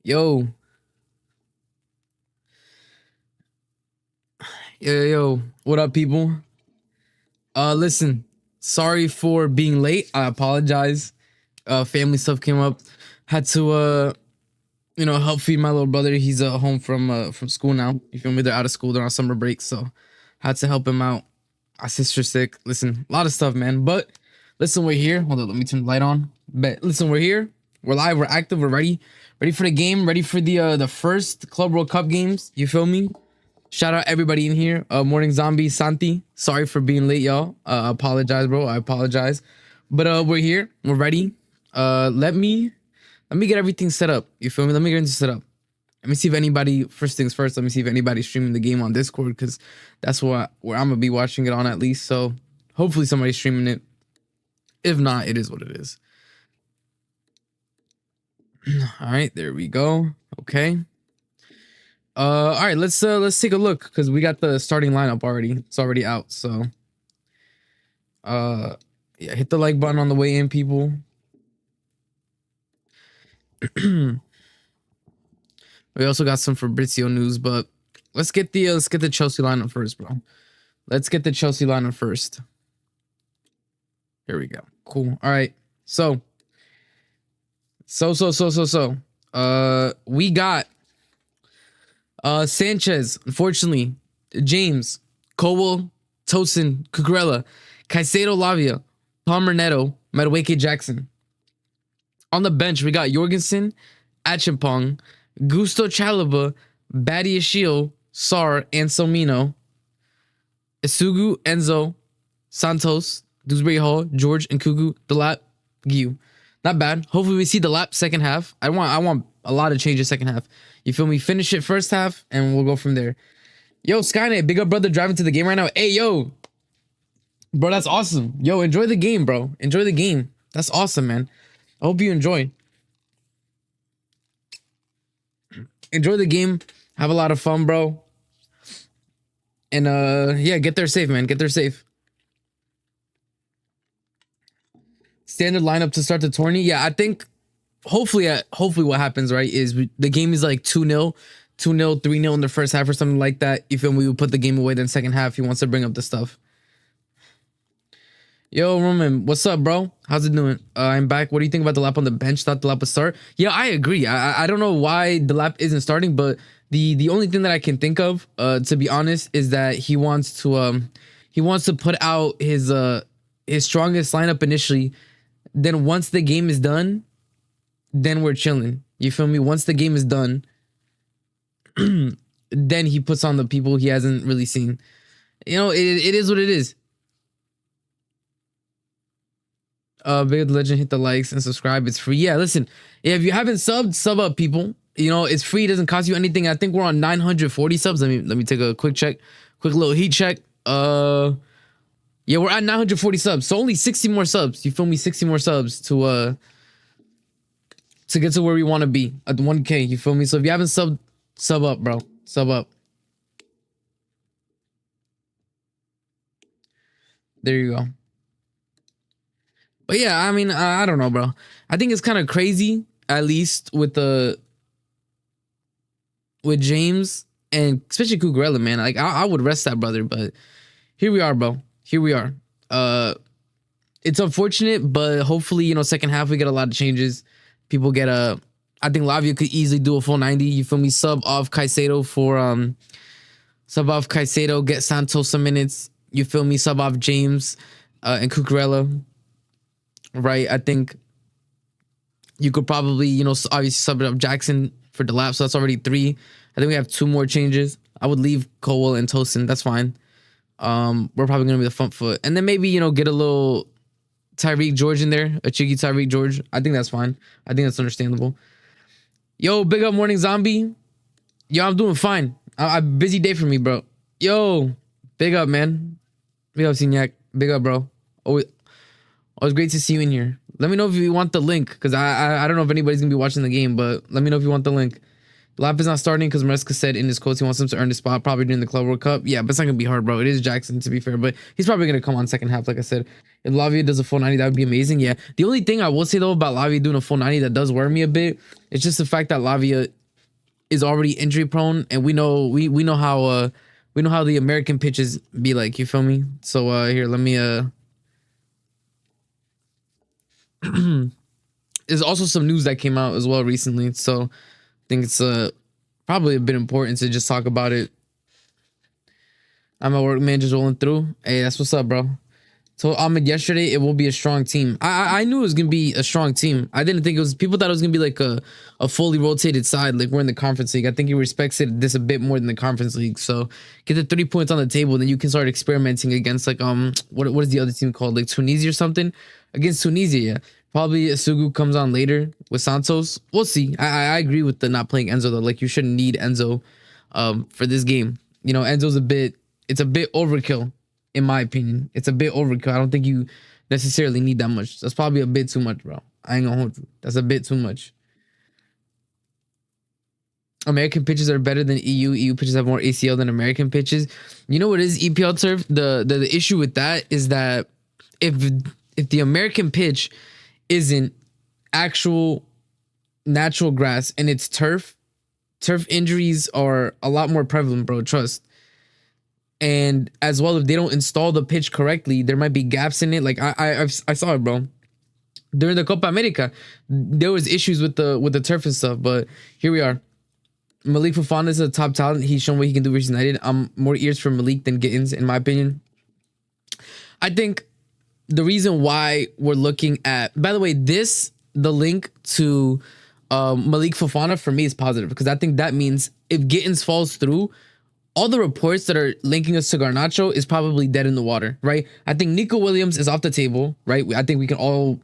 Yo, yo, what up, people? Listen, sorry for being late. I apologize. Family stuff came up. Had to, help feed my little brother. He's home from school now. You feel me? They're out of school. They're on summer break, so had to help him out. My sister's sick. Listen, a lot of stuff, man. But listen, we're here. Hold on, let me turn the light on. But listen, we're here. We're live. We're active. We're ready. Ready for the game. Ready for the first Club World Cup games. You feel me? Shout out everybody in here. Morning Zombie, Santi. Sorry for being late, y'all. Apologize, bro. I apologize. But we're here. We're ready. Let me get everything set up. You feel me? Let me get into set up. Let me see if anybody, first things first, let me see if anybody's streaming the game on Discord, because that's where I'm gonna be watching it on at least. So hopefully somebody's streaming it. If not, it is what it is. All right, there we go. Okay. All right, let's take a look, because we got the starting lineup already. It's already out. So yeah, hit the like button on the way in, people. We also got some Fabrizio news, but let's get the Chelsea lineup first, bro. Let's get the Chelsea lineup first. Here we go. Cool. All right. So we got Sanchez, unfortunately, James, Cowell, Tosin, Cucurella, Caicedo, Lavia, Palmer, Neto, Madueke, Jackson. On the bench, we got Jorgensen, Achimpong, Gusto Chalaba, Badiashile, Sar, Anselmino, Isugu, Enzo, Santos, Dewsbury Hall, George, and Kugu, Delap, Giu. Not bad. Hopefully we see Delap second half. I want a lot of changes second half. You feel me? Finish it first half, and we'll go from there. Yo, Skynet, big up brother driving to the game right now. Hey, yo. Bro, that's awesome. Yo, enjoy the game, bro. Enjoy the game. That's awesome, man. I hope you enjoy. Enjoy the game. Have a lot of fun, bro. And yeah, get there safe, man. Get there safe. Standard lineup to start the tourney. Yeah, I think hopefully what happens, right, is the game is like 2-0, 2-0, 3-0 in the first half or something like that. You feel me? We would put the game away, then second half he wants to bring up the stuff. Yo, Roman, what's up, bro? How's it doing? I'm back. What do you think about Delap on the bench? Thought Delap would start? Yeah, I agree. I don't know why Delap isn't starting, but the only thing that I can think of, to be honest, is that he wants to put out his strongest lineup initially. Then once the game is done, then we're chilling. You feel me? Once the game is done, then he puts on the people he hasn't really seen. You know, it is what it is. Big Legend, hit the likes and subscribe. It's free. Yeah, listen, if you haven't subbed, sub up, people. You know, it's free. It doesn't cost you anything. I think we're on 940 subs. Let me take a quick check. Quick little heat check. Yeah, we're at 940 subs. So only 60 more subs. You feel me? 60 more subs to get to where we want to be at 1K. You feel me? So if you haven't subbed, sub up, bro. Sub up. There you go. But yeah, I mean, I don't know, bro. I think it's kind of crazy, at least with James and especially Cucurella, man. Like I would rest that brother, but here we are, bro. Here we are. It's unfortunate, but hopefully, you know, second half we get a lot of changes. People get I think Lavia could easily do a full 90. You feel me? Sub off Caicedo, get Santos some minutes. You feel me? Sub off James and Cucurella. Right, I think you could probably, you know, obviously sub it up Jackson for Delap, so that's already 3. I think we have 2 more changes. I would leave Cowell and Tosin. That's fine. We're probably gonna be the front foot, and then maybe, you know, get a little Tyreek George in there, a cheeky Tyreek George. I think that's fine. I think that's understandable. Yo, big up Morning Zombie. Yo, I'm doing fine. A busy day for me, bro. Yo, big up, man. Big up, Signac. Big up, bro. Always great to see you in here. Let me know if you want the link, because I don't know if anybody's gonna be watching the game, but let me know if you want the link. Lap is not starting because Maresca said in his quotes he wants him to earn the spot probably during the Club World Cup. Yeah, but it's not gonna be hard, bro. It is Jackson, to be fair, but he's probably gonna come on second half, like I said. If Lavia does a full 90, that would be amazing. Yeah. The only thing I will say though about Lavia doing a full 90 that does worry me a bit, it's just the fact that Lavia is already injury prone, and we know how the American pitches be like. You feel me? So here, let me There's also some news that came out as well recently, so I think it's probably a bit important to just talk about it. I'm at work, man, just rolling through. Hey, that's what's up, bro. So Ahmed yesterday, it will be a strong team. I knew it was gonna be a strong team. I didn't think it was. People thought it was gonna be like a fully rotated side, like we're in the conference league. I think he respects this a bit more than the conference league. So get the 3 points on the table, then you can start experimenting against like what is the other team called, like Tunisia or something, against Tunisia. Yeah, probably Sugu comes on later with Santos. We'll see. I agree with the not playing Enzo though. Like you shouldn't need Enzo for this game. You know, Enzo's it's a bit overkill. In my opinion, it's a bit overkill. I don't think you necessarily need that much. That's probably a bit too much, bro. I ain't gonna hold you. That's a bit too much. American pitches are better than EU. EU pitches have more ACL than American pitches. You know what is EPL turf? The issue with that is that if the American pitch isn't actual natural grass and it's turf injuries are a lot more prevalent, bro. Trust. And as well, if they don't install the pitch correctly, there might be gaps in it. Like I saw it, bro. During the Copa America, there was issues with the turf and stuff. But here we are. Malik Fofana is a top talent. He's shown what he can do versus United. I'm more ears for Malik than Gittins, in my opinion. I think the reason why we're looking at, by the way, the link to Malik Fofana for me is positive, because I think that means if Gittins falls through, all the reports that are linking us to Garnacho is probably dead in the water, right? I think Nico Williams is off the table, right? I think we can all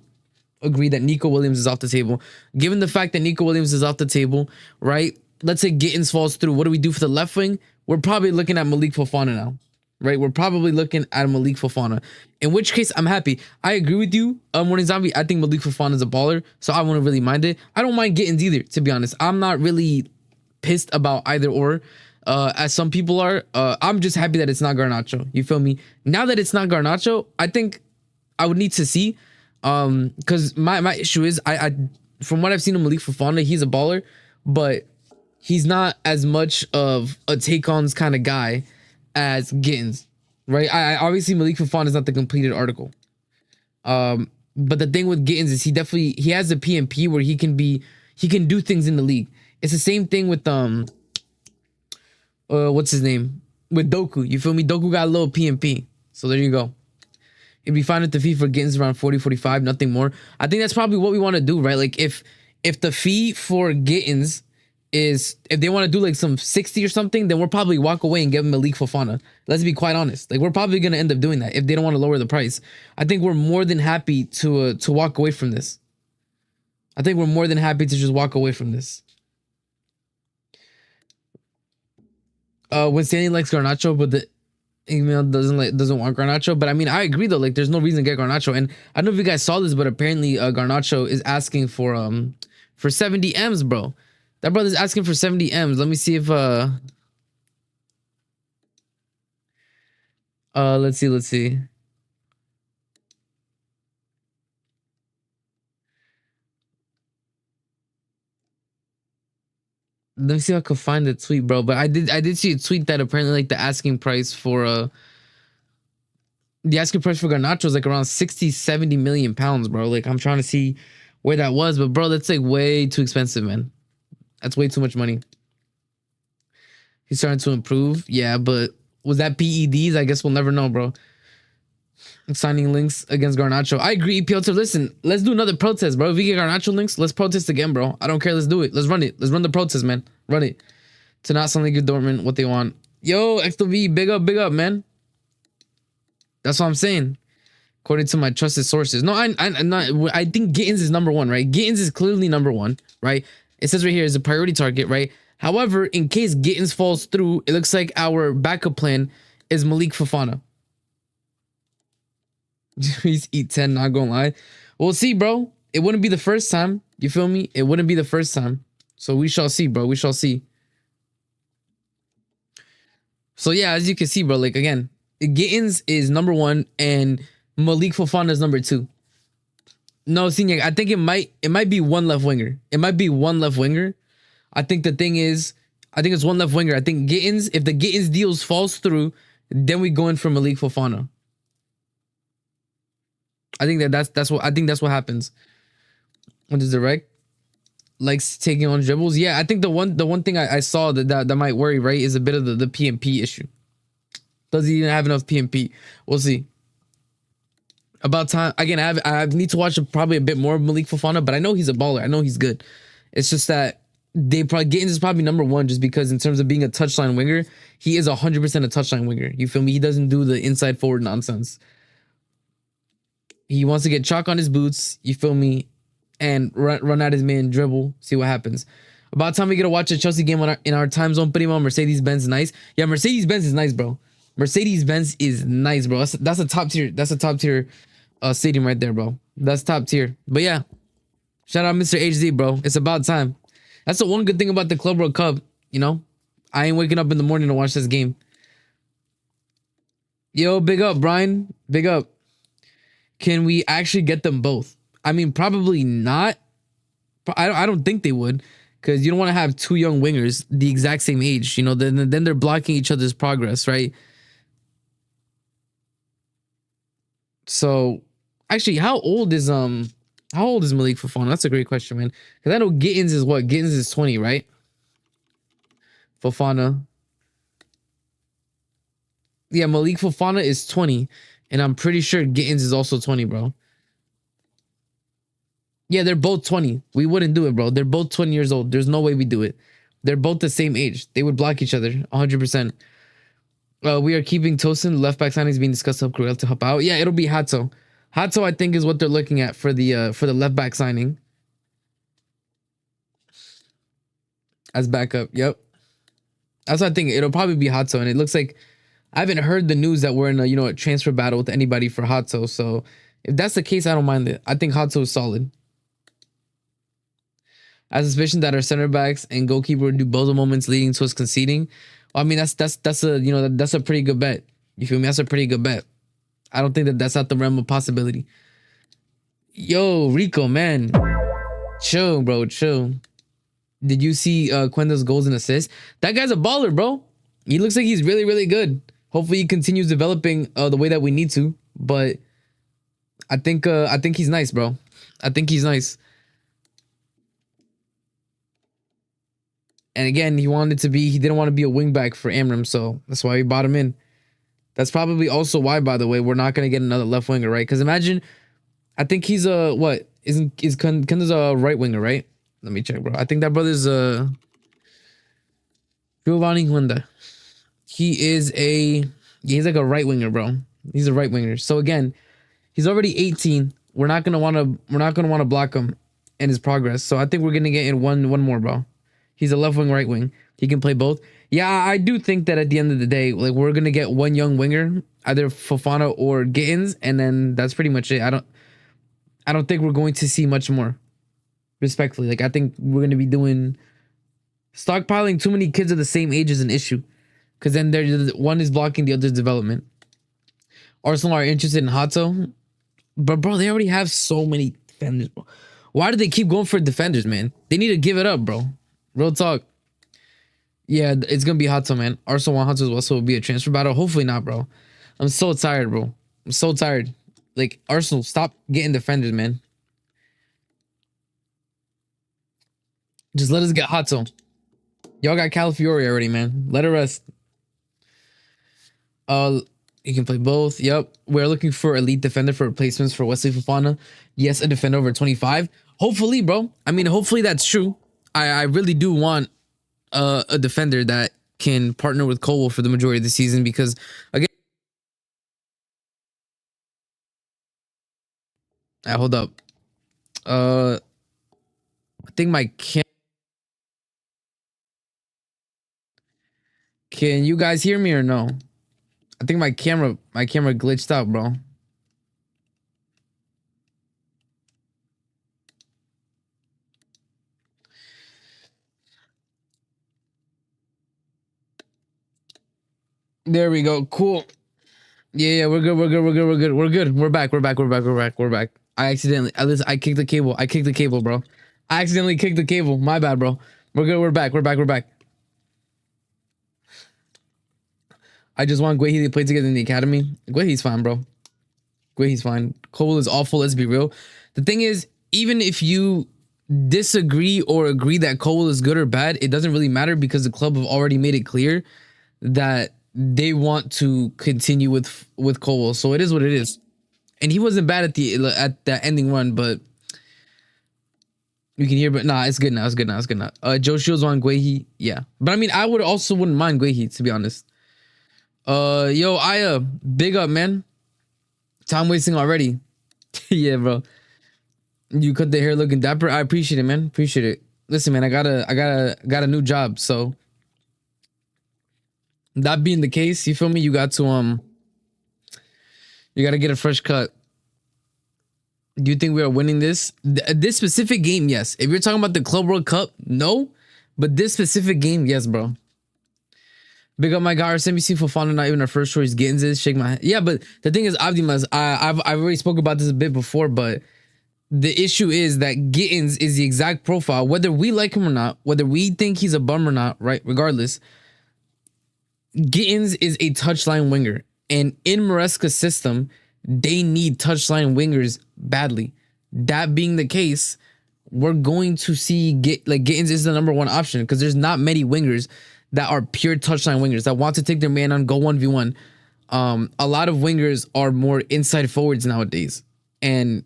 agree that Nico Williams is off the table. Given the fact that Nico Williams is off the table, right? Let's say Gittins falls through. What do we do for the left wing? We're probably looking at Malik Fofana now, right? We're probably looking at Malik Fofana. In which case, I'm happy. I agree with you, Morning Zombie. I think Malik Fofana is a baller, so I wouldn't really mind it. I don't mind Gittins either, to be honest. I'm not really pissed about either or. As some people are. I'm just happy that it's not Garnacho. You feel me? Now that it's not Garnacho, I think I would need to see. Because my issue is I from what I've seen of Malik Fofana, he's a baller, but he's not as much of a take-ons kind of guy as Gittins, right? I obviously Malik Fofana is not the completed article. But the thing with Gittins is he has a PMP where he can do things in the league. It's the same thing with what's his name? With Doku. You feel me? Doku got a little PMP. So there you go. It'd be fine if the fee for Gittins around 40, 45, nothing more. I think that's probably what we want to do, right? Like if the fee for Gittins is, if they want to do like some 60 or something, then we'll probably walk away and give him Malik Fofana. Let's be quite honest. Like we're probably going to end up doing that if they don't want to lower the price. I think we're more than happy to walk away from this. I think we're more than happy to just walk away from this. When Stanley likes Garnacho, but the email doesn't want Garnacho. But I mean, I agree though. Like, there's no reason to get Garnacho. And I don't know if you guys saw this, but apparently Garnacho is asking for 70 M's, bro. That brother's asking for 70 M's. Let me see if let's see. Let me see if I could find the tweet, bro. But I did see a tweet that apparently like the asking price for Garnacho is like around 60-70 million pounds, bro. Like I'm trying to see where that was, but bro, that's like way too expensive, man. That's way too much money. He's starting to improve, yeah, but was that PEDs? I guess we'll never know, bro. Signing links against Garnacho. I agree, EPL. Listen, let's do another protest, bro. If we get Garnacho links, let's protest again, bro. I don't care. Let's do it. Let's run it. Let's run the protest, man. Run it. To not sound like good Dortmund, what they want. Yo, XV, big up, man. That's what I'm saying. According to my trusted sources. No, I think Gittins is number one, right? Gittins is clearly number one, right? It says right here is a priority target, right? However, in case Gittins falls through, it looks like our backup plan is Malik Fofana. He's eat 10, not gonna lie. We'll see, bro. It wouldn't be the first time. You feel me? It wouldn't be the first time. So we shall see, bro. We shall see. So yeah, as you can see, bro, like again, Gittins is number one and Malik Fofana is number two. No, Senior, I think it might be one left winger. It might be one left winger. I think the thing is, I think it's one left winger. I think Gittins, if the Gittins deals falls through, then we go in for Malik Fofana. I think that's what happens. What is direct? Likes taking on dribbles. Yeah, I think the one thing I saw that might worry, right, is a bit of the PMP issue. Does he even have enough PMP? We'll see. About time. Again, I need to watch probably a bit more of Malik Fofana, but I know he's a baller. I know he's good. It's just that Gittins is probably number one just because in terms of being a touchline winger, he is 100% a touchline winger. You feel me? He doesn't do the inside forward nonsense. He wants to get chalk on his boots. You feel me? And run at his man, dribble, see what happens. About time we get to watch a Chelsea game in our time zone. Putting on Mercedes-Benz nice. Yeah, Mercedes-Benz is nice, bro. Mercedes-Benz is nice, bro. That's a top tier. That's a top tier stadium right there, bro. That's top tier. But yeah, shout out Mr. HZ, bro. It's about time. That's the one good thing about the Club World Cup. You know, I ain't waking up in the morning to watch this game. Yo, big up, Brian. Big up. Can we actually get them both? I mean, probably not. I don't think they would, because you don't want to have two young wingers the exact same age. You know, then they're blocking each other's progress, right? So, actually, how old is Malik Fofana? That's a great question, man. Because I know Gittins is what? Gittins is 20, right? Fofana. Yeah, Malik Fofana is 20, and I'm pretty sure Gittins is also 20, bro. Yeah, they're both 20. We wouldn't do it, bro. They're both 20 years old. There's no way we do it. They're both the same age. They would block each other 100%. We are keeping Tosin. Left back signing is being discussed to help out. Yeah, it'll be Hato. Hato, I think, is what they're looking at for the left back signing. As backup. Yep. That's what I think. It'll probably be Hato. And it looks like I haven't heard the news that we're in a transfer battle with anybody for Hato. So if that's the case, I don't mind it. I think Hato is solid. I have suspicion that our center backs and goalkeeper would do both the moments leading to us conceding. Well, I mean, that's a pretty good bet. You feel me? That's a pretty good bet. I don't think that's out the realm of possibility. Yo, Rico, man, chill, bro, chill. Did you see Quenda's goals and assists? That guy's a baller, bro. He looks like he's really, really good. Hopefully, he continues developing the way that we need to. But I think he's nice, bro. I think he's nice. And again, he didn't want to be a wingback for Amram, so that's why we bought him in. That's probably also why, by the way, we're not gonna get another left winger, right? Because imagine, I think he's a what? Is Kunda's a right winger, right? Let me check, bro. I think that brother's Giovanni Kunda. He's like a right winger, bro. He's a right winger. So again, he's already 18. We're not gonna want to block him in his progress. So I think we're gonna get in one more, bro. He's a left wing, right wing. He can play both. Yeah, I do think that at the end of the day, like, we're gonna get one young winger, either Fofana or Gittins, and then that's pretty much it. I don't think we're going to see much more. Respectfully, like, I think we're gonna be doing stockpiling too many kids of the same age is an issue, because then one is blocking the other's development. Arsenal are interested in Hato, but bro, they already have so many defenders, bro. Why do they keep going for defenders, man? They need to give it up, bro. Real talk. Yeah, it's gonna be Hato, man. Arsenal want Hato also will be a transfer battle. Hopefully not, bro. I'm so tired, bro. I'm so tired. Like, Arsenal, stop getting defenders, man. Just let us get Hato. Y'all got Calafiori already, man. Let her rest. You can play both. Yep. We're looking for elite defender for replacements for Wesley Fofana. Yes, a defender over 25. Hopefully, bro. I mean, hopefully that's true. I really do want a defender that can partner with Colwell for the majority of the season, because again, hold up. I think my can you guys hear me or no? I think my camera glitched out, bro. There we go. Cool. Yeah, we're good. We're back. I kicked the cable, bro. I accidentally kicked the cable. My bad, bro. We're good. We're back. We're back. We're back. I just want Guehi to play together in the academy. Guehi's fine, bro. Guehi's fine. Cole is awful. Let's be real. The thing is, even if you disagree or agree that Cole is good or bad, it doesn't really matter because the club have already made it clear that they want to continue with Cole. So it is what it is. And he wasn't bad at the ending run, but you can hear. But nah, it's good now. It's good now. It's good now. Joe Shields on Guehi, yeah. But I mean, I wouldn't mind Guehi, to be honest. Yo, Aya, big up, man. Time wasting already. Yeah, bro. You cut the hair looking dapper. I appreciate it, man. Appreciate it. Listen, man, I got a new job, so that being the case, you feel me? You got to get a fresh cut. Do you think we are winning this? This specific game, yes. If you're talking about the Club World Cup, no. But this specific game, yes, bro. Big up my guy, RSMBC Fofana, not even our first choice. Gittins is shake my head. Yeah, but the thing is, Abdimas, I've already spoke about this a bit before, but the issue is that Gittins is the exact profile, whether we like him or not, whether we think he's a bum or not, right? Regardless, Gittins is a touchline winger, and in Maresca's system, they need touchline wingers badly. That being the case, we're going to see Gittins is the number one option because there's not many wingers that are pure touchline wingers that want to take their man on, go 1v1. A lot of wingers are more inside forwards nowadays. And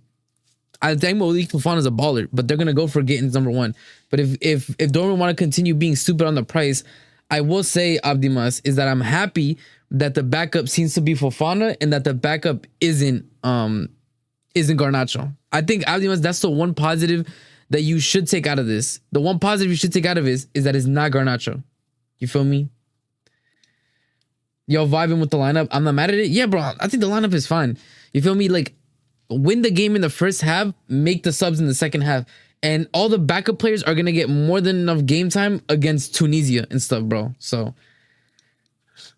I think Malik Fofana is a baller, but they're going to go for Gittins number one. But if Dortmund want to continue being stupid on the price, I will say, Abdimas, is that I'm happy that the backup seems to be Fofana and that the backup isn't Garnacho. I think, Abdimas, that's the one positive that you should take out of this. The one positive you should take out of it is that it's not Garnacho. You feel me? Yo, vibing with the lineup. I'm not mad at it. Yeah, bro. I think the lineup is fine. You feel me? Like, win the game in the first half, make the subs in the second half. And all the backup players are going to get more than enough game time against Tunisia and stuff, bro. So,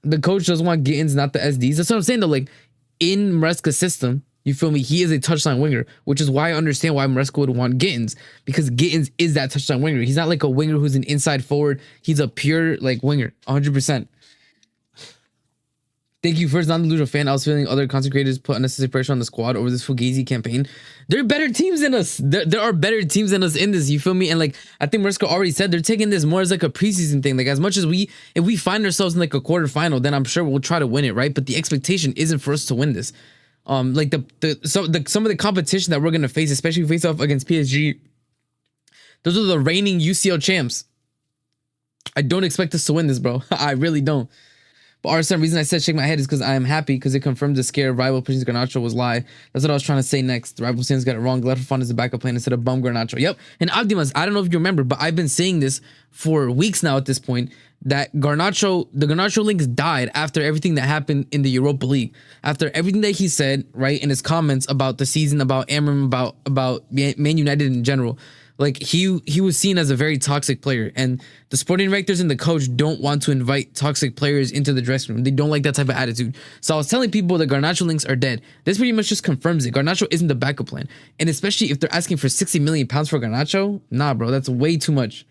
the coach doesn't want Gittins, not the SDs. That's what I'm saying, though. Like, in Maresca's system, you feel me? He is a touchline winger, which is why I understand why Maresca would want Gittins, because Gittins is that touchline winger. He's not like a winger who's an inside forward. He's a pure like winger, 100%. Thank you. First, non-delusional fan. I was feeling other content creators put unnecessary pressure on the squad over this Fugazi campaign. There are better teams than us. There are better teams than us in this. You feel me? And like I think Maresca already said, they're taking this more as like a preseason thing. Like as much as if we find ourselves in like a quarterfinal, then I'm sure we'll try to win it, right? But the expectation isn't for us to win this. Like some of the competition that we're gonna face, especially face off against PSG, those are the reigning UCL champs. I don't expect us to win this, bro. I really don't. But RSM, reason I said shake my head is because I am happy because it confirmed the scare of rival pushing Garnacho was lie. That's what I was trying to say next. The rival Sins got it wrong. Left Fun is the backup plan instead of bum Garnacho. Yep. And Abdimas, I don't know if you remember, but I've been saying this for weeks now at this point, that the Garnacho links died after everything that happened in the Europa League. After everything that he said, right, in his comments about the season, about Amram, about Man United in general. Like he was seen as a very toxic player, and the sporting directors and the coach don't want to invite toxic players into the dressing room. They don't like that type of attitude. So I was telling people that Garnacho links are dead. This pretty much just confirms it. Garnacho isn't the backup plan, and especially if they're asking for 60 million pounds for Garnacho, nah, bro, that's way too much.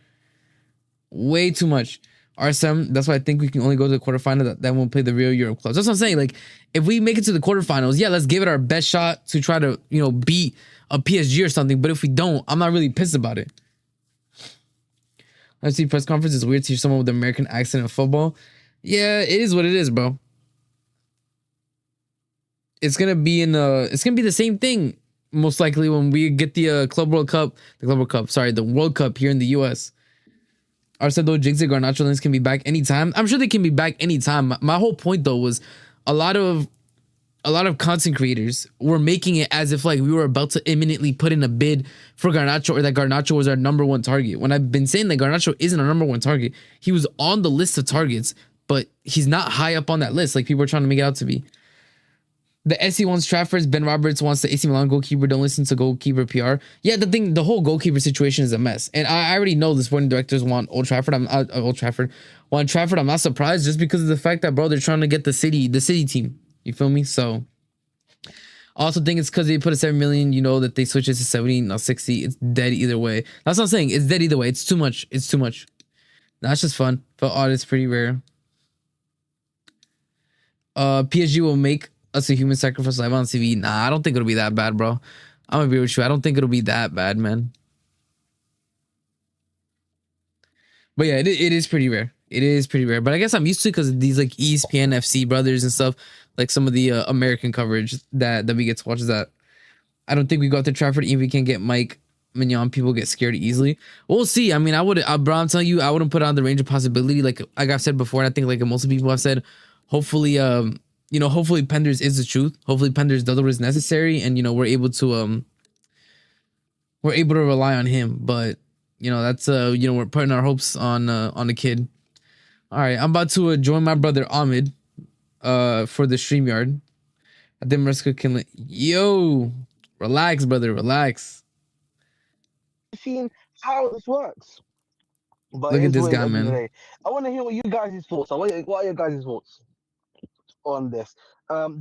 Way too much. RSM, that's why I think we can only go to the quarterfinal. That won't play the real Europe clubs. That's what I'm saying. Like, if we make it to the quarterfinals, yeah, let's give it our best shot to try to, beat a PSG or something. But if we don't, I'm not really pissed about it. I see press conference. It's weird to hear someone with an American accent in football. Yeah, it is what it is, bro. It's gonna be the same thing most likely when we get the the World Cup here in the US. Arsenal though, Jigsy Garnacho links can be back anytime. I'm sure they can be back anytime. My whole point though was a lot of content creators were making it as if like we were about to imminently put in a bid for Garnacho, or that Garnacho was our number one target. When I've been saying that Garnacho isn't our number one target, he was on the list of targets, but he's not high up on that list like people are trying to make it out to be. The SC wants Trafford's. Ben Roberts wants the AC Milan goalkeeper. Don't listen to goalkeeper PR. Yeah, the whole goalkeeper situation is a mess, and I already know the sporting directors want Old Trafford. Want Trafford. I'm not surprised just because of the fact that, bro, they're trying to get the city team. You feel me? So Also think it's because they put a 7 million, you know, that they switch it to 70, not 60. It's dead either way. That's what I'm saying. It's dead either way. It's too much. It's too much. That's just fun. But it's pretty rare. PSG will make us a human sacrifice live on TV. Nah, I don't think it'll be that bad, bro. I'm gonna be with you. I don't think it'll be that bad, man. But yeah, it is pretty rare. It is pretty rare. But I guess I'm used to it because of these like ESPN FC brothers and stuff, like some of the American coverage that we get to watch that. I don't think we go out to Trafford even if we can't get Mike Mignon. People get scared easily. We'll see. I mean, bro, I'm telling you, I wouldn't put on the range of possibility. Like I've said before, and I think like most people have said, hopefully, you know, hopefully Penders is the truth. Hopefully Penders does what is necessary, and you know, we're able to rely on him. But you know, that's you know, we're putting our hopes on the kid. All right, I'm about to join my brother Ahmed for the StreamYard. I think Maresca can yo, relax, brother, relax. Seeing how this works. But Look at this guy, man. I want to hear what you guys' thoughts are. What are your guys' thoughts on this?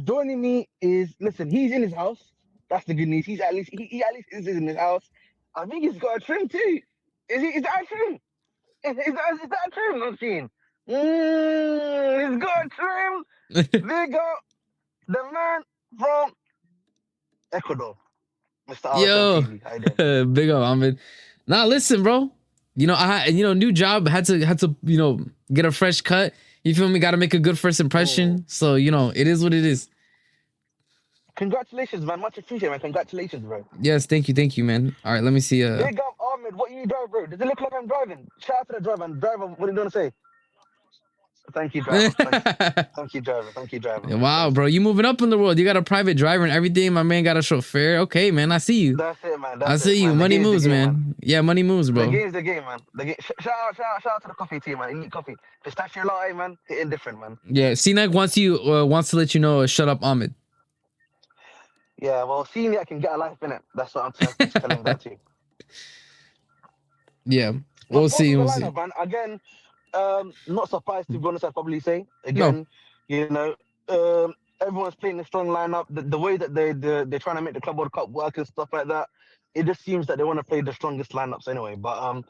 Joining me is, listen, he's in his house. That's the good news. He at least is in his house. I think he's got a trim too. Is that a trim? Is that a trim I'm seeing? He's got a trim. Big up the man from Ecuador, Mr. Yo, big up, Ahmed. Nah, listen, bro. You know, new job, had to, you know, get a fresh cut. You feel me? Got to make a good first impression. So, you know, it is what it is. Congratulations, man. Much appreciated, man. Congratulations, bro. Yes, thank you, man. All right, let me see. Big up, Ahmed. What you drive, bro? Does it look like I'm driving? Shout out to the driver. Driver, what are you going to say? Thank you, driver. Thank you, driver. Thank you, driver. Wow, bro, you moving up in the world. You got a private driver and everything. My man got a chauffeur. Okay, man, I see you. That's it, man. I see you. Money moves, man. Yeah, money moves, bro. The game's the game, man. Shout out to the coffee team, man. Elite coffee. Pistachio latte, man. Hitting different, man. Yeah, CNAC wants to let you know. Shut up, Ahmed. Yeah, well, CNAC can get a life in it. That's what I'm telling that to you. Yeah, we'll see. Lineup, man. Again. Not surprised to be honest. I'd probably say again, you know, everyone's playing a strong lineup. The way that they're trying to make the Club World Cup work and stuff like that, it just seems that they want to play the strongest lineups anyway. But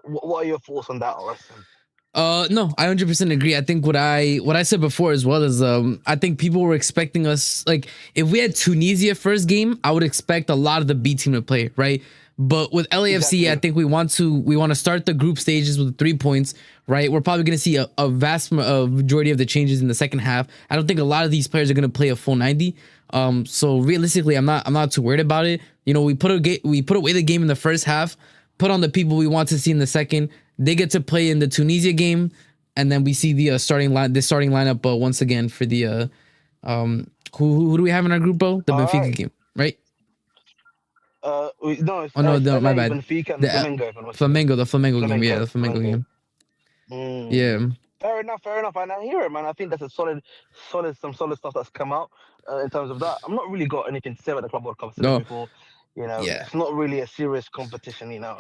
what are your thoughts on that, Austin? No, I 100% agree. I think what I said before as well is I think people were expecting us, like if we had Tunisia first game, I would expect a lot of the B team to play, right? But with LAFC, exactly. I think we want to start the group stages with 3 points, right? We're probably going to see a vast majority of the changes in the second half. I don't think a lot of these players are going to play a full 90. So realistically, I'm not too worried about it. You know, we put away the game in the first half, put on the people we want to see in the second. They get to play in the Tunisia game, and then we see the starting lineup once again for the who do we have in our group, bro? The Benfica game, right? No, my bad. Benfica and Flamengo, the Flamengo game. Yeah, the Flamengo game. Yeah. Fair enough. And I hear it, man. I think that's some solid stuff that's come out in terms of that. I'm not really got anything to say about the Club World Cup before. You know, it's not really a serious competition, you know.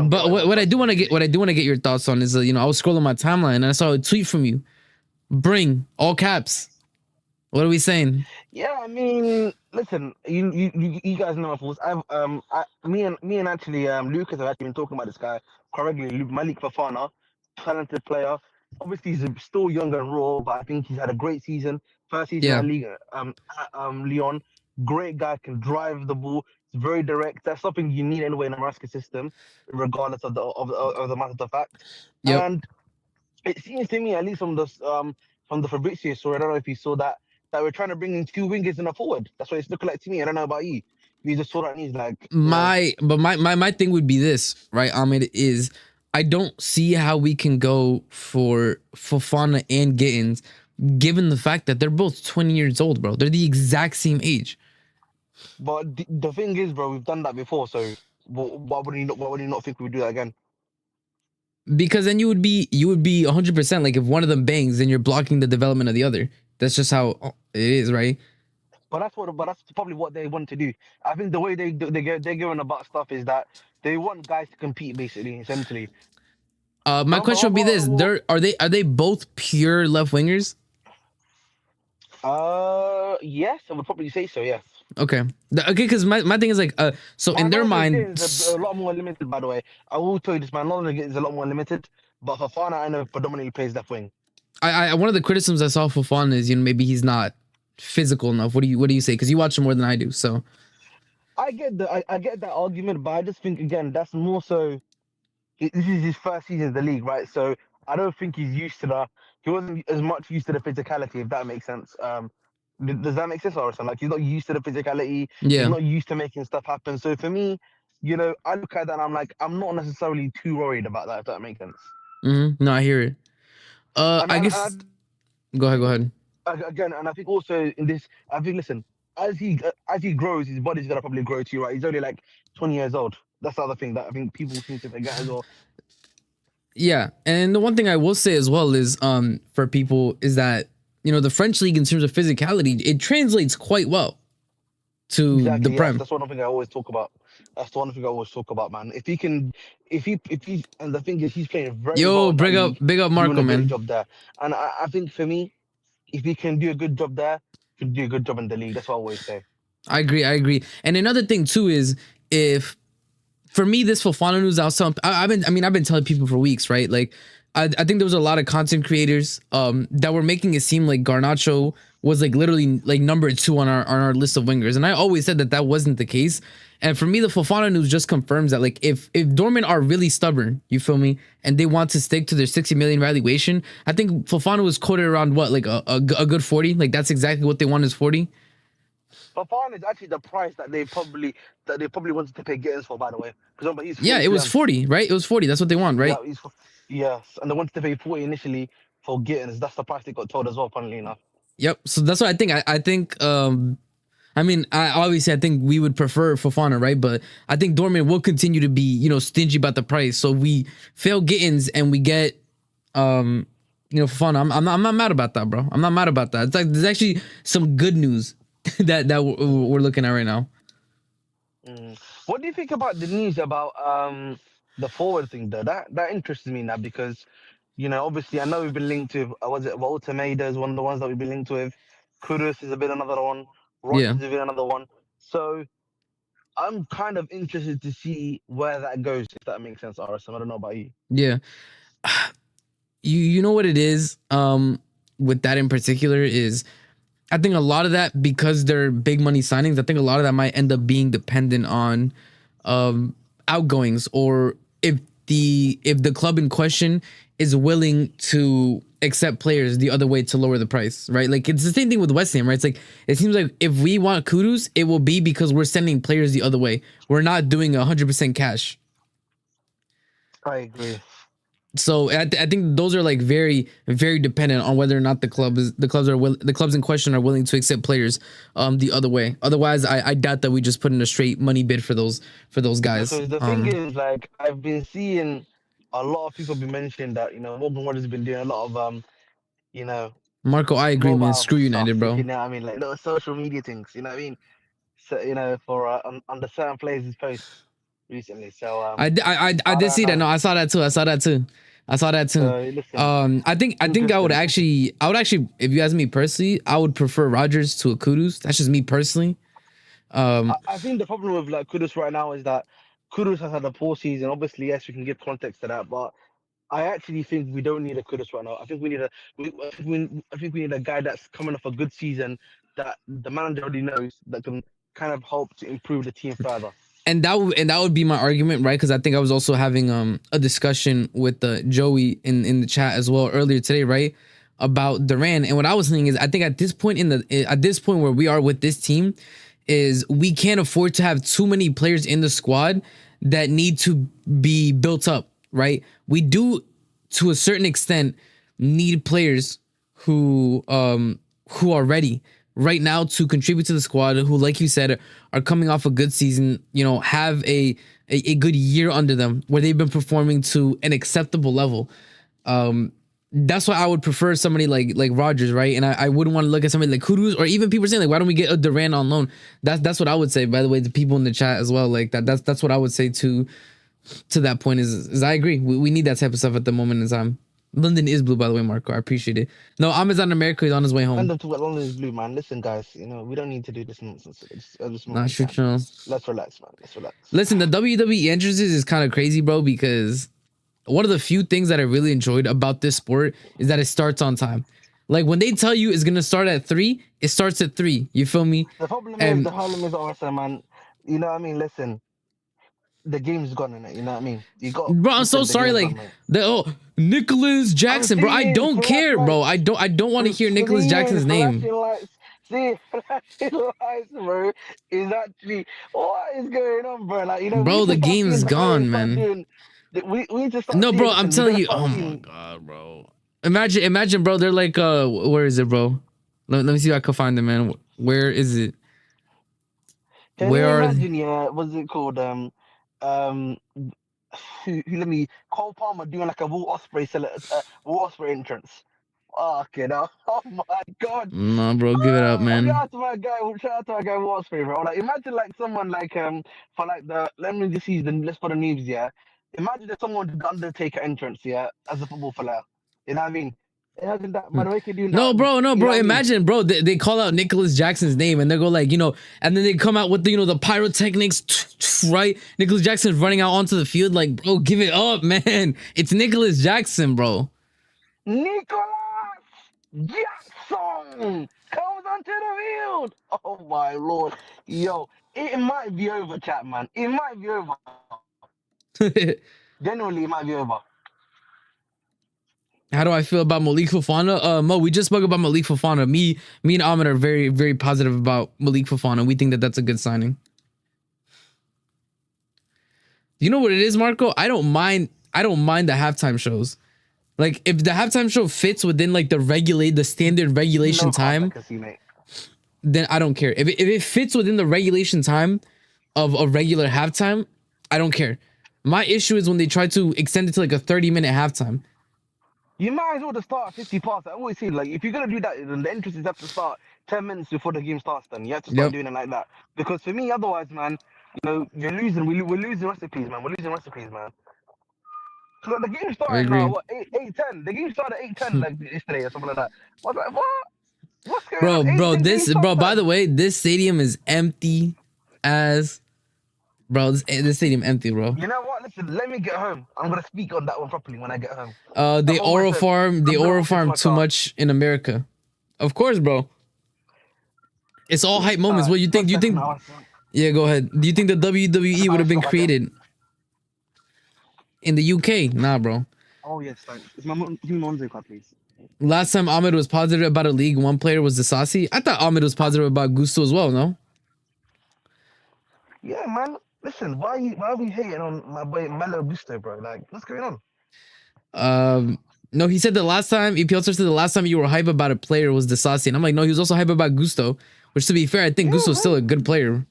But what I do want to get your thoughts on is, you know, I was scrolling my timeline and I saw a tweet from you. Bring all caps. What are we saying? Yeah, I mean, listen, you guys know my thoughts. Me and actually Lucas have actually been talking about this guy correctly. Malik Fofana, talented player. Obviously, he's still young and raw, but I think he's had a great season. First season in the league at Lyon. Great guy, can drive the ball. He's very direct. That's something you need anyway in a Maresca system, regardless of the matter of fact. Yep. And it seems to me, at least from the Fabrizio story, I don't know if you saw that we're trying to bring in 2 wingers and a forward. That's what it's looking like to me. I don't know about you. You just saw that and he's like... My thing would be this, right, Ahmed, is I don't see how we can go for Fofana and Gittins, given the fact that they're both 20 years old, bro. They're the exact same age. But the thing is, bro, we've done that before, so why would you not think we would do that again? Because then you would be 100%, like if one of them bangs, then you're blocking the development of the other. That's just how it is, right? But that's probably what they want to do. I think the way they're going about stuff is that they want guys to compete, basically, essentially. My question would be this: are they both pure left wingers? Yes, I would probably say so. Yes. Okay. Okay, because my thing is like, so My in their knowledge mind, is a lot more limited, by the way. I will tell you this, my knowledge is a lot more limited. But Fofana, I know predominantly plays left wing. I one of the criticisms I saw for Fofana is, you know, maybe he's not physical enough. What do you say? Because you watch him more than I do. So I get that argument, but I just think again that's more so. This is his first season in the league, right? So I don't think he's used to the. He wasn't as much used to the physicality, if that makes sense. Does that make sense, Orison? Like he's not used to the physicality. He's yeah. not used to making stuff happen. So for me, you know, I look at that and I'm like, I'm not necessarily too worried about that, if that makes sense. No, I hear it. And I and, guess. Go ahead. Go ahead. again, and I think also in this, I think listen, as he grows, his body's gonna probably grow too, right? He's only like 20 years old. That's the other thing that I think people seem to forget as well. Yeah, and the one thing I will say as well is, for people is that, you know, the French league in terms of physicality, it translates quite well to the Exactly. Yes, Prem. that's one thing I always talk about. That's the one thing I always talk about, man. If he can, if he, and the thing is, he's playing very well Yo, in that league, big up doing Marco, a great man. job there. And I think for me, if he can do a good job there, he can do a good job in the league. That's what I always say. I agree. I agree. And another thing too is, if for me, this Fofana news, I've been telling people for weeks, right? Like, I think there was a lot of content creators that were making it seem like Garnacho was like literally like number 2 on our list of wingers, and I always said that that wasn't the case. And for me, the Fofana news just confirms that, like, if Dortmund are really stubborn, you feel me, and they want to stick to their 60 million valuation, I think Fofana was quoted around what, like a good 40. Like that's exactly what they want is 40. But Farhan is actually the price that they probably wanted to pay Gittins for, by the way. Because remember, he's Yeah, it 42 was M. 40, right? It was 40. That's what they want, Yeah, right? yes, and they wanted to pay 40 initially for Gittins. That's the price they got told as well, funnily enough. Yep. So that's what I think. I think. I mean, I think we would prefer Fofana, right? But I think Dortmund will continue to be, you know, stingy about the price. So we fail Gittins and we get, you know, Fofana. I'm not mad about that, bro. I'm not mad about that. It's like there's actually some good news that we're looking at right now. What do you think about the news about the forward thing though? That interests me now because, you know, obviously I know we've been linked with was it Walter Maida is one of the ones that we've been linked with. Kudus is a bit another one. Rogers Yeah, is a bit another one. So I'm kind of interested to see where that goes, if that makes sense, RSM. I don't know about you. yeah. You know what it is. With that in particular is, I think a lot of that, because they're big money signings, I think a lot of that might end up being dependent on outgoings, or if the club in question is willing to accept players the other way to lower the price, right? Like it's the same thing with West Ham, right? It's like it seems like if we want Kudus, it will be because we're sending players the other way. We're not doing 100% cash. I agree. So I think those are like very, very dependent on whether or not the clubs in question are willing to accept players the other way. Otherwise, I doubt that we just put in a straight money bid for those guys. Because the thing is, like, I've been seeing a lot of people be mentioning that, you know, Morgan Rogers has been doing a lot of you know, Marco, I agree, man. mobile Screw stuff, United, if you bro. know what I mean, like little social media things, you know what I mean? So, you know, for on the certain players' posts recently. So I I did don't see that. know. No, I saw that too. So listen, I think I would actually, if you ask me personally, I would prefer Rodgers to a Kudus. That's just me personally. I think the problem with like Kudus right now is that Kudus has had a poor season. Obviously, yes, we can give context to that, but I actually think we don't need a Kudus right now. I think we need I think we need a guy that's coming off a good season that the manager already knows that can kind of help to improve the team further. And that would be my argument, right? Because I think I was also having a discussion with Joey in the chat as well earlier today, right? About Duran. And what I was saying is, I think at this point where we are with this team, is we can't afford to have too many players in the squad that need to be built up, right? We do, to a certain extent, need players who are ready right now to contribute to the squad, who, like you said, are coming off a good season, you know, have a good year under them where they've been performing to an acceptable level. That's why I would prefer somebody like Rodgers, right? And I wouldn't want to look at somebody like Kudus, or even people saying like, why don't we get a Duran on loan? That's what I would say, by the way, to people in the chat as well. Like that's what I would say to that point is I agree. We need that type of stuff at the moment in time. London is blue, by the way, Marco. I appreciate it. No, Ahmed's on America. He's on his way home. London to London is blue, man. Listen, guys, we don't need to do this nonsense at this Nah, moment. sure, chill. Let's relax, man. Let's relax. Listen, the WWE entrances is kind of crazy, bro, because one of the few things that I really enjoyed about this sport is that it starts on time. Like when they tell you it's gonna start at 3, it starts at 3. You feel me? The problem And is also, man. You know what I mean? Listen, the game's gone in it. You know what I mean? You got. bro, I'm listen, so the sorry. game's Like gone, mate. Nicholas Jackson, bro. I seeing don't care, bro. flashlights. I don't want to hear Nicholas Jackson's name. Flashing lights. See, flashing lights, bro. Is actually what is going on, bro? Like Bro, we the need to start game's seeing gone, players start man. doing- We need to start. No, seeing, bro, listen, I'm we're telling gonna you. start Oh my seeing- god, bro. Imagine, bro. They're like, where is it, bro? Let me see if I can find them, man. Where is it? Can Where you are imagine? Yeah, what's it called? Let me Cole Palmer doing like a Will Ospreay entrance. Okay, now, oh my god. No, bro, give it up, man. Shout out to my guy. Shout out to my guy. Will Ospreay, bro. Like, imagine like someone like for like the let me just use the let's put the names. Yeah, imagine if someone did the Undertaker entrance. Yeah, as a football player. You know what I mean? Imagine that, man. We could do No, that, bro, you know what I mean? Imagine, bro. They call out Nicholas Jackson's name and they go like, and then they come out with the pyrotechnics, right? Nicholas Jackson's running out onto the field, like, bro, give it up, man. It's Nicholas Jackson, bro. Nicholas Jackson comes onto the field. Oh my lord, yo, it might be over, chat, man. It might be over. Generally, it might be over. How do I feel about Malik Fofana? Mo, we just spoke about Malik Fofana. Me and Ahmed are very, very positive about Malik Fofana. We think that that's a good signing. You know what it is, Marco? I don't mind the halftime shows. Like if the halftime show fits within like the standard regulation time, then I don't care. If it fits within the regulation time of a regular halftime, I don't care. My issue is when they try to extend it to like a 30-minute halftime. You might as well just start 50 past. I always say, like, if you're gonna do that, then the entrances have to start 10 minutes before the game starts. Then you have to start doing it like that. Because for me, otherwise, man, you're losing. We're losing recipes, man. We're losing recipes, man. So the game started now. What 8:10? The game started at 8:10 like yesterday or something like that. I was like, what? What's going on? Bro. By the way, this stadium is empty as. Bro, this stadium empty, bro. You know what? Listen, let me get home. I'm gonna speak on that one properly when I get home. They oral farm too much in America. Of course, bro. It's all hype moments. What you think? Yeah, go ahead. Do you think the WWE would have been created in the UK? Nah, bro. Oh yes, thanks. It's my Monzo card, please. Last time Ahmed was positive about a League One player was Disasi. I thought Ahmed was positive about Gusto as well. No. Yeah, man. Listen, why are we hating on my boy Melo Gusto, bro? Like, what's going on? No, he said the last time EPL said the last time you were hype about a player was Disasi, and I'm like, no, he was also hype about Gusto. Which, to be fair, I think Gusto's still a good player.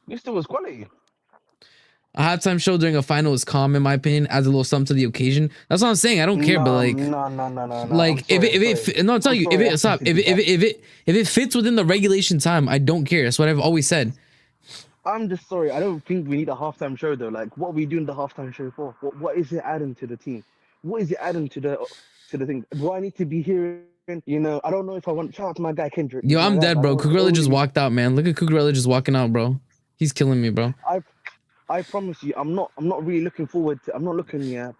Gusto was quality. A halftime show during a final is calm, in my opinion, adds a little something to the occasion. That's what I'm saying. I don't care, but like, no. Like, I'm telling you, if it fits within the regulation time, I don't care. That's what I've always said. I'm just sorry. I don't think we need a halftime show though. Like, what are we doing the halftime show for? What is it adding to the team? What is it adding to the thing? Do I need to be hearing? I don't know if I want. Shout out to my guy Kendrick. Yo, I'm dead, bro. Cucurella just walked out, man. Look at Cucurella just walking out, bro. He's killing me, bro. I promise you, I'm not really looking forward to. I'm not looking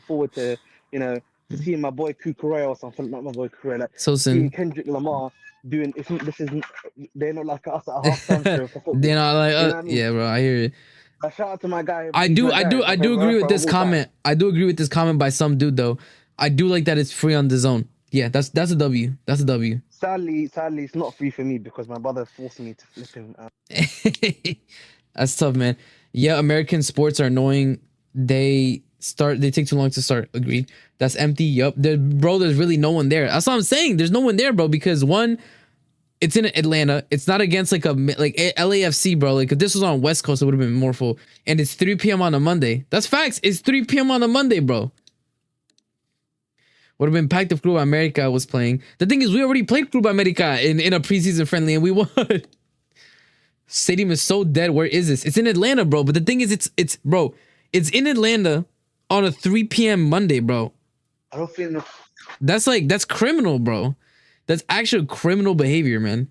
forward to to seeing my boy Cucurella or something. Not my boy Cucurella. Like, so soon. Kendrick Lamar doing. They're not like us at a halftime show for football. They're not like us. Yeah, bro. I hear it. Shout out to my guy. I do agree with this comment. I do agree with this comment by some dude though. I do like that it's free on the zone. Yeah, that's a W. That's a W. Sadly, it's not free for me because my brother forced me to flip him. That's tough, man. Yeah, American sports are annoying. They take too long to start. Agreed. That's empty. Yup. Bro, there's really no one there. That's what I'm saying. There's no one there, bro, because one, it's in Atlanta. It's not against like LAFC, bro. Like if this was on West Coast, it would have been more full. And it's 3 p.m. on a Monday. That's facts. It's 3 p.m. on a Monday, bro. Would have been packed if Club America was playing. The thing is, we already played Club America in a preseason friendly and we won. Stadium is so dead. Where is this? It's in Atlanta, bro. But the thing is, it's in Atlanta on a 3 p.m. Monday, bro. I don't feel no. That's criminal, bro. That's actual criminal behavior, man.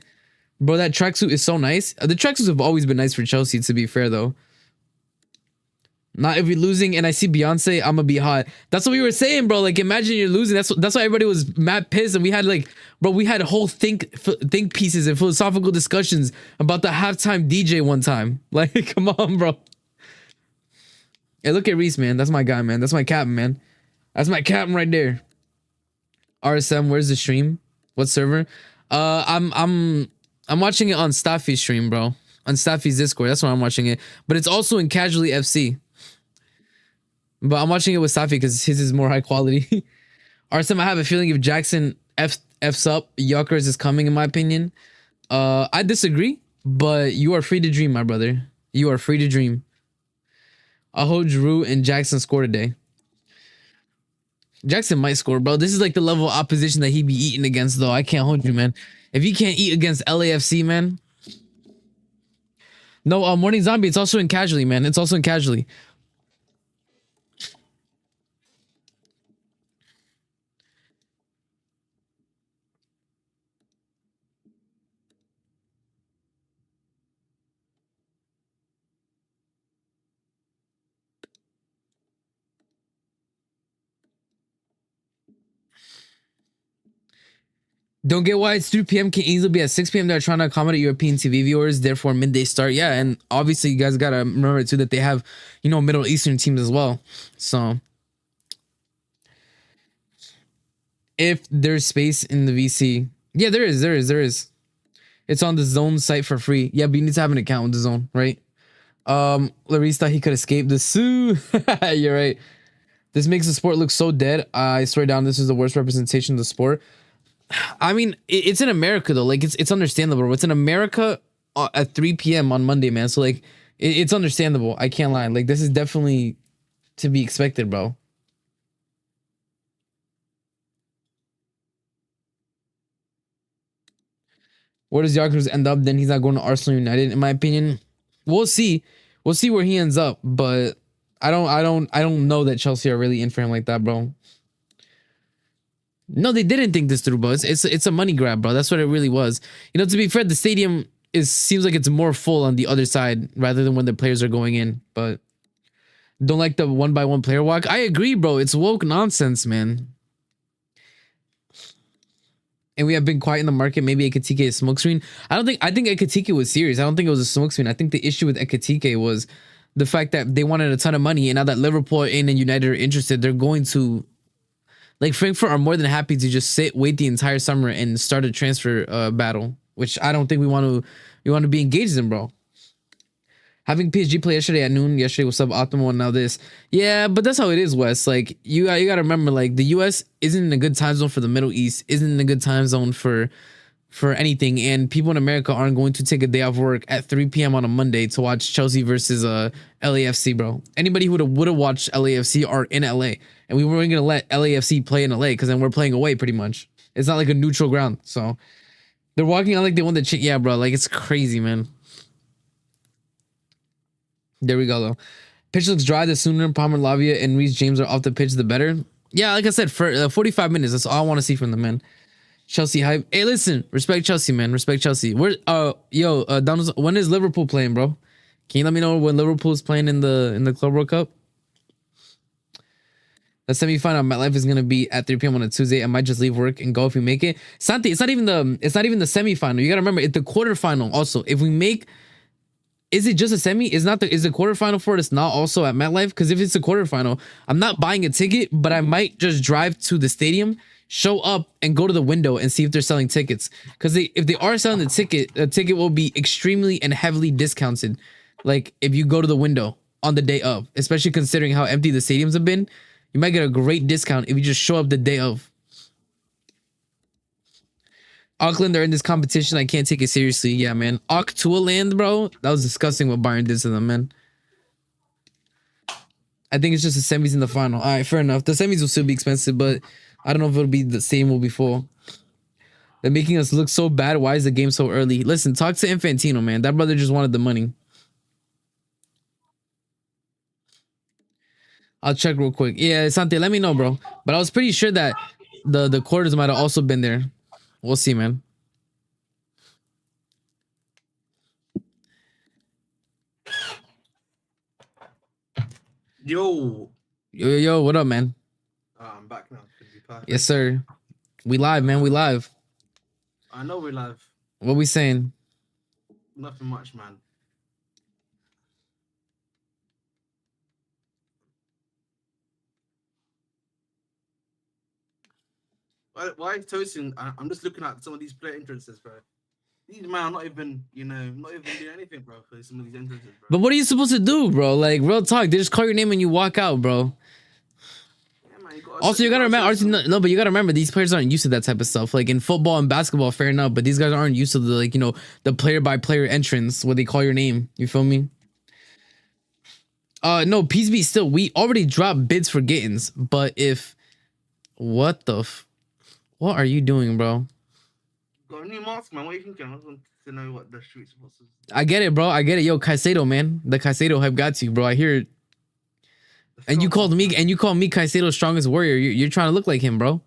Bro, that tracksuit is so nice. The tracksuits have always been nice for Chelsea, to be fair, though. Not if you're losing and I see Beyonce, I'm gonna be hot. That's what we were saying, bro. Like, imagine you're losing. That's why everybody was mad pissed, and we had like, bro, we had whole think pieces and philosophical discussions about the halftime DJ one time. Like, come on, bro. Hey, look at Reese, man. That's my guy, man. That's my captain, man. That's my captain right there. RSM, where's the stream? What server? I'm watching it on Staffy's stream, bro. On Staffy's Discord. That's why I'm watching it. But it's also in Casually FC. But I'm watching it with Staffy because his is more high quality. RSM, I have a feeling if Jackson F's up, Yuckers is coming, in my opinion. I disagree, but you are free to dream, my brother. You are free to dream. I hope Giroud and Jackson score today. Jackson might score, bro. This is like the level of opposition that he be eating against, though. I can't hold you, man. If he can't eat against LAFC, man. No, Morning Zombie. It's also in Casually, man. It's also in Casually. Don't get why it's 3 p.m. can easily be at 6 p.m. They're trying to accommodate European TV viewers, therefore midday start. Yeah, and obviously you guys gotta remember too that they have, you know, Middle Eastern teams as well. So if there's space in the VC, yeah, there is. It's on the Zone site for free. Yeah, but you need to have an account with the Zone, right? Larice thought he could escape the Sue. You're right. This makes the sport look so dead. I swear down, this is the worst representation of the sport. I mean, it's in America though. Like it's understandable. It's in America at 3 p.m. on Monday, man. So like it's understandable. I can't lie. Like this is definitely to be expected, bro. Where does Yakuza end up? Then he's not going to Arsenal United, in my opinion. We'll see. We'll see where he ends up, but I don't know that Chelsea are really in for him like that, bro. No, they didn't think this through, bro. It's a money grab, bro. That's what it really was. You know, to be fair, the stadium seems like it's more full on the other side rather than when the players are going in. But don't like the 1-by-1 player walk. I agree, bro. It's woke nonsense, man. And we have been quiet in the market. Maybe Ekatike is smokescreen. I think Ekatike was serious. I don't think it was a smokescreen. I think the issue with Ekatike was the fact that they wanted a ton of money, and now that Liverpool and United are interested, they're going to. Like Frankfurt are more than happy to just wait the entire summer and start a transfer battle, which I don't think we want to be engaged in, bro. Having PSG play yesterday at noon. Yesterday was suboptimal, and now this. Yeah, but that's how it is, Wes. Like you got to remember, like the U.S. isn't in a good time zone for the Middle East, isn't in a good time zone for anything, and people in America aren't going to take a day off work at 3 p.m. on a Monday to watch Chelsea versus LAFC, bro. Anybody who would have watched LAFC are in LA, and we weren't gonna let LAFC play in LA because then we're playing away pretty much. It's not like a neutral ground, so they're walking on like they won the yeah, bro. Like it's crazy, man. There we go though. Pitch looks dry. The sooner Palmer, Lavia, and Reece James are off the pitch, the better. Yeah, like I said, for 45 minutes, that's all I want to see from them, man. Chelsea hype. Hey, listen, respect Chelsea, man. Respect Chelsea. Where Donald, when is Liverpool playing, bro? Can you let me know when Liverpool's playing in the Club World Cup? The semifinal at MetLife is gonna be at 3 p.m. on a Tuesday. I might just leave work and go if we make it. Santi, it's not even the semifinal. You gotta remember it's the quarterfinal. Also, if we make, is it just a semi? Is the quarterfinal for it? It's not also at MetLife? Because if it's a quarterfinal, I'm not buying a ticket, but I might just drive to the stadium, show up, and go to the window and see if they're selling tickets. Because if they are selling the ticket will be extremely and heavily discounted. Like if you go to the window on the day of, especially considering how empty the stadiums have been, you might get a great discount if you just show up the day of. Auckland are in this competition. I can't take it seriously. Yeah, man. Auk to a land, bro. That was disgusting what Bayern did to them, man. I think it's just the semis in the final. All right, fair enough. The semis will still be expensive, but I don't know if it'll be the same as before. They're making us look so bad. Why is the game so early? Listen, talk to Infantino, man. That brother just wanted the money. I'll check real quick. Yeah, Sante, let me know, bro. But I was pretty sure that the quarters might have also been there. We'll see, man. Yo. Yo, what up, man? I'm back now. Yes, sir. We live, man. We live. I know we're live. What we saying? Nothing much, man. Why is toasting? I'm just looking at some of these player entrances, bro. These man are not even, not even doing anything, bro, for some of these entrances, bro. But what are you supposed to do, bro? Like, real talk. They just call your name and you walk out, bro. Yeah, man, Also, you gotta remember, no, but you gotta remember, these players aren't used to that type of stuff. Like in football and basketball, fair enough, but these guys aren't used to the, like, the player by player entrance where they call your name. You feel me? No, peace be still. We already dropped bids for Gittins, but if what are you doing, bro? Got a new mask, man. What are you thinking? I just want to know what the streets supposed to. I get it, bro. I get it. Yo, Caicedo, man. The Caicedo hype got you, bro. I hear it. And you called me, Caicedo's strongest warrior. You're trying to look like him, bro.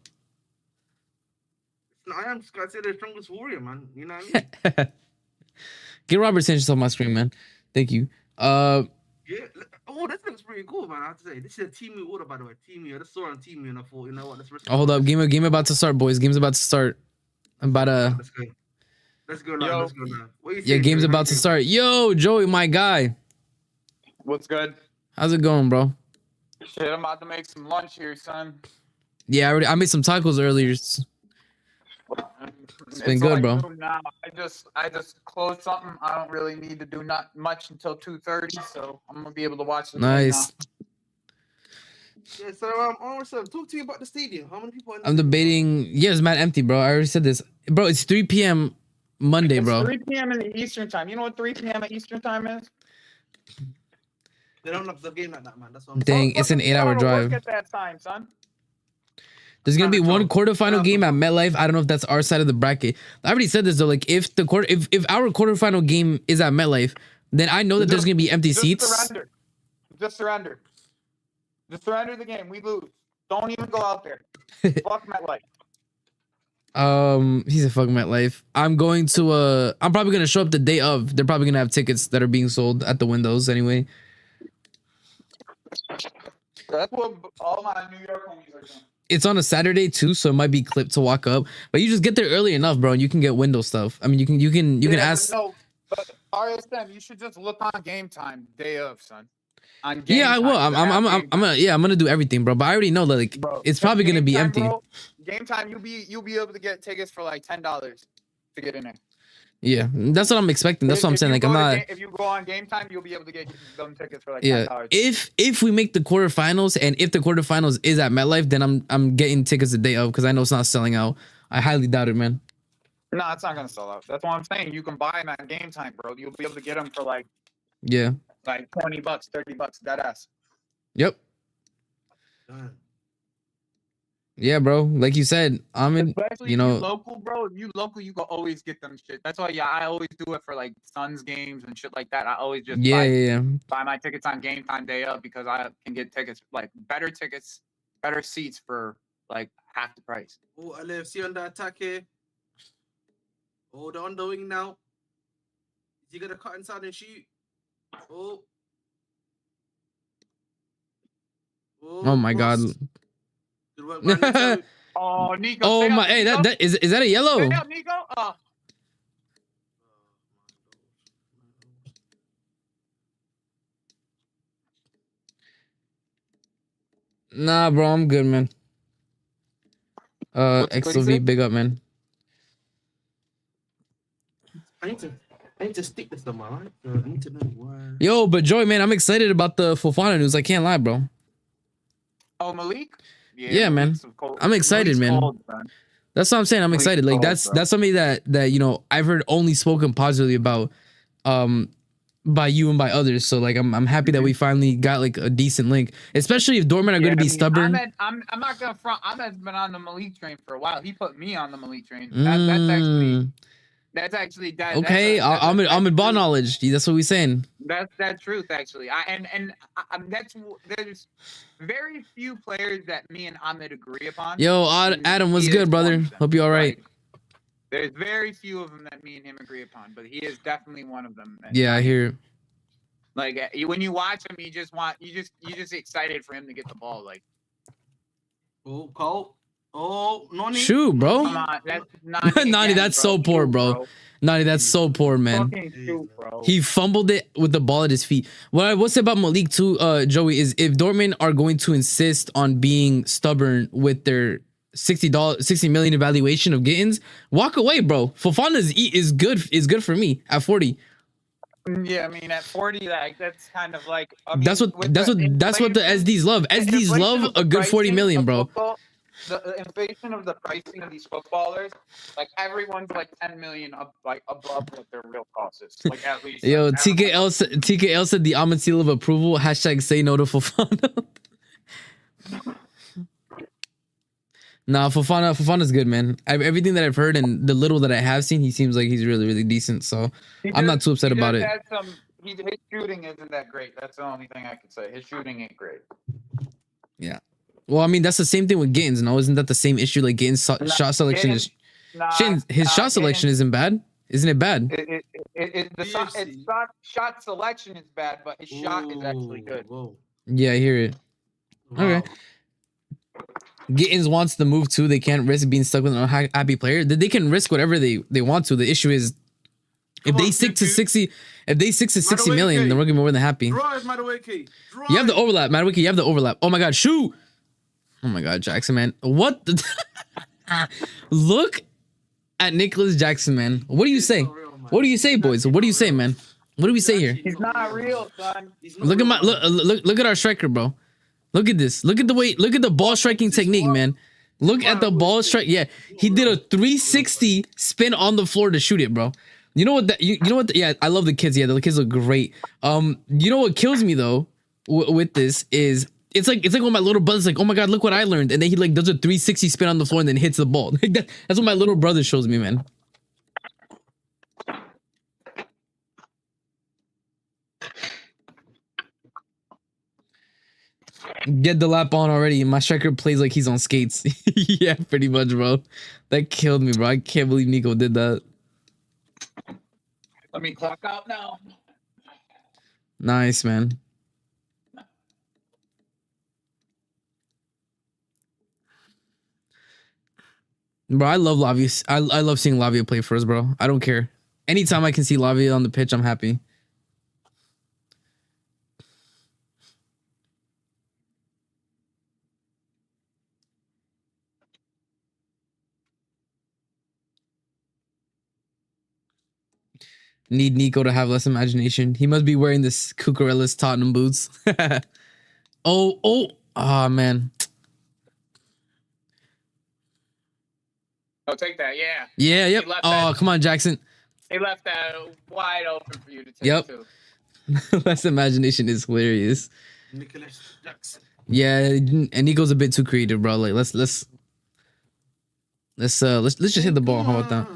No, I am Caicedo's strongest warrior, man. You know what I mean? Get Robert Sanchez off my screen, man. Thank you. Yeah. Oh, this looks pretty cool, man. I have to say, this is a Team order, by the way. Team, I just saw on Team, and I thought, you know what? Oh, hold up, game about to start, boys. Game's about to start. I'm about to. Let's go now. Let's go now. Yeah, game's about to start. Yo, Joey, my guy. What's good? How's it going, bro? Shit, I'm about to make some lunch here, son. Yeah, I made some tacos earlier. It's been good, bro. Now. I just closed something. I don't really need to do not much until 2:30, so I'm gonna be able to watch it. Nice. Yeah, so talk to you about the stadium. How many people? I'm debating. Yeah, it's mad empty, bro. I already said this, bro. It's 3 p.m. Monday, bro. It's 3 p.m. in the Eastern time. You know what 3 p.m. at Eastern time is? They don't have the game like that, man. That's what I'm Dang, it's an 8-hour drive. At that time, son. There's gonna be one quarterfinal game at MetLife. I don't know if that's our side of the bracket. I already said this though. Like, if our quarterfinal game is at MetLife, then I know that there's gonna be empty seats. Just surrender. Just surrender the game. We lose. Don't even go out there. Fuck MetLife. He said fuck MetLife. I'm going to I'm probably gonna show up the day of. They're probably gonna have tickets that are being sold at the windows anyway. That's what all my New York homies are doing. It's on a Saturday too, so it might be clipped to walk up. But you just get there early enough, bro, and you can get window stuff. I mean, you can ask. No, but RSM, you should just look on game time day of, son. I will. I'm gonna do everything, bro. But I already know that, like, bro, it's probably gonna be empty. Bro, game time, you'll be able to get tickets for like $10 to get in there. Yeah, that's what I'm expecting. That's what I'm saying. Like, I'm not. If you go on game time, you'll be able to get them tickets for like $10. If we make the quarterfinals, and if the quarterfinals is at MetLife, then I'm getting tickets the day of, because I know it's not selling out. I highly doubt it, man. No, it's not gonna sell out. That's what I'm saying. You can buy them at game time, bro. You'll be able to get them for like $20, $30, that ass. Yep. Yeah, bro. Like you said, I'm in. Especially if you local, bro. If you local, you can always get them shit. That's why, I always do it for like Suns games and shit like that. I always just buy my tickets on game time day up, because I can get tickets, like better seats for like half the price. Oh, LFC on the attack here. Oh, they're on the wing now. Is he gonna cut inside and shoot? Oh my God. Oh, Nico. Oh my! Hey, that is that a yellow? Stay up, Nico. Nah, bro, I'm good, man. XOV, big up, man. I need to stick this somewhere, right? I need to know why. Yo, but Joy, man, I'm excited about the Fofana news. I can't lie, bro. Oh, Malik? Yeah, man. I'm excited, man. That's what I'm saying. I'm excited. Like, that's something that I've heard only spoken positively about by you and by others. So like I'm happy that we finally got like a decent link, especially if Dortmund are going to be stubborn. I'm not gonna front. Ahmed's been on the Malik train for a while. He put me on the Malik train. That's actually That's actually that. Okay, I'm in ball knowledge. That's what we saying. That's truth, actually. There's very few players that me and Ahmed agree upon. Yo, Adam, what's good, brother? Hope you all right. Like, there's very few of them that me and him agree upon, but he is definitely one of them. Yeah, I hear. Like when you watch him, you just excited for him to get the ball. Like, oh, Cole. Oh, Nani. Shoot, bro. Come on, that's Nani. Nani, that's so poor, bro. Nani, that's so poor, man. Shoot, bro. He fumbled it with the ball at his feet. What I will say about Malik too, Joey, is if Dortmund are going to insist on being stubborn with their $60 million evaluation of Gittins, walk away, bro. Fofana is good for me at 40. Yeah, I mean at 40, like that's kind of like that's what the SDs love. SDs love a good 40 million, bro. Football, the inflation of the pricing of these footballers, like everyone's like 10 million above what their real cost is. Like at least. Yo, like, TKL said the Ahmed seal of approval. # say no to Fofana. Nah, Fofana's good, man. Everything that I've heard and the little that I have seen, he seems like he's really, really decent. So I'm not too upset about it. His shooting isn't that great. That's the only thing I can say. His shooting ain't great. Yeah. Well, I mean, that's the same thing with Gittins. No, isn't that the same issue? Like Gittins' shot selection his shot selection isn't bad. Isn't it bad? Shot selection is bad, but his shot is actually good. Whoa. Yeah, I hear it. Wow. Okay. Gittins wants the move too. They can't risk being stuck with an unhappy player. They can risk whatever they want to. The issue is if they stick to 60 million, then we're gonna be more than happy. Drive, Madueke. Drive. You have the overlap, Madueke. You have the overlap. Oh my god, shoot! Oh my god, Jackson, man. What the look at Nicholas Jackson, man. What do you say? What do you say, boys? What do you say, man? What do we say here? He's not real, son. Look at my look at our striker, bro. Look at this. Look at the ball striking technique, man. Look at the ball strike. Yeah, he did a 360 spin on the floor to shoot it, bro. You know what? You know what? Yeah, I love the kids. Yeah, the kids look great. You know what kills me though with this is it's like when my little brother's like, oh my god, look what I learned, and then he like does a 360 spin on the floor and then hits the ball. That's what my little brother shows me, man. Get Delap on already. My striker plays like he's on skates. Yeah, pretty much, bro. That killed me, bro. I can't believe Nico did that. Let me clock out now. Nice, man. Bro, I love Lavia. I love seeing Lavia play for us, bro. I don't care. Anytime I can see Lavia on the pitch, I'm happy. Need Nico to have less imagination. He must be wearing this Cucurella's Tottenham boots. Oh, man. Oh, take that, yeah. Yeah, yep. Oh, come on, Jackson. He left that wide open for you to take too. Less imagination is hilarious. Nicholas Jackson. Yeah, and Nico's a bit too creative, bro. Like let's just hit the ball. How about that?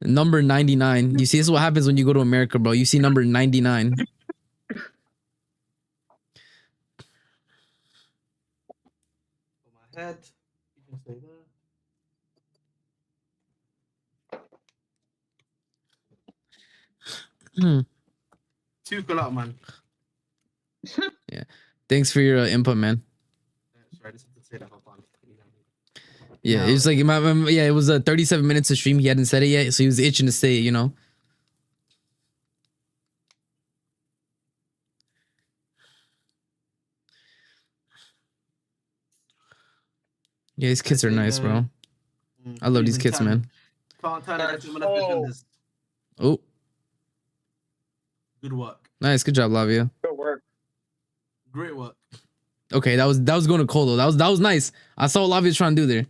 Number 99. You see, this is what happens when you go to America, bro. You see number 99. My head. You can say that. Too cool out, man. Yeah. Thanks for your input, man. Sorry, I just have to say that. Yeah, it was like it was 37 minutes of stream. He hadn't said it yet, so he was itching to say it, you know. Yeah, these kids are nice, bro. I love these kids, man. Oh, good work. Nice, good job, Lavia. Good work. Great work. Okay, that was going to Cole though. That was nice. I saw what Lavia's trying to do there.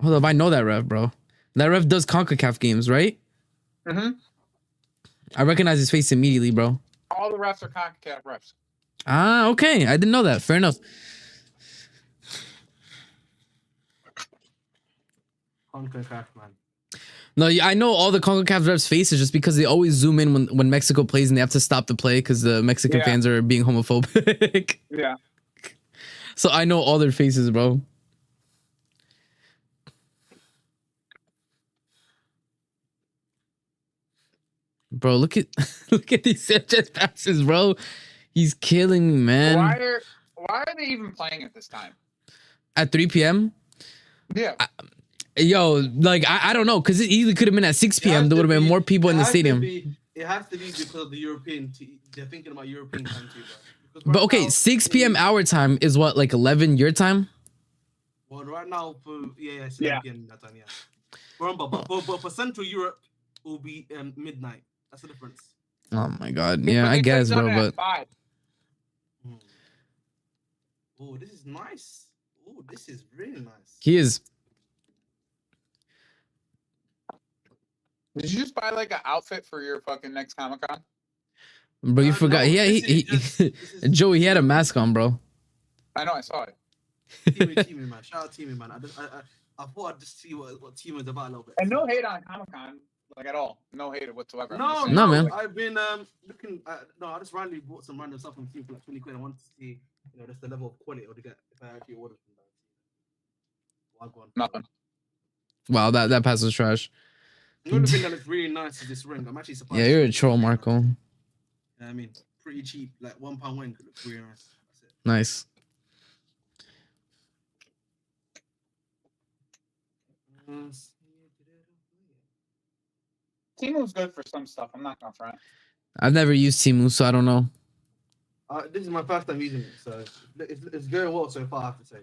Hold up, I know that ref, bro. That ref does CONCACAF games, right? Mm-hmm. I recognize his face immediately, bro. All the refs are CONCACAF refs. Ah, okay. I didn't know that. Fair enough. CONCACAF, man. No, I know all the CONCACAF refs' faces just because they always zoom in when Mexico plays and they have to stop the play because the Mexican fans are being homophobic. Yeah. So I know all their faces, bro. Bro, look at these Sanchez passes, bro. He's killing me, man. Why are they even playing at this time? At 3 p.m.? Yeah. Yo, like I don't know, because it easily could have been at 6 p.m. There would have been more people in the stadium. It has to be because of the European. They're thinking about European time too, bro. But okay, 6 p.m. our time is what, like 11 your time? Well, right now for 7 p.m. that time, yeah. Remember, but for Central Europe, it will be midnight. That's the difference. Oh my god, yeah, I guess, bro. But oh, this is nice. Oh, this is really nice. He is. Did you just buy like an outfit for your fucking next Comic-Con? Bro, you forgot. No, He Joey, he had a mask on, bro. I know, I saw it. Teamy, man. Shout out Teamy, man. I thought I'd just see what Team is about a little bit. And no hate on Comic-Con, like at all. No hate whatsoever. No, man. I've been looking at, I just randomly bought some random stuff from Team for like 20 quid. I wanted to see, just the level of quality or to get if I actually ordered from them. Nothing. Wow, that pass was trash. The only thing that looks really nice is this ring. I'm actually surprised. Yeah, you're a troll, Marco. I mean, pretty cheap, like £1 wing. Looks really nice. That's it. Nice. Timu's good for some stuff. I'm not gonna front. I've never used Timu, so I don't know. This is my first time using it, so it's going well so far, I have to say.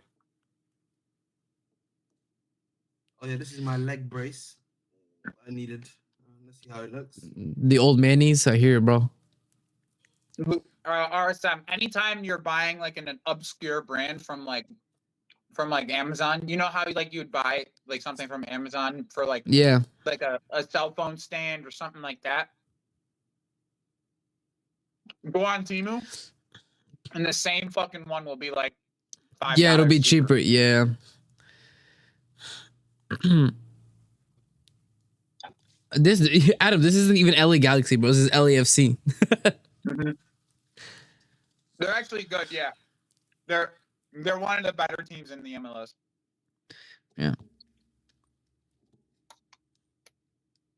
Oh yeah, this is my leg brace I needed. Let's see how it looks. The old manies, I hear it, bro. RSM, anytime you're buying like an obscure brand from Amazon, you know how like you would buy like something from Amazon for like like a cell phone stand or something like that? Go on Temu, and the same fucking one will be like $5. Yeah, it'll be cheaper. Yeah. Adam, this isn't even LA Galaxy, bro. This is LAFC. They're actually good, yeah. They're one of the better teams in the MLS. Yeah.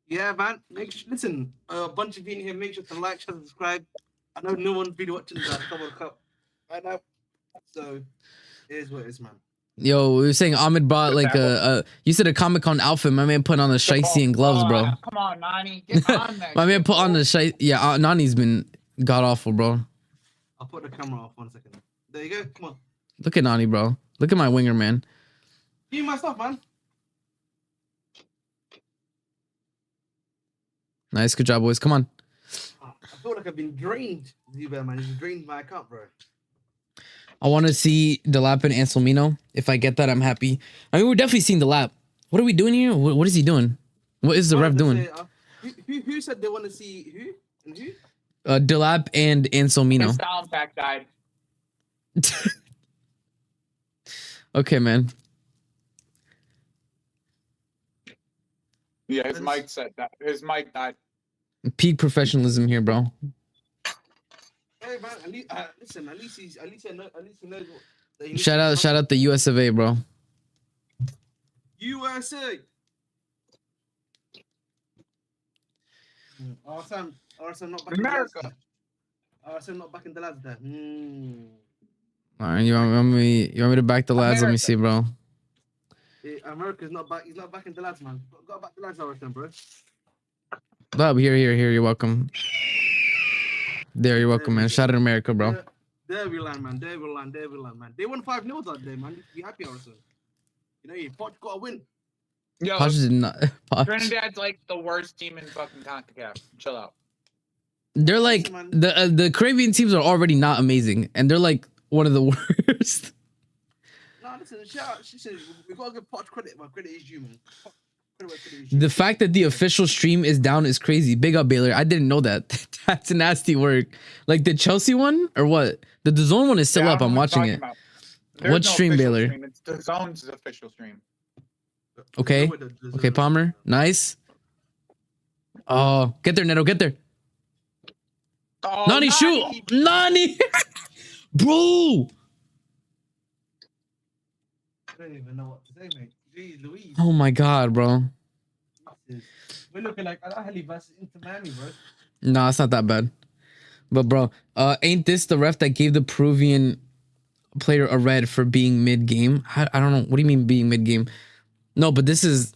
Yeah, man. Listen, a bunch of you in here, make sure to like, share, subscribe. I know no one's been watching that Double Cup right now, so it is what it is, man. Yo, we were saying Ahmed bought like you said a Comic-Con outfit. My man put on the shicey and gloves, bro. Come on, Nani, get on that. My man put on the shicey. Yeah, Nani's been god awful, bro. I'll put the camera off 1 second. There you go. Come on. Look at Nani, bro. Look at my winger, man. Give me my stuff, man. Nice, good job, boys. Come on. I feel like I've been drained, Zubair, man. You've drained my account, bro. I want to see Delap and Anselmino. If I get that, I'm happy. I mean, we're definitely seeing Delap. What are we doing here? What is he doing? What is the ref doing? Who said they want to see who? And who? Delap and Anselmino. His sound pack died. Okay, man. Yeah, his mic said that. His mic died. Peak professionalism here, bro. Hey man, listen. At least he knows what. Shout out the US of A, bro. USA. RSM not back America. RSM not back in the lads there. All right, you want me to back the lads? Let me see, bro. America's not back. He's not back in the lads, man. Got back the lads, RSM, bro. Bob, here. You're welcome. There, you're welcome, man. Shout out America, bro. There we land, man. There we land, man. They won 5-0 that day, man. Be happy, RSM. Poch got a win. Yo, Poch did not. Trinidad's like the worst team in fucking CONCACAF. Chill out. They're like the Caribbean teams are already not amazing, and they're like one of the worst. No, listen, she said we gotta give Poch credit. My credit is due, man. The fact that the official stream is down is crazy. Big up, Baylor. I didn't know that. That's nasty work. Like the Chelsea one or what? The DAZN one is still up. I'm watching it. What stream, Baylor? It's DAZN's official stream. Okay. Okay, Palmer. Nice. Oh, get there, Neto. Get there. Oh, Nani, shoot. Nani. Bro. I don't even know what to say, mate. Jeez, Louise. Oh my God, bro. We're looking like Al-Ahly versus Inter Miami, bro. No, it's not that bad. But bro, ain't this the ref that gave the Peruvian player a red for being mid-game? I don't know. What do you mean being mid-game? No, but this is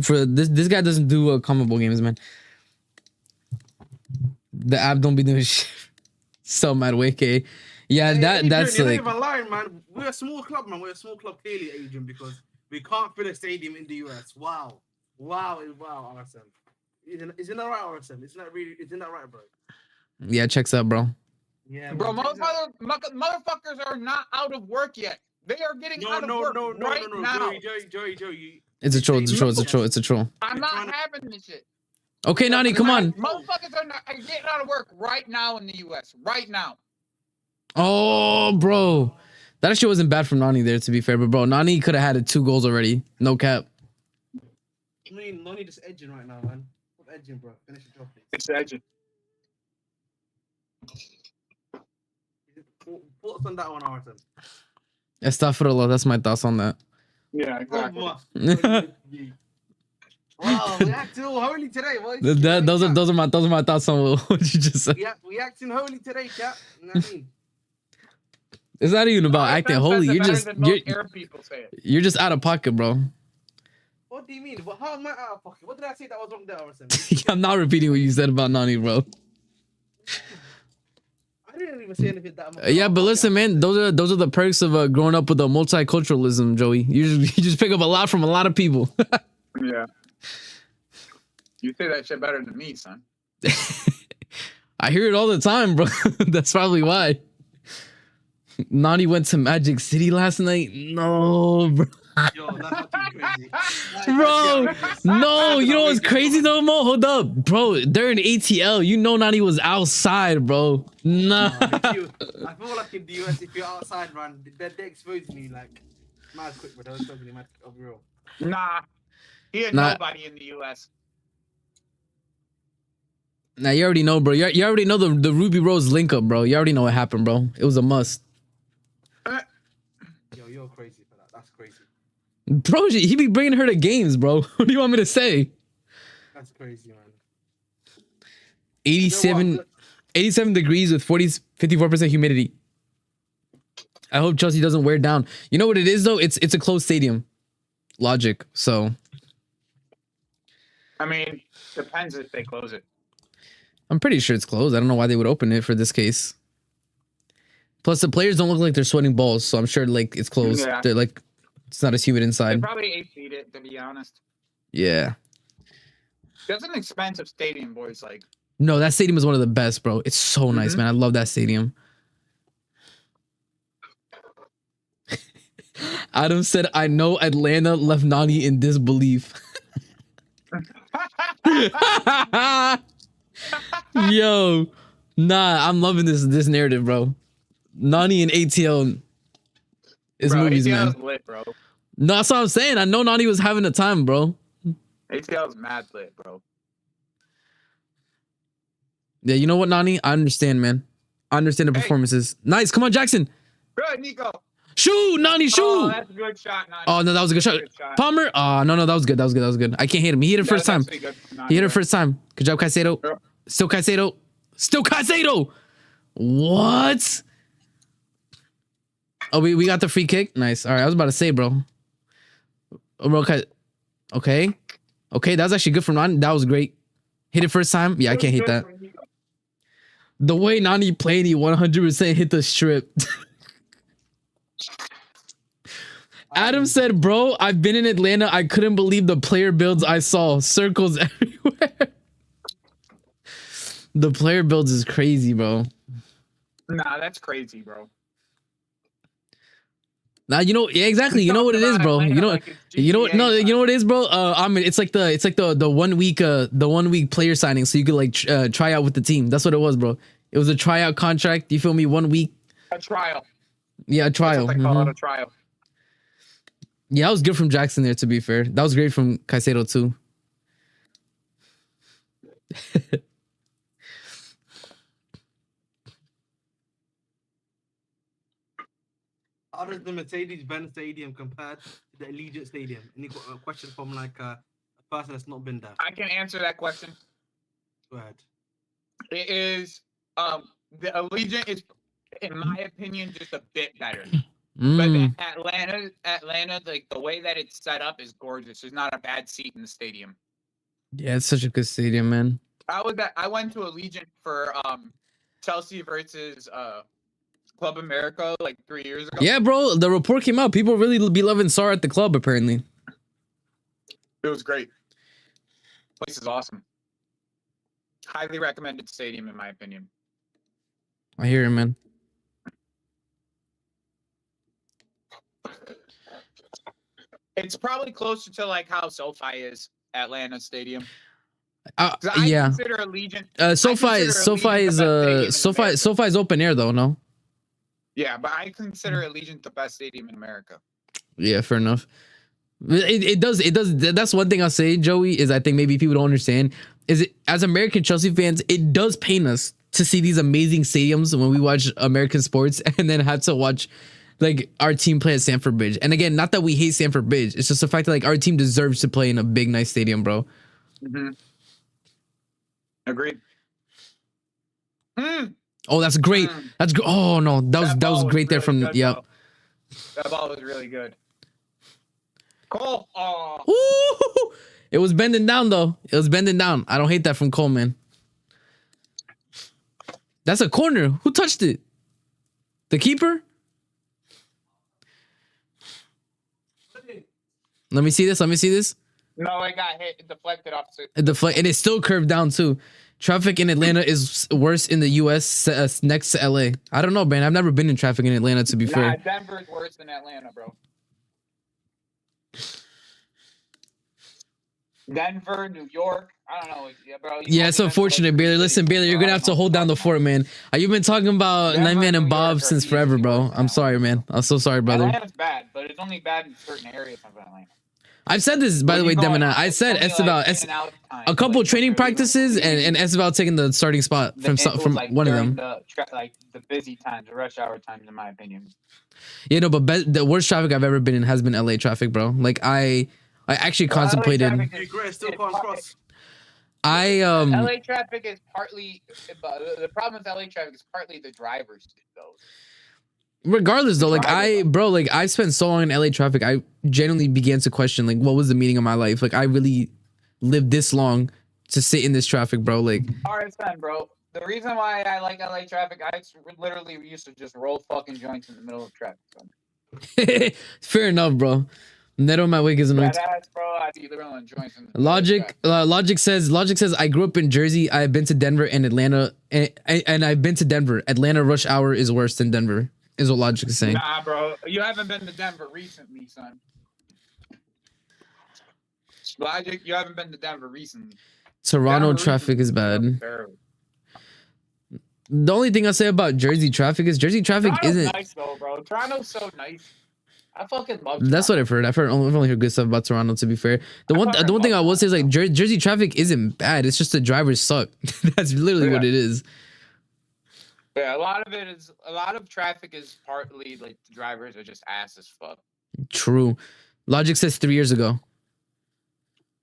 for this guy doesn't do combo games, man. The app don't be doing shit. So mad, Wake. Yeah, that's you're like. not even lying, man. We're a small club, man. We're a small club, clearly, Adrian, because we can't fill a stadium in the US. Wow, RSM. Isn't that right, RSM? Isn't that right, bro? Yeah, checks out, bro. Yeah, Bro, motherfuckers are not out of work yet. They are getting out of work right now. Joey. It's a troll. I'm not having this shit. Okay, Nani, come on. Motherfuckers are getting out of work right now in the US. Right now. Oh, bro. That actually wasn't bad from Nani there, to be fair. But, bro, Nani could have had 2 goals already. No cap. I mean, Nani just edging right now, man. Stop edging, bro. Finish the job, please. It's edging. Thoughts on that one, RSM? Estafurullah, that's my thoughts on that. Yeah, exactly. Wow, we acting all holy today. Those are my thoughts on what you just said. We acting holy today, cat. You know what I mean? It's not even about acting holy. You're just out of pocket, bro. What do you mean? How am I out of pocket? What did I say that was wrong there, RSM? I'm not repeating what you said about Nani, bro. I didn't even say anything that. Yeah, but listen, man, those are the perks of growing up with a multiculturalism, Joey. You just pick up a lot from a lot of people. Yeah. You say that shit better than me, son. I hear it all the time, bro. That's probably why. Nani went to Magic City last night. No, bro. Yo, that's fucking crazy. Bro, no, you know what's crazy though, Mo? Hold up, bro. They're in ATL. You know Nani was outside, bro. Nah. I feel like in the US, if you're outside, man, they expose me like mad quick, but I was talking mad overall. Nah. He had nobody in the US. Now you already know, bro. You already know the Ruby Rose link up, bro. You already know what happened, bro. It was a must. Yo, you're crazy for that. That's crazy. Bro, he be bringing her to games, bro. What do you want me to say? That's crazy, man. 87 degrees with 54% humidity. I hope Chelsea doesn't wear down. You know what it is though? It's a closed stadium. Logic. So I mean, depends if they close it. I'm pretty sure it's closed. I don't know why they would open it for this case. Plus, the players don't look like they're sweating balls, so I'm sure like it's closed. Yeah. They're like, it's not as humid inside. They probably 8 feet it, to be honest. Yeah. That's an expensive stadium, boys. Like, no, that stadium is one of the best, bro. It's so nice, man. I love that stadium. Adam said, "I know Atlanta left Nani in disbelief." Yo, nah, I'm loving this narrative, bro. Nani and ATL is movies, ATL's man. Lit, bro. No, that's what I'm saying. I know Nani was having a time, bro. ATL's mad lit, bro. Yeah, you know what, Nani? I understand, man. I understand the performances. Nice, come on, Jackson. Good, Nico. Shoot, Nani, shoot. Oh, that's a good shot, Nani. Oh, no, that was a good shot. Palmer. Oh, no, that was good. That was good. I can't hit him. He hit it first time. He hit it first time. Good job, Caicedo. Yeah. Still Caicedo. What? Oh, we got the free kick. Nice. All right, I was about to say, bro. Oh, bro, okay. That was actually good from Nani. That was great. Hit it first time. Yeah, I can't hit that. The way Nani played, he 100% hit the strip. Adam said, bro, I've been in Atlanta. I couldn't believe the player builds I saw. Circles everywhere. The player builds is crazy, bro. Nah, that's crazy, bro. Nah, you know, yeah, exactly. You know what it is, bro. You know what it is, bro. I mean, it's like the 1 week player signing, so you could like try out with the team. That's what it was, bro. It was a tryout contract. You feel me? 1 week. A trial. Yeah, a trial. That's what they call it, a trial. Yeah, that was good from Jackson there, to be fair. That was great from Caicedo, too. How does the Mercedes-Benz Stadium compare to the Allegiant Stadium? Any question from like a person that's not been there? I can answer that question. Go ahead. It is the Allegiant is, in my opinion, just a bit better. But Atlanta, like the way that it's set up is gorgeous. There's not a bad seat in the stadium. Yeah, it's such a good stadium, man. I went to Allegiant for Chelsea versus Club America like 3 years ago. Yeah, bro. The report came out. People really be loving Sar at the club, apparently. It was great. Place is awesome. Highly recommended stadium, in my opinion. I hear it, man. It's probably closer to like how SoFi is, Atlanta Stadium. Yeah. Consider Allegiant. SoFi is open air though, no? Yeah, but I consider Allegiant the best stadium in America. Yeah, fair enough. It does. That's one thing I'll say, Joey, is I think maybe people don't understand is it as American Chelsea fans, it does pain us to see these amazing stadiums when we watch American sports and then have to watch like our team play at Stamford Bridge. And again, not that we hate Stamford Bridge, it's just the fact that like our team deserves to play in a big, nice stadium, bro. Mm-hmm. Agreed. Oh, that's great. That's good. Oh no, that was great there from That ball was really good. Cole. Oh. Ooh, it was bending down though. It was bending down. I don't hate that from Cole, man. That's a corner. Who touched it? The keeper? Let me see this. No, it got hit. It deflected opposite. And it's still curved down too. Traffic in Atlanta is worse in the U.S. Next to L.A. I don't know, man. I've never been in traffic in Atlanta, to be fair. Denver's worse than Atlanta, bro. Denver, New York. I don't know. Yeah, bro. Yeah, it's unfortunate, Baylor. Listen, Baylor, you're going to have to hold down the fort, man. You've been talking about Nightman and Bob since forever, bro. I'm sorry, man. I'm so sorry, brother. Atlanta's bad, but it's only bad in certain areas of Atlanta. I've said this, by the way, Devin. I said Estevão, a couple of training practices and Estevão taking the starting spot from one of them. The busy times, the rush hour times, in my opinion. Yeah, no, but the worst traffic I've ever been in has been LA traffic, bro. Like I actually contemplated. LA traffic is partly the problem with LA traffic is partly the drivers, though. Regardless though, like I spent so long in LA traffic, I genuinely began to question like what was the meaning of my life. Like I really lived this long to sit in this traffic, bro. Like RSN, bro. The reason why I like LA traffic, I literally used to just roll fucking joints in the middle of traffic. Fair enough, bro. Neto my wig is annoying. Bro, I'd be rolling joints in the Logic says I grew up in Jersey. I've been to Denver and Atlanta, and I've been to Denver. Atlanta rush hour is worse than Denver. Is what Logic is saying. Nah, bro. You haven't been to Denver recently, son. Logic, you haven't been to Denver recently. Toronto traffic is bad. The only thing I say about Jersey traffic is Jersey traffic isn't nice though, bro. Toronto's so nice. I fucking love Toronto. That's what I've heard. I've only heard good stuff about Toronto, to be fair. The one thing I will say is like Jersey traffic isn't bad. It's just the drivers suck. That's literally what it is. Yeah, a lot of traffic is partly like the drivers are just ass as fuck. True. Logic says 3 years ago.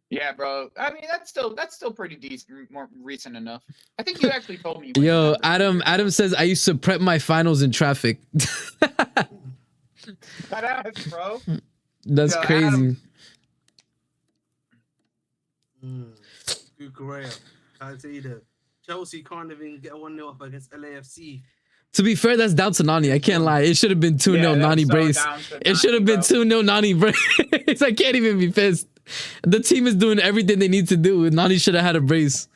Yeah, bro. I mean, that's still pretty decent, more recent enough. I think you actually told me. Yo, Adam says I used to prep my finals in traffic. That ass, bro. That's crazy. Kukurea, Caicedo. Chelsea can't even get 1-0 up against LAFC. To be fair, that's down to Nani. I can't lie. It should have been 2-0 Nani brace. It should have been 2-0 Nani brace. I can't even be pissed. The team is doing everything they need to do. Nani should have had a brace.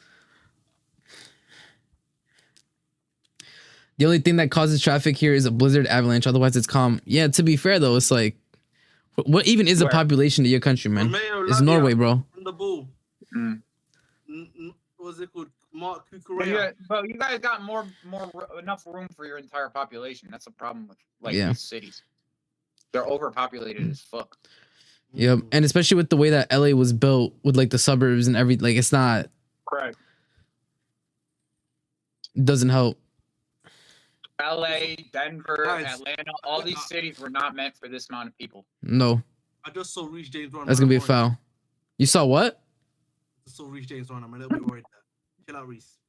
The only thing that causes traffic here is a blizzard avalanche. Otherwise, it's calm. Yeah, to be fair, though, it's like, what even is a population to your country, man? It's Norway, bro. On the ball. What's it called? Mark Kukurea. Yeah, but you guys got enough room for your entire population. That's the problem with these cities. They're overpopulated as fuck. Yep, and especially with the way that LA was built with like the suburbs and everything, like it's not. Correct. Doesn't help. LA, Denver, Guys, Atlanta, all these cities were not meant for this amount of people. No, I just saw Reece James run. that's gonna be a foul. You saw what? I saw Reece James run. I'm a little bit worried there. Chill out, Reece.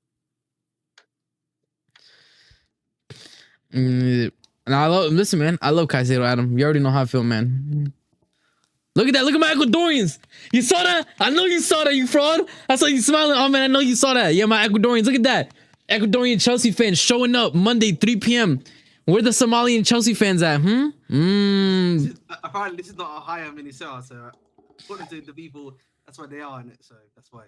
And I love. Listen, man, I love Caicedo. Adam, you already know how I feel, man. Look at that. Look at my Ecuadorians. You saw that? I know you saw that, you fraud. I saw you smiling. Oh, man, I know you saw that. Yeah, my Ecuadorians. Look at that. Ecuadorian Chelsea fans showing up Monday, 3 p.m. Where the Somalian Chelsea fans at? Apparently, this is not a higher mini sale, so according to the people, that's why they are in it. So that's why.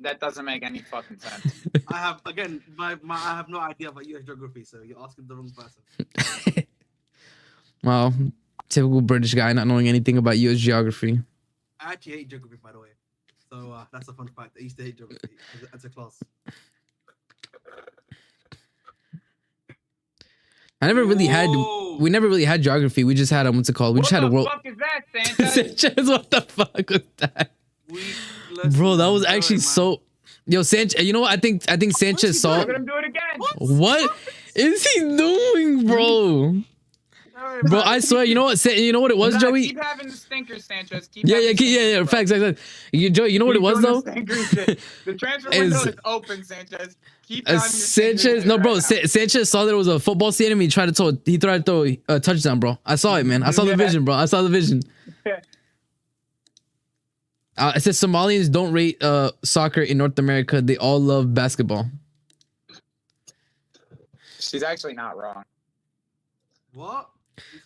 That doesn't make any fucking sense. I have again, I have no idea about US geography, so you're asking the wrong person. Well, typical British guy not knowing anything about US geography. I actually hate geography, by the way. So that's a fun fact. I used to hate geography as a class. I never really had. We never really had geography. We just had what's it called? We just had a world. What the fuck is that, Sanchez? Sanchez, what the fuck was that? Bro, that was actually so. Yo, Sanchez. You know what? I think Sanchez saw. Look at him do it again. What is he doing, bro? Bro, I swear. You know what? You know what it was, Joey? Keep having the stinkers, Sanchez. Yeah. Facts. Joey, you know what it was though? The transfer window is open, Sanchez. Keep having Sanchez. No, bro. Sanchez saw that it was a football stadium. He tried to throw a touchdown, bro. I saw it, man. I saw the vision, bro. I saw the vision. It says Somalians don't rate soccer in North America. They all love basketball. She's actually not wrong. What?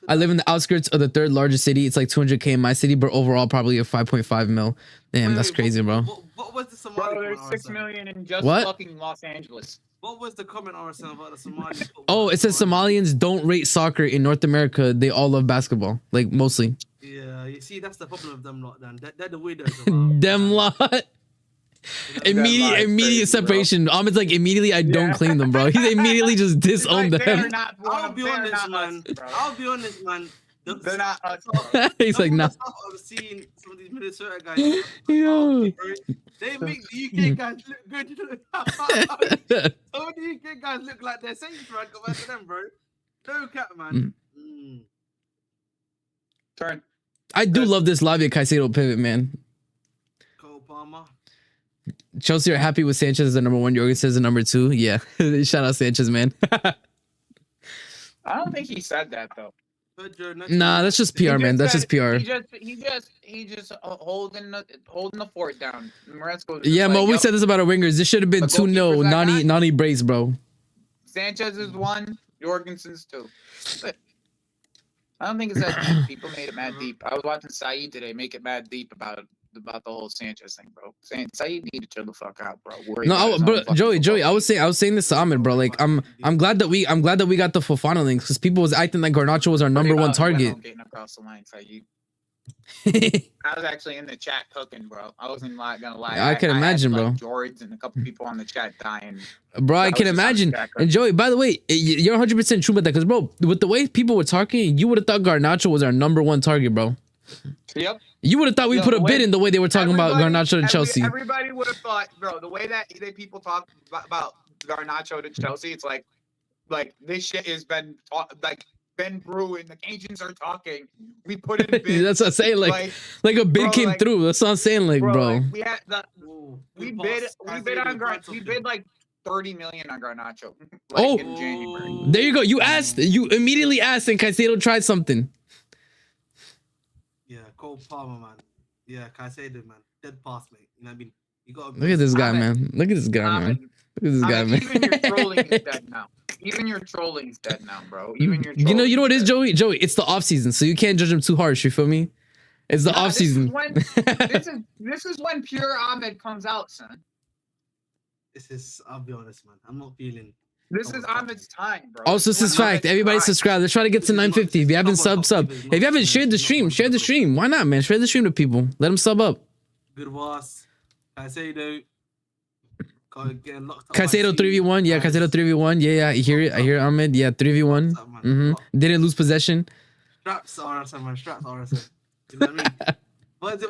I live in the outskirts of the third largest city. It's like 200K in my city, but overall probably a 5.5 mil. Damn, that's crazy, bro. What was the Somali? Bro, there's 6 million in just What? fucking Los Angeles. What was the comment RSL about the Somali? Oh, it says Somalians don't rate soccer in North America. They all love basketball, like mostly. Yeah, you see, that's the problem with them lot. Then they're the weirdos. Them lot. Immediate separation. Ahmed's like immediately. I don't claim them, bro. He immediately just disowned them. I'll be honest, man. They're not us. He's like, nah. I've seen some of these Minnesota guys. Yo. They make the UK guys look good. Some of the UK guys look like they're saints, man, compared to them, bro. No cap, man. Turn. I do love this Lafc Caicedo pivot, man. Cole Palmer. Chelsea are happy with Sanchez as the number 1. Jorgen says the number 2. Yeah. Shout out Sanchez, man. I don't think he said that though. Nah, that's just PR, man. That's just PR. He just holding the fort down. Maresca Yeah, Mo, we said this about our wingers. This should have been 2-0. Nani brace, bro. Sanchez is 1. Jorgensen's 2. I don't think it's that deep. People made it mad deep. I was watching Saeed today make it mad deep about the whole Sanchez thing, bro. Saeed need to chill the fuck out, bro. Joey, I was saying this to Ahmed, bro. Like, I'm glad that we got the Fofana links because people was acting like Garnacho was our number 1 target. Getting across the line, Saeed. I was actually in the chat cooking, bro. I wasn't gonna lie. I can imagine, had, bro. Like, George and a couple people on the chat dying. Bro, I can imagine. And Joey, by the way, you're 100% true about that because, bro, with the way people were talking, you would have thought Garnacho was our number 1 target, bro. Yep. You would have thought we put a bid in the way they were talking about Garnacho to Chelsea. Everybody would have thought, bro, the way that people talk about Garnacho to Chelsea, it's like this shit has been brewing. The Cajuns are talking. We put in bid. That's what I'm saying. Like a bid came through. That's what I'm saying. Like, bro. Like, we bid like 30 million on Garnacho. In January. There you go. You immediately asked, and Caicedo tried something. Yeah, Cole Palmer, man. Yeah, Caicedo, man. Dead pass, mate. You know what I mean? You got. Look at this guy, man. Look at this guy, man. Look at this guy, man. Even your trolling is dead now. Even your trolling is dead now, bro. Even your you know what it is, Joey? Joey, it's the off season, so you can't judge him too harsh. You feel me? It's the off season. This is when pure Ahmed comes out, son. I'll be honest, man. I'm not feeling. This is Ahmed's time, bro. Also, this is fact. Everybody subscribe. Let's try to get to 950. If you haven't sub. If you haven't shared the stream, share the stream. Why not, man? Share the stream to people. Let them sub up. Good boss. Caicedo. Caicedo 3v1. Yeah, Caicedo 3v1. Yeah, I hear it. I hear Ahmed. Yeah, 3v1. Didn't lose possession. Straps RSM, man. Straps RSM. You know what I mean? What is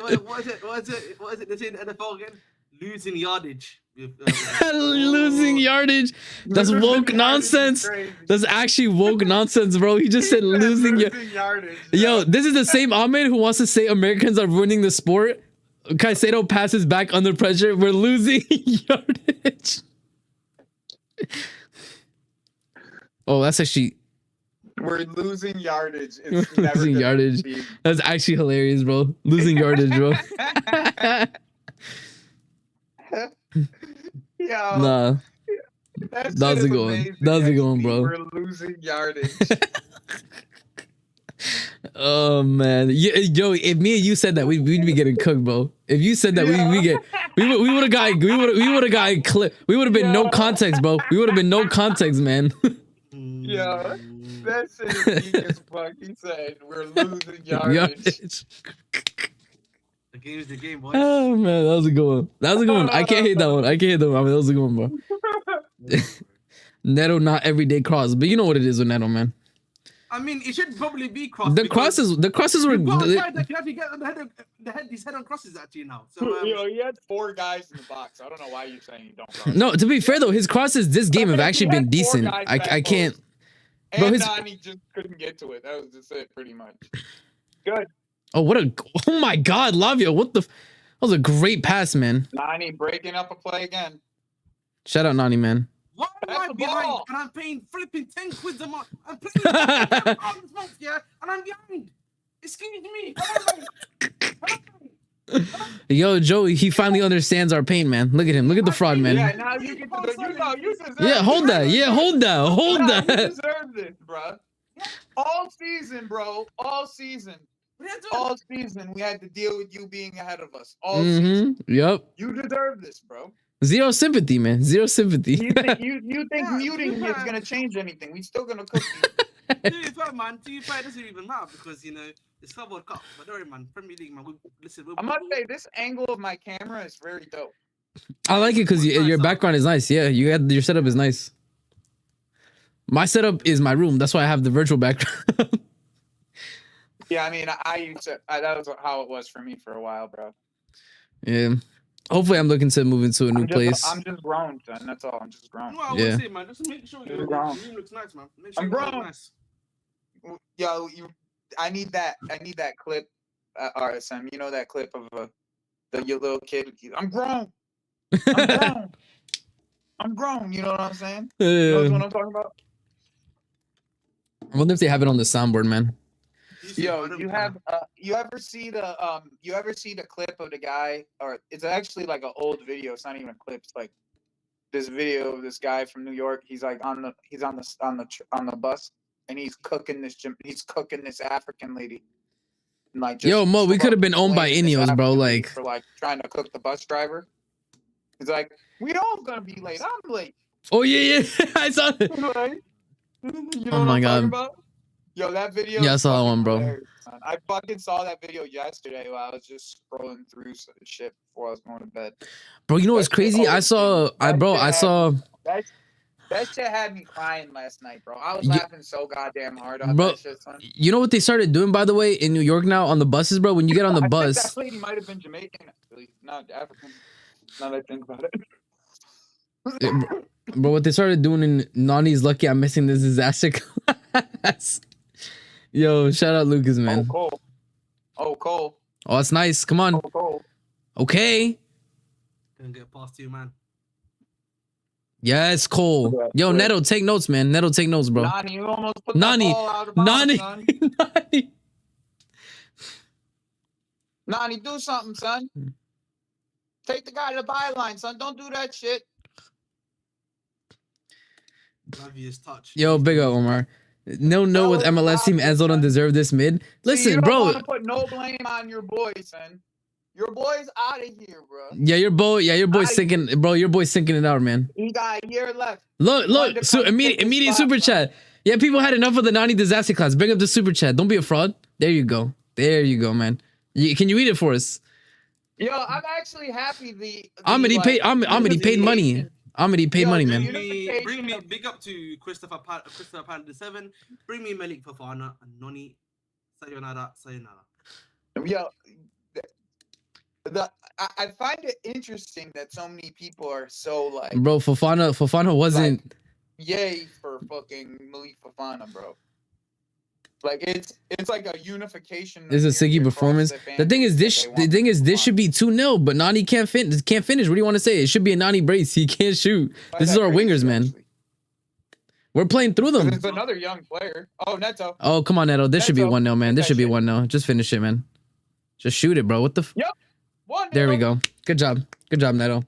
it? They say in the NFL again? Losing yardage. Losing yardage. That's Losing woke yardage is nonsense. crazy. That's actually woke nonsense, bro. He just said losing yardage. Yo, this is the same Ahmed who wants to say Americans are ruining the sport. Caicedo passes back under pressure. We're losing yardage. Oh, that's actually We're losing yardage. It's never losing gonna yardage. be. That's actually hilarious, bro. Losing yardage, bro. Yo, Nah, that that was a shit is good one. amazing, That was a good XP. one, bro. We're losing yardage. Oh man, yo, if me and you said that, we'd be getting cooked, bro. If you said that, we would have got clip. We would have been no context, bro. We would have been no context, man. Yeah, that shit is weak as fuck. He said we're losing yardage. Yardage. The game is the game, boys. Oh man, that was a good one. That was a good one. I can't hate that one. I can't hate that one. I mean, that was a good one, bro. Neto, not everyday cross, but you know what it is with Neto, man. I mean, it should probably be crossed. The crosses were. Well, that can actually get his head on crosses actually now. So He had 4 guys in the box. I don't know why you're saying you don't cross. No, to be fair though, his crosses this game have actually He had been 4 decent. guys I that can't. close. Bro, And his- Nani just couldn't get to it. That was just it, pretty much. Good. Oh my God, Lavia, what the? That was a great pass, man. Nani breaking up a play again. Shout out Nani, man. why am That's I the behind? ball. And I'm paying flipping 10 quid a month. I'm playing this month, yeah, and I'm behind. Excuse me. Yo, Joey, he finally understands our pain, man. Look at him. Look at the fraud, man. Yeah, now you get to you deserve Yeah, hold that. this. Yeah, hold that. Hold Nah, you that. deserve this, bro. All season, bro. All season. All season, we had to deal with you being ahead of us. All season. Yep. You deserve this, bro. Zero sympathy, man. Zero sympathy. You think Yeah, muting you is have- gonna change anything? We still gonna cook you. To be fair, man, to be fair, it doesn't even matter because, you know, it's Club World Cup. But don't worry, man, Premier League, man, I'm gonna say this angle of my camera is very dope. I like it because your background is nice. Yeah, your setup is nice. My setup is my room. That's why I have the virtual background. Yeah, I mean, I used to. That was how it was for me for a while, bro. Yeah. Hopefully, I'm looking to move into a new place. I'm just grown, son. That's all. I'm just grown. No, I Yeah. would say, man, just make sure your grown. room looks nice, man. Make sure I'm your room grown. looks nice. Yo, I need that clip, RSM. You know that clip of your little kid. I'm grown. I'm grown. I'm grown. You know what I'm saying? You know what I'm talking about? I wonder if they have it on the soundboard, man. Yo, you ever see the clip of the guy, or it's actually like an old video. It's not even a clip. It's like this video of this guy from New York. He's like on the bus, and he's cooking this African lady. And like, just Yo, Mo, we could have been owned by blaming this Ineos, bro. African lady Like, for like trying to cook the bus driver. He's like, we all gonna be late. I'm late. oh yeah, I saw it. Right? You know Oh what my I'm talking God. about? Yo, that video. Yeah, I is saw that fucking one, bro. hilarious, son. I fucking saw that video yesterday while I was just scrolling through some shit before I was going to bed. Bro, you know what's That shit crazy? I always saw, That shit had me crying last night, bro. I was Yeah. laughing so goddamn hard on Bro, that shit, son. you know what they started doing, by the way, in New York now on the buses, bro? When you get on the I think bus, that lady might have been Jamaican, actually, not African. Now that I think about it. bro, what they started doing in Nani's Lucky I'm Missing This Disaster class. Yo, shout out Lucas, man. Oh, Cole. Oh, Cole. Oh, that's nice. Come on. Oh, Cole. Okay. Gonna get past you, man. Yes, Cole. Yo, Neto, take notes, man. Neto, take notes, bro. Nani, you almost put Nani. that ball out of bounds, Nani. son. Nani. Nani, do something, son. Take the guy to the byline, son. Don't do that shit. Obvious touch. Yo, big up, Omar. No, with MLS team, Enzo don't deserve this mid. See, Listen, you don't bro. want to put no blame on your boy, son. Your boy's out of here, bro. Yeah, your boy's sinking, bro. Your boy's sinking it out, man. He got a year left. Look. So come take immediate his spot, super chat. Yeah, people had enough of the Nani disaster class. Bring up the super chat. Don't be a fraud. There you go, man. Can you read it for us? Yo, I'm actually happy. He paid money. He paid money, man. Bring me big up to Christopher Pan the 7. Bring me Malik Fofana and Noni Sayonara. Yo, I find it interesting that so many people are so like, Bro, Fofana wasn't. like, yay for fucking Malik Fofana, bro. Like it's like a unification. This is a Siggy across performance. fan The thing is, base this that they want this Fofana. should be 2-0, but Nani can't finish. What do you want to say? It should be a Nani brace. He can't shoot. Why This is that our crazy, wingers, man. actually? We're playing through 'Cause them. There's another young player. Oh, Neto. Oh, come on, Neto. This should be Neto, 1-0, man. get This that should be shit. 1-0. Just finish it, man. Just shoot it, bro. What the Yep. One. There we Neto. go. Good job. Good job, Neto.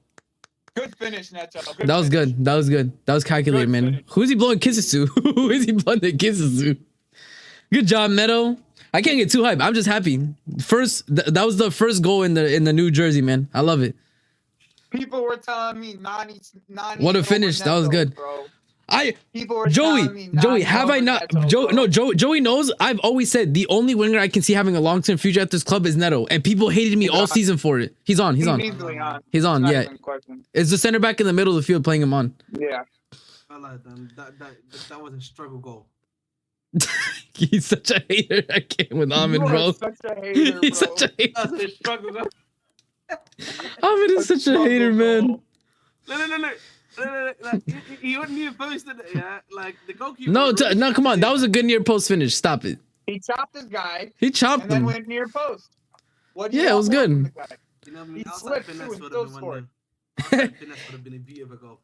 Good finish, Neto. That was finish. good. That was good. That was calculated, Good man. finish. Who's he blowing kisses to? Who is he blowing the kisses to? Good job, Neto. I can't get too hyped. I'm just happy. That was the first goal in the New Jersey, man. I love it. People were telling me Nani. What a over finish. That was Neto, good. bro. I People were telling me Nani have I over not Neto, bro. Joey knows I've always said the only winger I can see having a long-term future at this club is Neto, and people hated me all season for it. He's on. He's easily on. He's on, Not yeah. even a question. It's the center back in the middle of the field playing him on. Yeah. I like them. That was a struggle goal. He's such a hater. I can't with Ahmed, You are bro. such a hater, He's bro. such a hater. That was a struggle goal. Ahmed is such a hater, man. No. Like, he wouldn't even posted it, yeah? Like, the goalkeeper... No, come on. That was a good near post finish. Stop it. He chopped his guy He chopped and then him. went near post. What do you Yeah, it want was more good. from the guy? You know what I mean? He Outside slipped finesse too and would still have been scored. 1-0. Outside finesse would have been a beautiful goal.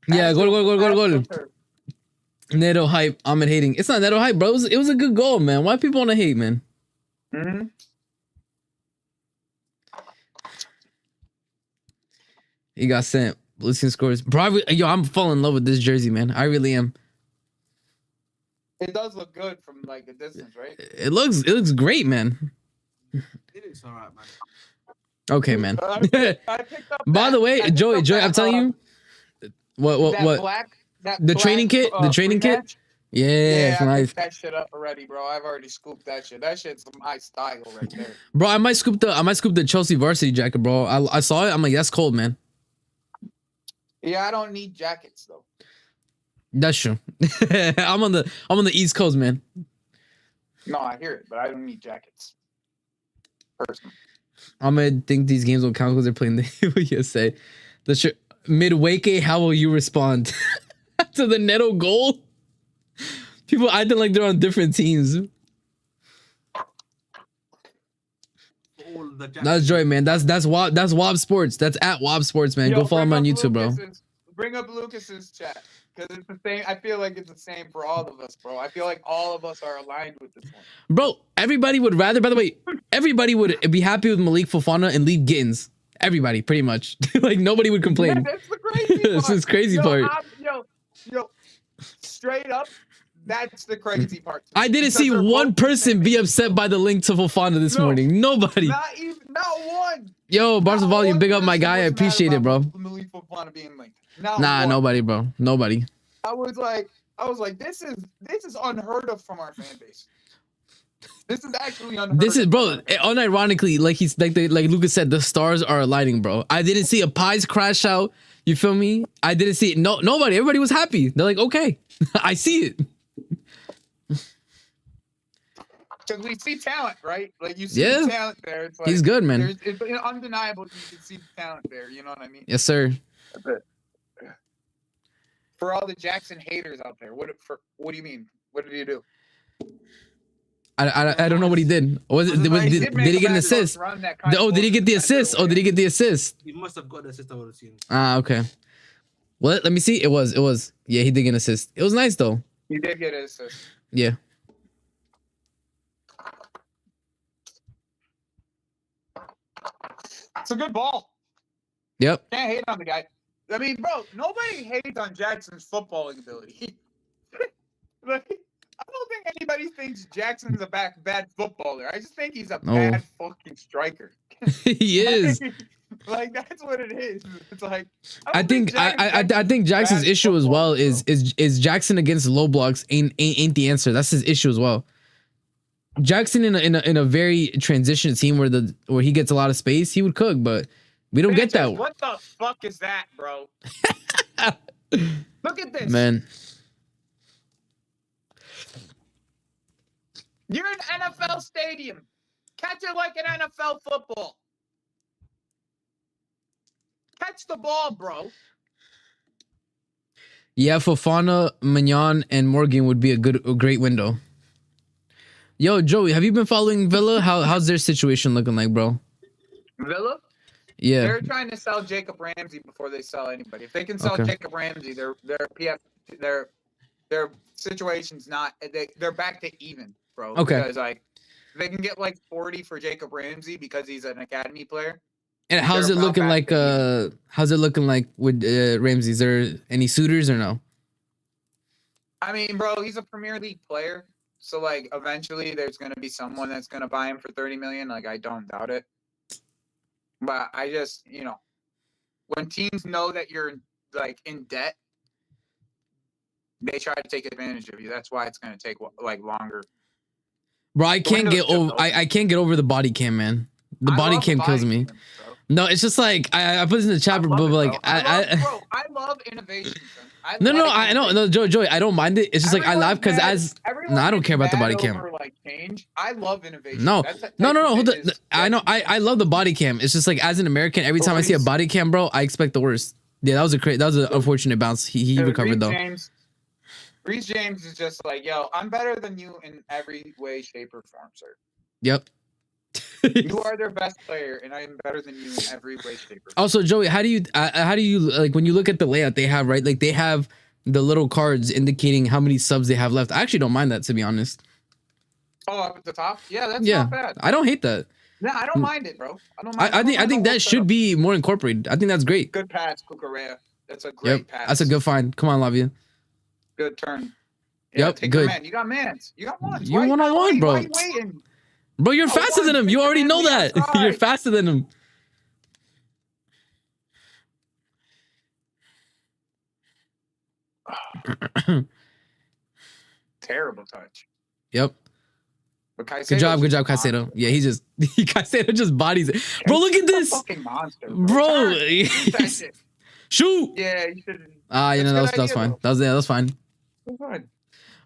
Yeah, goal. After. Neto hype. Ahmed hating. It's not Neto hype, bro. It was a good goal, man. Why people want to hate, man? Mm-hmm. He got sent. Lucian scores. Bro, I'm falling in love with this jersey, man. I really am. It does look good from like a distance, right? It looks great, man. It is alright, man. Okay, man. I picked up By the way, I picked Joey, up I'm that, telling you. that What? Black, that The black, training kit? The training kit? rematch. Yeah, Yeah, I nice. picked that shit up already, bro. I've already scooped that shit. That shit's my style right there. Bro, I might scoop the Chelsea varsity jacket, bro. I saw it. I'm like, that's cold, man. Yeah, I don't need jackets though. That's true. I'm on the East Coast, man. No, I hear it, but I don't need jackets. Personally. I'm gonna think these games will count because they're playing the USA. Midwake, how will you respond to the Neto goal? People acting like they're on different teams. That's Joy, man. That's Wob Sports. That's at Wob Sports, man. Go follow him on YouTube, bro. Bring up Lucas's chat because it's the same. I feel like it's the same for all of us, bro. I feel like all of us are aligned with this one. Bro, everybody would rather. By the way, everybody would be happy with Malik Fofana and leave Gittins. Everybody, pretty much. Like nobody would complain. Yeah, that's the crazy part. This is crazy part. Yo, straight up, that's the crazy part. I didn't Because see they're one both the person same. be upset by the link to Fofana this No, morning. Nobody. Not one. Yo, Barca Not Volume, one big up my person guy. I was mad appreciate it, about bro. Malik Fofana being linked. Not Nah, one. nobody, bro. Nobody. I was like, this is unheard of from our fan base. This is actually unheard This is, of. bro. Unironically, like like Lucas said, the stars are aligning, bro. I didn't see a pies crash out. You feel me? I didn't see it. Nobody. Everybody was happy. They're like, okay, I see it. Because we see talent, right? Like you see Yeah. the talent there. It's like, He's good, man. It's undeniable. You can see the talent there. You know what I mean? Yes, sir. That's it. For all the Jackson haters out there, what do you mean? What did he do? I don't know what he did. Was it, did he get an assist? Oh, did he get the assist? Oh, did he get the assist? He must have got the assist, I would assume. Ah, okay. Well, let me see. It was. Yeah, he did get an assist. It was nice though. He did get an assist. Yeah. It's a good ball. Yep. Can't hate on the guy. I mean, bro, nobody hates on Jackson's footballing ability. Like, I don't think anybody thinks Jackson's a bad footballer. I just think he's a bad fucking striker. He is. Like that's what it is. It's like I think Jackson's issue as well is Jackson against low blocks ain't the answer. That's his issue as well. Jackson in a very transition team where he gets a lot of space, he would cook, but we don't get that. What the fuck is that, bro? Look at this, man. You're in NFL stadium. Catch it like an NFL football. Catch the ball, bro. Yeah, Fofana, Mignon, and Morgan would be a great window. Yo, Joey, have you been following Villa? How's their situation looking like, bro? Villa? Yeah. They're trying to sell Jacob Ramsey before they sell anybody. If they can sell Jacob Ramsey, their situation's not. They're back to even, bro. Okay. Because like they can get like 40 for Jacob Ramsey because he's an academy player. And how's it looking like? How's it looking like with Ramsey? Is there any suitors or no? I mean, bro, he's a Premier League player, so like eventually there's gonna be someone that's gonna buy him for 30 million. Like I don't doubt it. But I just, when teams know that you're like in debt, they try to take advantage of you. That's why it's gonna take like longer. Bro, I can't get over. I can't get over the body cam, man. The body cam kills me. Cam, no, it's just like I put this in the chat, but like I love innovation. I know, no, Joey, I don't mind it. It's just like I laugh because I don't care about the body cam. Like change. I love innovation. No, hold on. I know, I love the body cam. It's just like as an American, every time I see a body cam, bro, I expect the worst. Yeah, that was an unfortunate bounce. He recovered though. Reece James is just like, yo, I'm better than you in every way, shape, or form, sir. Yep. You are their best player, and I am better than you in every way, shape, or form. Also, Joey, how do you like when you look at the layout they have, right? Like they have the little cards indicating how many subs they have left. I actually don't mind that, to be honest. Oh, up at the top? Yeah, that's not bad. I don't hate that. No, I don't mind it, bro. I don't mind I think that should be more incorporated. I think that's great. Good pass, Cucurella. That's a great pass. That's a good find. Come on, Lavia. Good turn. Yeah, take good. Man. You got mans. You got ones. You're one-on-one, bro. Why are you waiting? Bro, you're faster than him. You already know that. You're faster than him. Terrible touch. Yep. Good job, Caicedo. Yeah, Caicedo just bodies it. Bro, look at this. Fucking monster, bro. Shoot. Yeah, you should. That's fine. That's fine.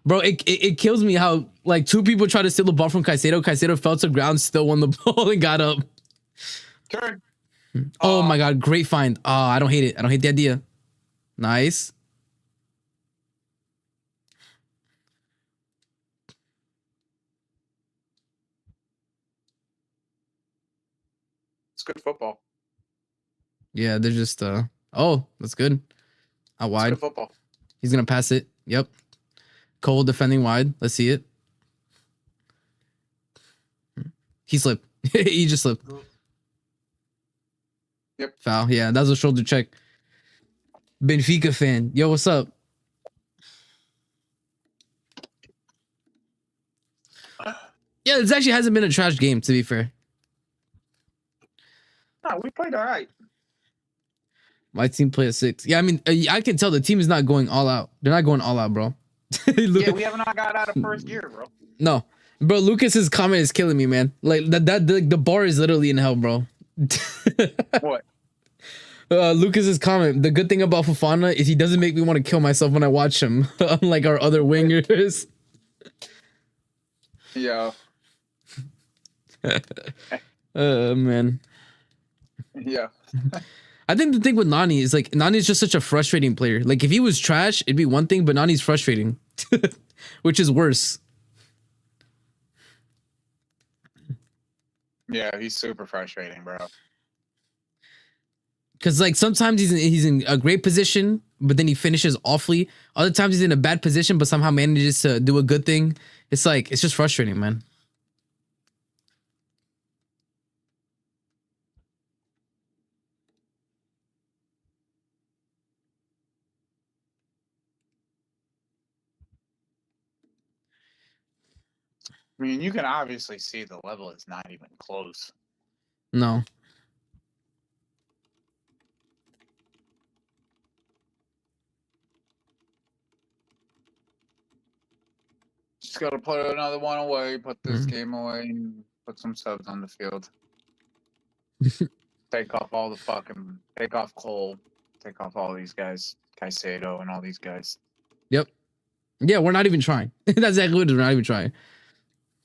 Bro, it kills me how like two people try to steal the ball from Caicedo. Caicedo fell to the ground, still won the ball and got up. Turn. Oh my god, great find. Oh, I don't hate it. I don't hate the idea. Nice. It's good football. Yeah, they're just oh, that's good. Out wide. Good football. He's gonna pass it. Yep. Cole defending wide. Let's see it. He slipped. He just slipped. Yep. Foul. Yeah, that was a shoulder check. Benfica fan. Yo, what's up? Yeah, this actually hasn't been a trash game, to be fair. No, we played all right. My team played at 6. Yeah, I mean, I can tell the team is not going all out. They're not going all out, bro. Yeah, we haven't got out of first gear, bro. No, bro. Lucas's comment is killing me, man. Like the bar is literally in hell, bro. What? Lucas's comment. The good thing about Fofana is he doesn't make me want to kill myself when I watch him, unlike our other wingers. Yeah. Man. Yeah. I think the thing with Nani is like Nani is just such a frustrating player. Like if he was trash, it'd be one thing, but Nani's frustrating, which is worse. Yeah, he's super frustrating, bro. Because like sometimes he's in a great position, but then he finishes awfully. Other times he's in a bad position, but somehow manages to do a good thing. It's like it's just frustrating, man. I mean, you can obviously see the level is not even close. No. Just gotta put another one away, put this game away, and put some subs on the field. Take off Cole, take off all these guys, Caicedo and all these guys. Yep. Yeah, we're not even trying. That's exactly what it is. We're not even trying.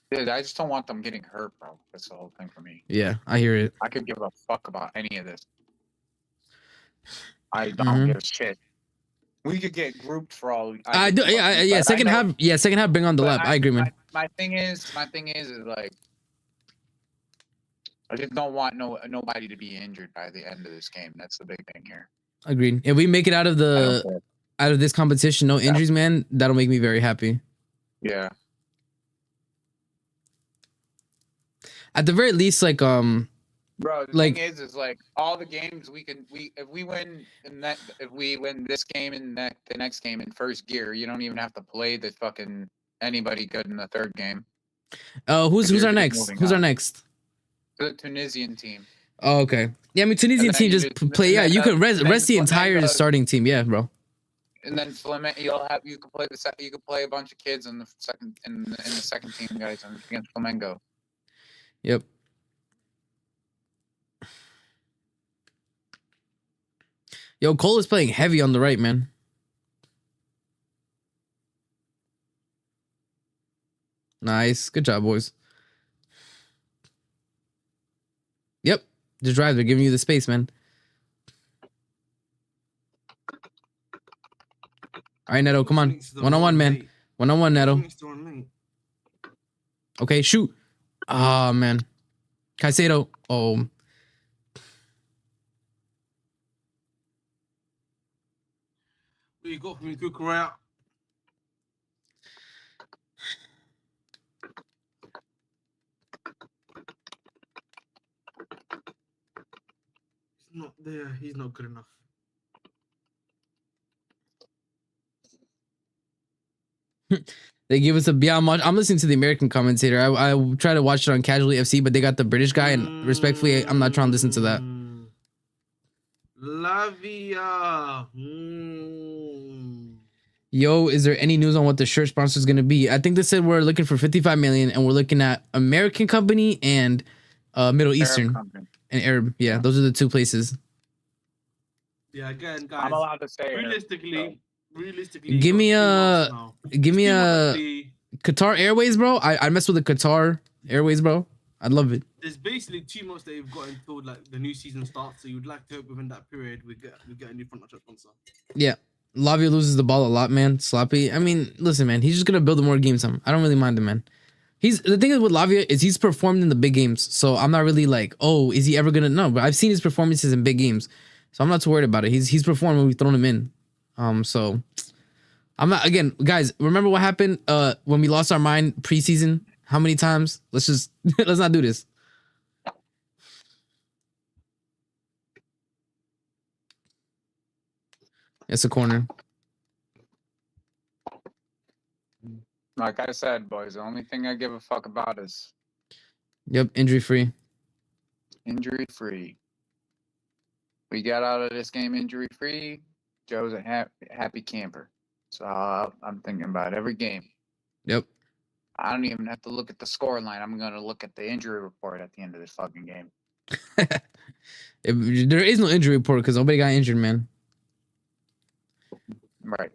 Dude, I just don't want them getting hurt, bro. That's the whole thing for me. Yeah, I hear it. I could give a fuck about any of this. I don't give a shit. We could get grouped for all. I do. Yeah. Second half. Yeah. Second half. Bring on Delap. I agree, man. My thing is like, I just don't want nobody to be injured by the end of this game. That's the big thing here. Agreed. If we make it out of this competition, no injuries, man, that'll make me very happy. Yeah. At the very least, like bro, the thing is like all the games if we win this game and the next game in first gear, you don't even have to play the fucking anybody good in the third game. Who's our next? Who's our next? The Tunisian team. Oh, okay. Yeah, I mean Tunisian team just play. Yeah, you could rest the entire starting team. Yeah, bro. And then you could play a bunch of kids in the second team guys against Flamengo. Yep. Yo, Cole is playing heavy on the right, man. Nice. Good job, boys. Yep. Just drive. They're giving you the space, man. All right, Neto, come on. One-on-one, man. One-on-one, Neto. Okay, shoot. Oh, man. Caicedo. Oh. What you got from me, Kukurea? He's not there. He's not good enough. They give us a beyond much. I'm listening to the American commentator. I try to watch it on Casually FC, but they got the British guy, and respectfully, I'm not trying to listen to that. Lavia. Yo, is there any news on what the shirt sponsor is going to be? I think they said we're looking for 55 million, and we're looking at American company and Middle Eastern and Arab. Yeah, those are the two places. Yeah, again, guys. I'm allowed to say realistically, give me a Qatar Airways, bro. I mess with the Qatar Airways, bro. I'd love it. There's basically 2 months that you've got until like the new season starts, so you'd like to hope within that period we get a new front row sponsor. Yeah, Lavia loses the ball a lot, man. Sloppy. I mean, listen, man. He's just gonna build more games. I don't really mind him, man. The thing with Lavia is he's performed in the big games, so I'm not really like, oh, is he ever gonna? No, but I've seen his performances in big games, so I'm not too worried about it. He's performed when we've thrown him in. So I'm not, again, guys, remember what happened when we lost our mind preseason? How many times? Let's not do this. It's a corner. Like I said, boys, the only thing I give a fuck about is injury free. Injury free. We got out of this game injury free. Joe's a happy camper. So I'm thinking about every game. Yep. I don't even have to look at the score line. I'm going to look at the injury report at the end of this fucking game. There is no injury report because nobody got injured, man. Right.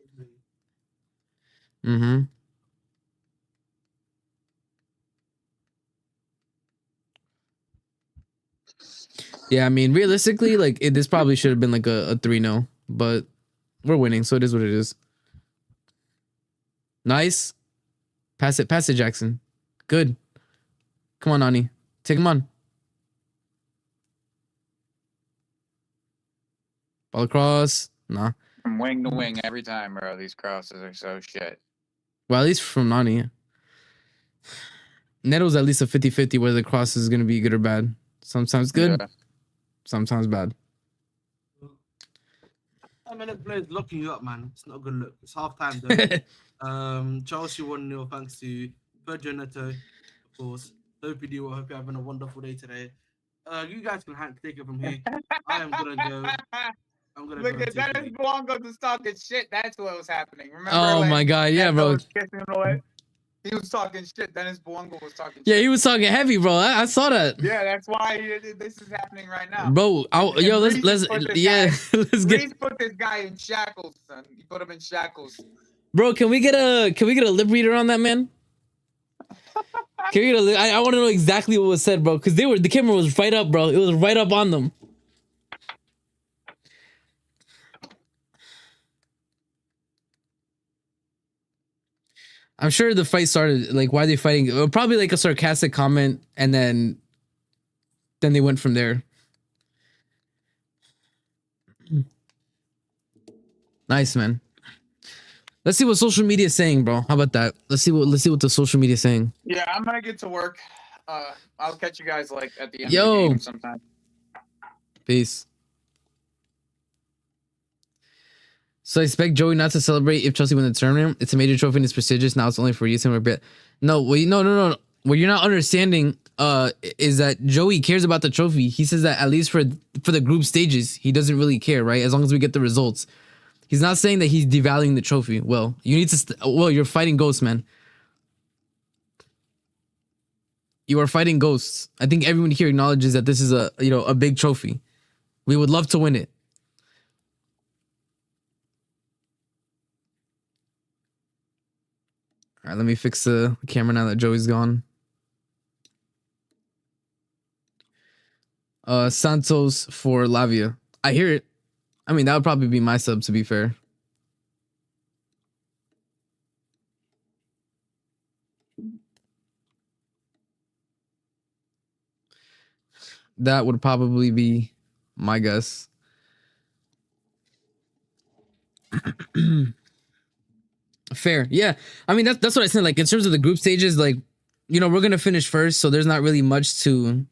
Mm-hmm. Yeah, I mean, realistically, like this probably should have been like a 3-0, but we're winning, so it is what it is. Nice. Pass it, Jackson. Good. Come on, Nani. Take him on. Ball across. Nah. From wing to wing every time, bro. These crosses are so shit. Well, at least from Nani. Neto's at least a 50-50 whether the cross is going to be good or bad. Sometimes good, sometimes bad. I mean, the players locking you up, man. It's not a good look. It's half time, though. Chelsea 1-0 thanks to Virgil Neto, of course. Hope you do well. Hope you're having a wonderful day today. You guys can take it from here. I am going to go. Look at Dennis Blanco just talking shit. That's what was happening. Remember? Oh my god, yeah, bro. He was talking shit. Dennis Blanco was talking shit. Yeah, he was talking heavy, bro. I saw that. Yeah, that's why this is happening right now. Bro, let's Reese put this guy in shackles, son. He put him in shackles. Bro, can we get a lip reader on that, man? Can you get I want to know exactly what was said, bro, because the camera was right up, bro. It was right up on them. I'm sure the fight started, like, why are they fighting? Probably like a sarcastic comment, and then they went from there. Nice, man. Let's see what social media is saying, bro. How about that? Let's see what the social media is saying. Yeah, I'm gonna get to work. I'll catch you guys like at the end Yo. of the game sometime. Peace. So I expect Joey not to celebrate if Chelsea win the tournament. It's a major trophy and it's prestigious. Now it's only for use and we're no. What you're not understanding is that Joey cares about the trophy. He says that at least for the group stages, he doesn't really care, right? As long as we get the results. He's not saying that he's devaluing the trophy. Well, you need to you're fighting ghosts, man. You are fighting ghosts. I think everyone here acknowledges that this is a big trophy. We would love to win it. All right, let me fix the camera now that Joey's gone. Santos for Lavia. I hear it. I mean, that would probably be my sub, to be fair. That would probably be my guess. Fair. Yeah. I mean, that's what I said. Like, in terms of the group stages, like, we're going to finish first, so there's not really much to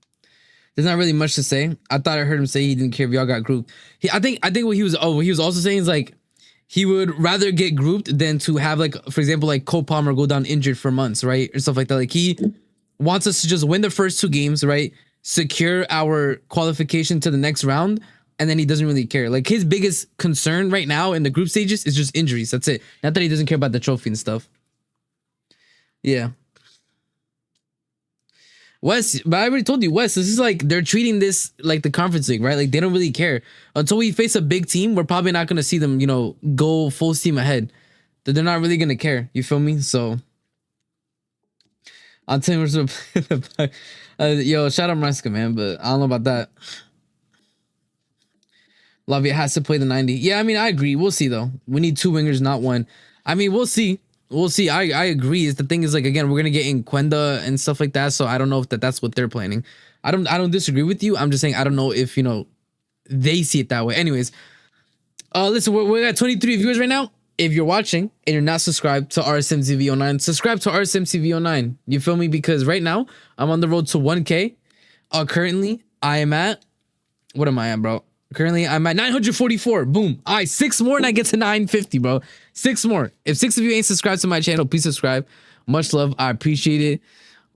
say. I thought I heard him say he didn't care if y'all got grouped. I think what he was also saying is like he would rather get grouped than to have, like, for example, like Cole Palmer go down injured for months, right? Or stuff like that. Like, he wants us to just win the first 2 games, right? Secure our qualification to the next round, and then he doesn't really care. Like, his biggest concern right now in the group stages is just injuries. That's it. Not that he doesn't care about the trophy and stuff. Yeah. Wes, but I already told you, Wes, this is like, they're treating this like the conference league, right? Like, they don't really care. Until we face a big team, we're probably not going to see them, go full steam ahead. They're not really going to care. You feel me? So, I'll tell you what's up. Yo, shout out Maresca, man, but I don't know about that. Lavia has to play the 90. Yeah, I mean, I agree. We'll see, though. We need 2 wingers, not 1. I mean, we'll see. We'll see. I agree. Is the thing is, like, again, we're gonna get in Quenda and stuff like that. So I don't know if that's what they're planning. I don't disagree with you. I'm just saying I don't know if they see it that way. Anyways, listen, we're at 23 viewers right now. If you're watching and you're not subscribed to RSMCV09, subscribe to RSMCV09. You feel me? Because right now I'm on the road to 1K. Currently I am at, what am I at, bro? Currently, I'm at 944. Boom. All right, 6 more and I get to 950, bro. 6 more. If 6 of you ain't subscribed to my channel, please subscribe. Much love. I appreciate it.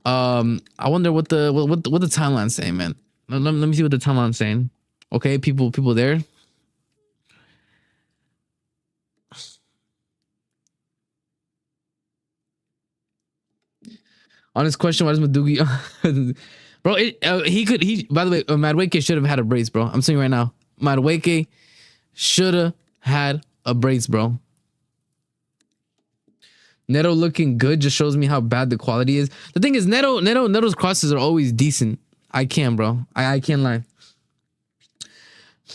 I wonder what the timeline's saying, man. Let me see what the timeline's saying. Okay, people there. Honest question, why does Madugi... Bro, by the way, Madueke should have had a brace, bro. I'm saying right now. Madueke should have had a brace, bro. Neto looking good just shows me how bad the quality is. The thing is, Neto's crosses are always decent. I can, bro. I can't lie.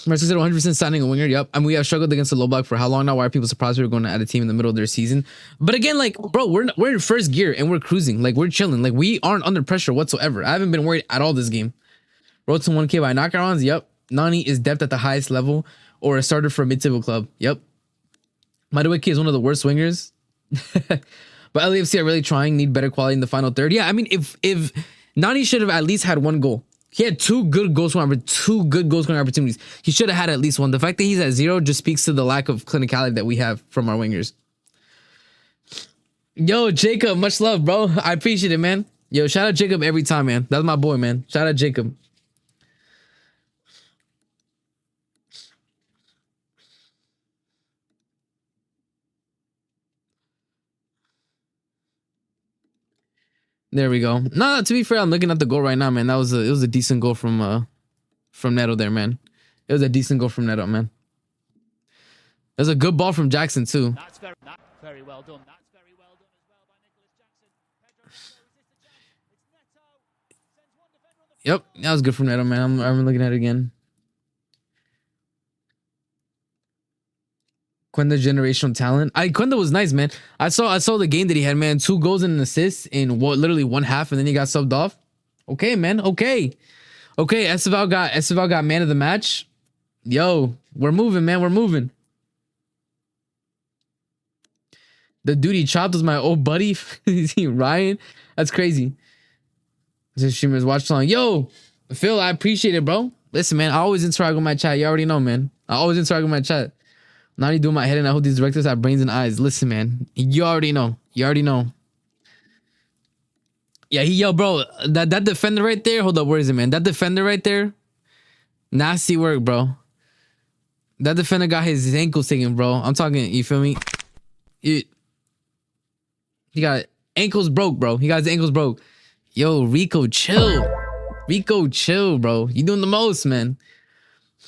Maresca said 100% signing a winger. Yep. I mean, we have struggled against the low block for how long now? Why are people surprised we were going to add a team in the middle of their season? But again, like, bro, we're in first gear and we're cruising. Like, we're chilling. Like, we aren't under pressure whatsoever. I haven't been worried at all this game. Road to 1K by knockouts. Yep. Nani is depth at the highest level or a starter for a mid-table club. Yep. Madueke is one of the worst wingers. But LAFC are really trying, need better quality in the final third. Yeah, I mean, if Nani should have at least had 1 goal. He had 2 good goal scoring opportunities. He should have had at least 1. The fact that he's at 0 just speaks to the lack of clinicality that we have from our wingers. Yo, Jacob, much love, bro. I appreciate it, man. Yo, shout out Jacob every time, man. That's my boy, man. Shout out Jacob. There we go. No, to be fair, I'm looking at the goal right now, man. It was a decent goal from Neto there, man. It was a decent goal from Neto, man. It was a good ball from Jackson too. That's very well done. That's very well done as well by Nicholas Jackson. Pedro Neto, is this the chance? It's Yep, that was good from Neto, man. I'm looking at it again. Quenda generational talent. Quenda was nice, man. I saw the game that he had, man. 2 goals and an assist in literally 1 half, and then he got subbed off. Okay, man. Okay. Estevão got man of the match. Yo, we're moving, man. We're moving. The dude he chopped was my old buddy, Ryan. That's crazy. This streamers watch along. Yo, Phil, I appreciate it, bro. Listen, man, I always interact with my chat. You already know, man. I always interact with my chat. Not only doing my head, and I hope these directors have brains and eyes. Listen, man, you already know. You already know. Yeah, yo, bro, that defender right there. Hold up, where is it, man? That defender right there. Nasty work, bro. That defender got his ankles taken, bro. I'm talking. You feel me? He got ankles broke, bro. He got his ankles broke. Yo, Rico, chill. Rico, chill, bro. You doing the most, man.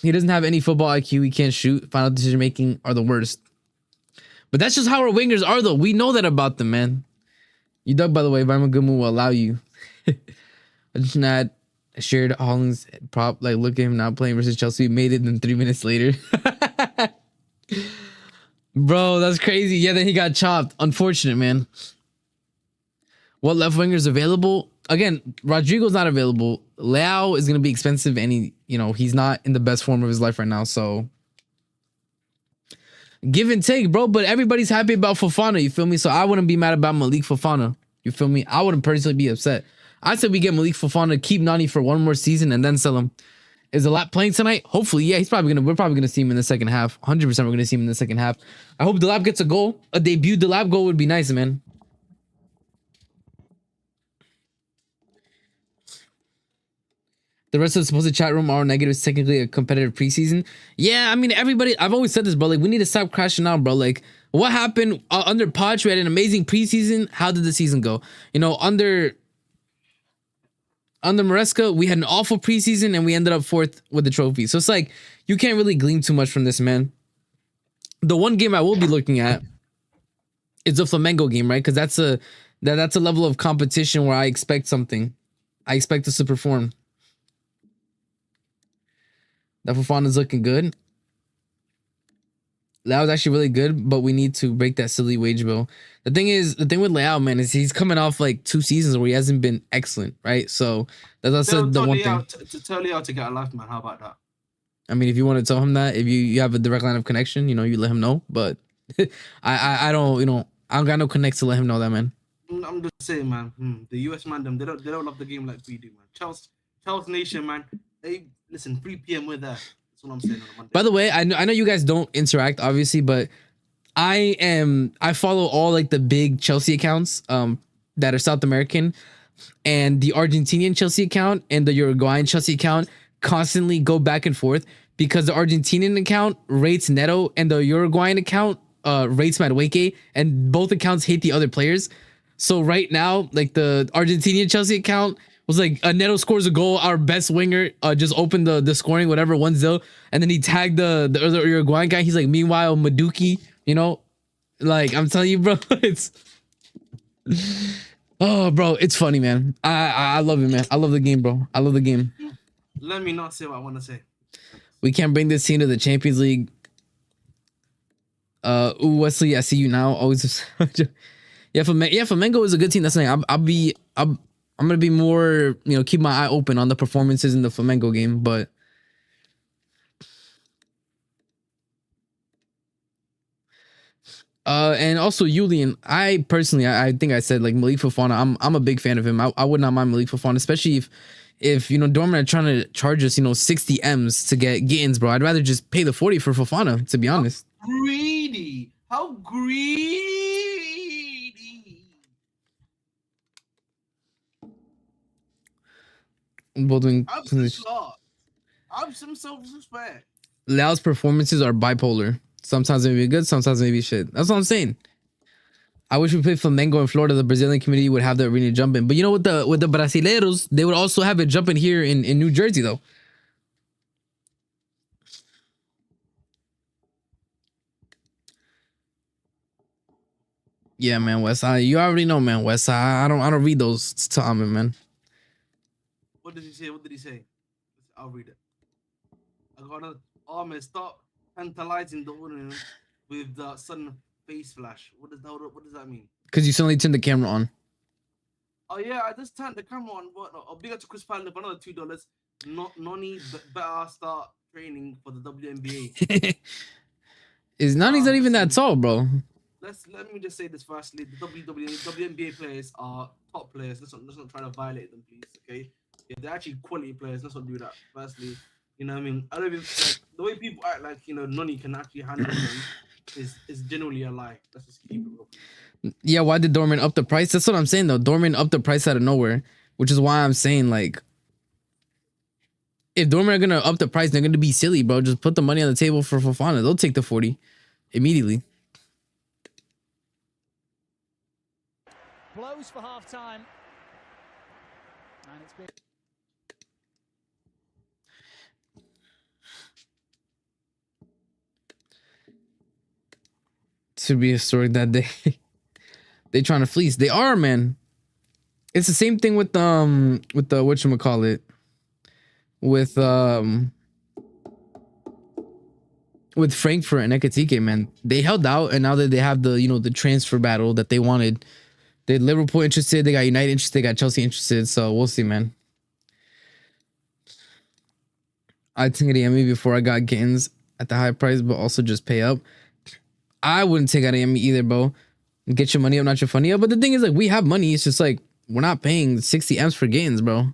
He doesn't have any football IQ. He can't shoot. Final decision making are the worst. But that's just how our wingers are, though. We know that about them, man. You dug, by the way. If I'm a good move, will allow you. I just not shared Holland's prop. Like, look at him not playing versus Chelsea. Made it then 3 minutes later. Bro, that's crazy. Yeah, then he got chopped. Unfortunate, man. What left wingers available? Again, Rodrigo's not available. Leao is going to be expensive, and he's not in the best form of his life right now. So give and take, bro. But everybody's happy about Fofana. You feel me? So I wouldn't be mad about Malik Fofana. You feel me? I wouldn't personally be upset. I said we get Malik Fofana, keep Nani for 1 more season, and then sell him. Is Delap playing tonight? Hopefully, yeah. We're probably gonna see him in the second half. 100%, we're gonna see him in the second half. I hope Delap gets a goal. A debut Delap goal would be nice, man. The rest of the supposed chat room are negative. It's technically a competitive preseason. Yeah, I mean, everybody, I've always said this, bro. Like, we need to stop crashing out, bro. Like, what happened under Poch? We had an amazing preseason. How did the season go? Under Maresca, we had an awful preseason and we ended up 4th with the trophy. So it's like, you can't really glean too much from this, man. The one game I will be looking at is the Flamengo game, right? Because that's a level of competition where I expect something. I expect us to perform. That Fofana's looking good. Leao's actually really good, but we need to break that silly wage bill. The thing with Leao, man, is he's coming off like 2 seasons where he hasn't been excellent, right? So that's the one thing. Tell Leao to get a life, man. How about that? I mean, if you want to tell him that, if you have a direct line of connection, you let him know. But I don't got no connect to let him know that, man. I'm just saying, man. The US man, they don't love the game like we do, man. Charles Nation, man. They listen. 3 p.m. we're there. That's what I'm saying on a Monday. By the way, I know you guys don't interact, obviously, but I follow all like the big Chelsea accounts that are South American, and the Argentinian Chelsea account and the Uruguayan Chelsea account constantly go back and forth because the Argentinian account rates Neto and the Uruguayan account rates Madueke, and both accounts hate the other players. So right now, like the Argentinian Chelsea account was like, Neto scores a goal, our best winger just opened the scoring, whatever, 1-0, and then he tagged the other Uruguayan guy. He's like, meanwhile, Madueke, like, I'm telling you, bro, it's bro, it's funny, man. I love it, man. I love the game, bro. I love the game. Let me not say what I want to say. We can't bring this team to the Champions League. Wesley, I see you now. Always, Flamengo is a good team. That's the thing. I'm gonna be more, keep my eye open on the performances in the Flamengo game, but and also Julian, I personally, I think I said like Malik Fofana. I'm a big fan of him. I would not mind Malik Fofana, especially if Dortmund are trying to charge us 60 M's to get Gittins, bro. I'd rather just pay the 40 for Fofana, to be honest. Greedy. How greedy. Both doing I'm some self-respect. Leao's performances are bipolar. Sometimes they be good, sometimes they be shit. That's what I'm saying. I wish we played Flamengo in Florida. The Brazilian community would have the arena jumping. But with the Brasileiros, they would also have it jumping here in New Jersey, though. Yeah, man, West. You already know, man, West. I don't read those to Ahmed, man. What did he say? What did he say? I'll read it. I got another. Oh man, stop tantalizing the audience with the sudden face flash. What does that mean? Because you suddenly turned the camera on. Oh yeah, I just turned the camera on. But I'll big up to Chris Palin for another $2. Noni better start training for the WNBA. Nani's not even that tall, bro. Let me just say this firstly. The WNBA players are top players. Let's not try to violate them, please. Okay? Yeah, they're actually quality players. Let's not do that. Firstly, you know what I mean? I don't even like the way people act like Noni can actually handle them is generally a lie. Let's just keep it real. Yeah, why did Dorman up the price? That's what I'm saying though. Dorman upped the price out of nowhere, which is why I'm saying like, if Dorman are gonna up the price, they're gonna be silly, bro. Just put the money on the table for Fofana. They'll take the 40 immediately. Blows for half time. And it's been should be historic that day. They trying to fleece. They are, man. It's the same thing with the whatchamacallit. With Frankfurt and Ekatike, man. They held out, and now that they have the the transfer battle that they wanted, they had Liverpool interested, they got United interested, they got Chelsea interested. So we'll see, man. I think Adeyemi before I got Gittins at the high price, but also just pay up. I wouldn't take Adeyemi either, bro. Get your money up, not your funny up. But the thing is, like, we have money. It's just like we're not paying 60 M's for Gittins, bro.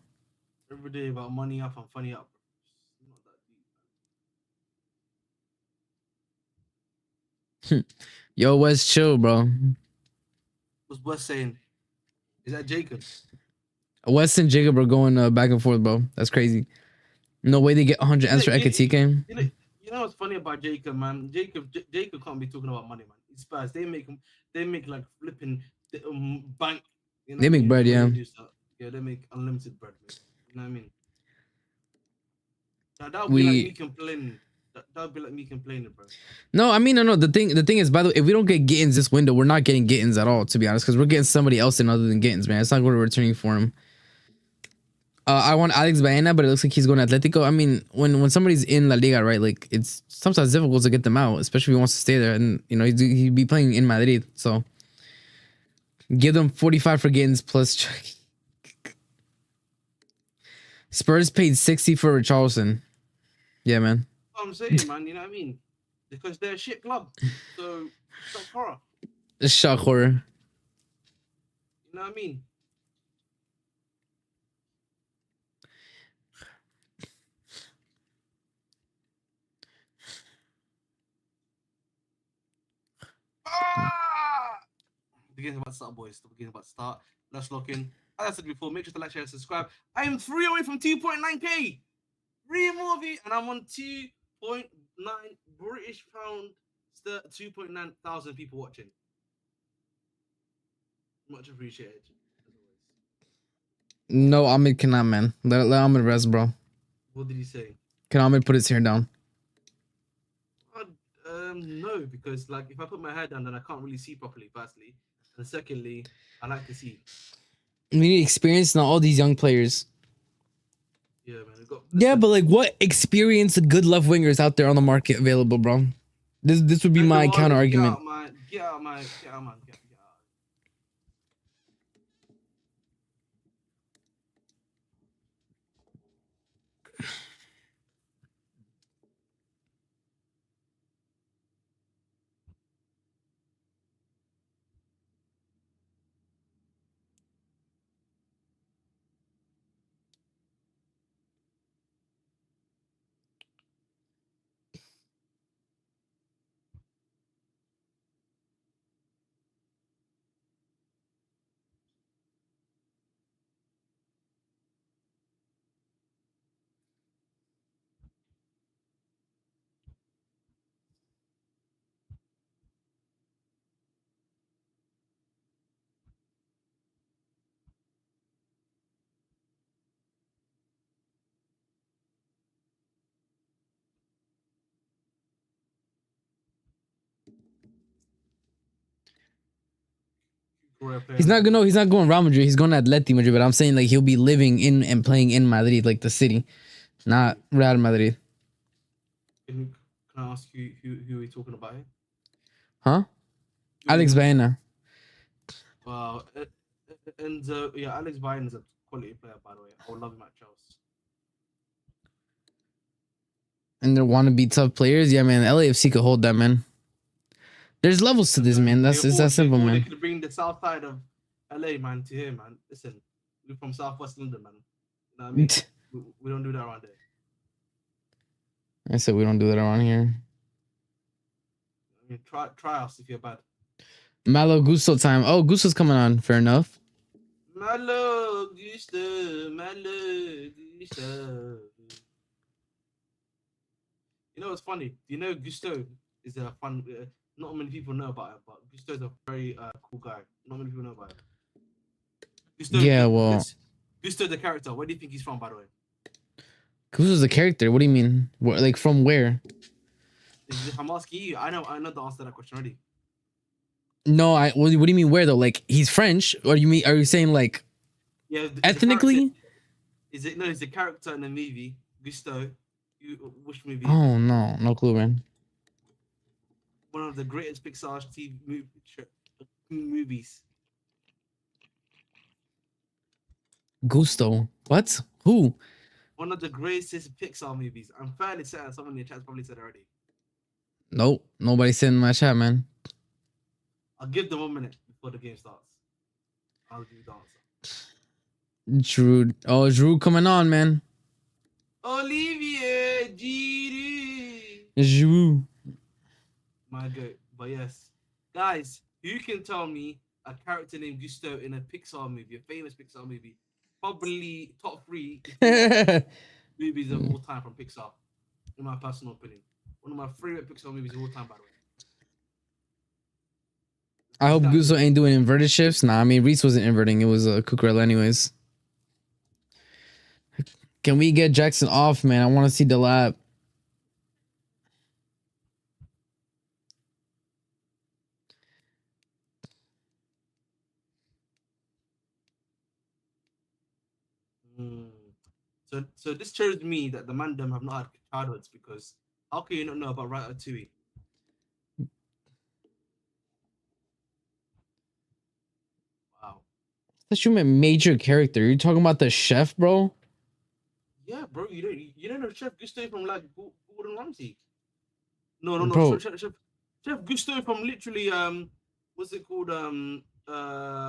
Every day about money up and funny up. Not that deep. Yo, Wes, chill, bro. What's Wes saying? Is that Jacob? Wes and Jacob are going back and forth, bro. That's crazy. No way they get 100 M's for Ekatike. You know what's funny about Jacob, man? Jacob can't be talking about money, man. It's Spurs. They make like flipping bank. You know They what I make mean? bread, yeah. Yeah, they make unlimited bread, man. You know what I mean? That would be like me complaining. That would be like me complaining, bro. No, I mean, no. The thing is, by the way, if we don't get Gittins this window, we're not getting Gittins at all, to be honest, because we're getting somebody else in other than Gittins, man. It's not what we're returning for him. I want Alex Baena, but it looks like he's going to Atletico. I mean, when somebody's in La Liga, right, like, it's sometimes difficult to get them out, especially if he wants to stay there. And, he'd be playing in Madrid. So, give them 45 for Gittins plus... Spurs paid 60 for Richarlison. Yeah, man. That's what I'm saying, man. You know what I mean? Because they're a shit club. So, stop horror. It's shock horror. You know what I mean? The game's about to start, boys. The game's about to start. Let's lock in. As I said before, make sure to like, share, and subscribe. I am 3 away from 2.9k. 3 more of you, and I'm on 2.9 British pound. 2.9 thousand people watching. Much appreciated. No, Ahmed cannot, man. Let Ahmed rest, bro. What did he say? Can Ahmed put his hair down? No, because like if I put my hair down, then I can't really see properly. Firstly, and secondly, I like to see. We need experience, not all these young players. Yeah, man. Yeah, but like, what experienced good left wingers out there on the market available, bro? This would be my counter argument. Get out, man. Get out. He's not going Real Madrid. He's going to Atleti Madrid. But I'm saying like he'll be living in and playing in Madrid, like the city, not Real Madrid. Can I ask you who are we talking about here? Huh? Alex Baena. Wow. Enzo, yeah, Alex Baena is a quality player, by the way. I would love him at Chelsea. And they want to be tough players. Yeah, man. LAFC could hold that, man. There's levels to this, man. That's it's that simple, man. They could bring the south side of LA, man, to here, man. Listen, we're from Southwest London, man. You know what I mean? we don't do that around there. I said we don't do that around here. I mean, try us if you're bad. Malo Gusto time. Oh, Gusto's coming on. Fair enough. Malo Gusto. You know what's funny? You know Gusto is a fun. Not many people know about it, but Gusto is a very cool guy. Not many people know about it. Gusto, yeah, well, Gusto the character. Where do you think he's from, by the way? Gusto's a character. What do you mean? Like from where? I'm asking you. I know the answer to that question already. No, what do you mean where though? Like he's French, or are you saying like ethnically? Is it no? It's a character in the movie Gusto. Which movie? Oh no clue, man. One of the greatest Pixar TV movies. Gusto. What? Who? One of the greatest Pixar movies. I'm fairly certain someone in the chat's probably said already. Nope. Nobody said in my chat, man. I'll give them 1 minute before the game starts. I'll give you the answer. Drew. Oh, Drew coming on, man. Olivier Giroud. Drew. My goat. But yes. Guys, who can tell me a character named Gusto in a Pixar movie, a famous Pixar movie? Probably top 3 movies of all time from Pixar, in my personal opinion. One of my favorite Pixar movies of all time, by the way. I hope Gusto ain't doing inverted shifts. Nah, I mean, Reese wasn't inverting. It was a Cucurella anyways. Can we get Jackson off, man? I want to see Delap. So this shows me that the Mandem have not had childhoods, because how can you not know about Ratatouille? Wow. That's you meant major character. You're talking about the chef, bro? Yeah, bro. You don't know Chef Gusto from like Gordon Ramsay? No. Bro. Chef Gusto from literally what's it called?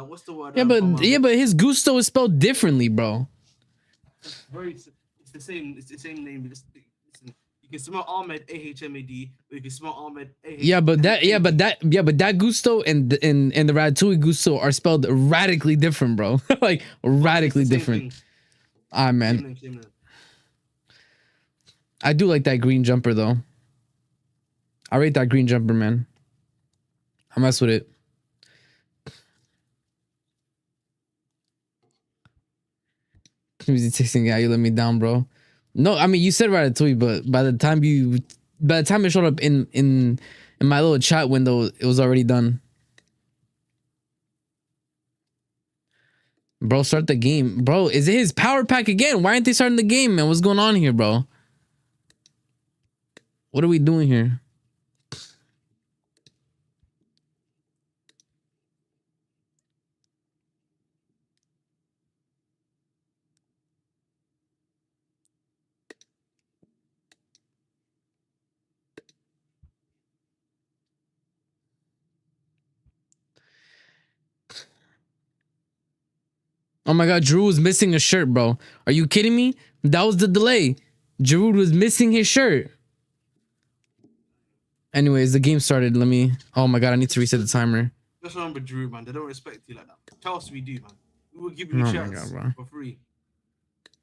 What's the word? Yeah, but his Gusto is spelled differently, bro. It's the same. It's the same name. Listen, you can smell Ahmed AHMAD, or you can smell Ahmed AH. Yeah, but that Gusto and the Ratatouille Gusto are spelled radically different, bro. Like radically different. Ah, man. Same name. I do like that green jumper though. I rate that green jumper, man. I mess with it. Easy texting guy, you let me down, bro. No, I mean you said Ratatouille, but by the time it showed up in my little chat window, it was already done. Bro, start the game. Bro, is it his power pack again? Why aren't they starting the game, man? What's going on here, bro? What are we doing here? Oh my god, Drew was missing a shirt, bro. Are you kidding me? That was the delay. Giroud was missing his shirt. Anyways, the game started. Oh my god, I need to reset the timer. Just remember, Drew, man. They don't respect you like that. Chelsea, we do, man. We will give you shirts for free.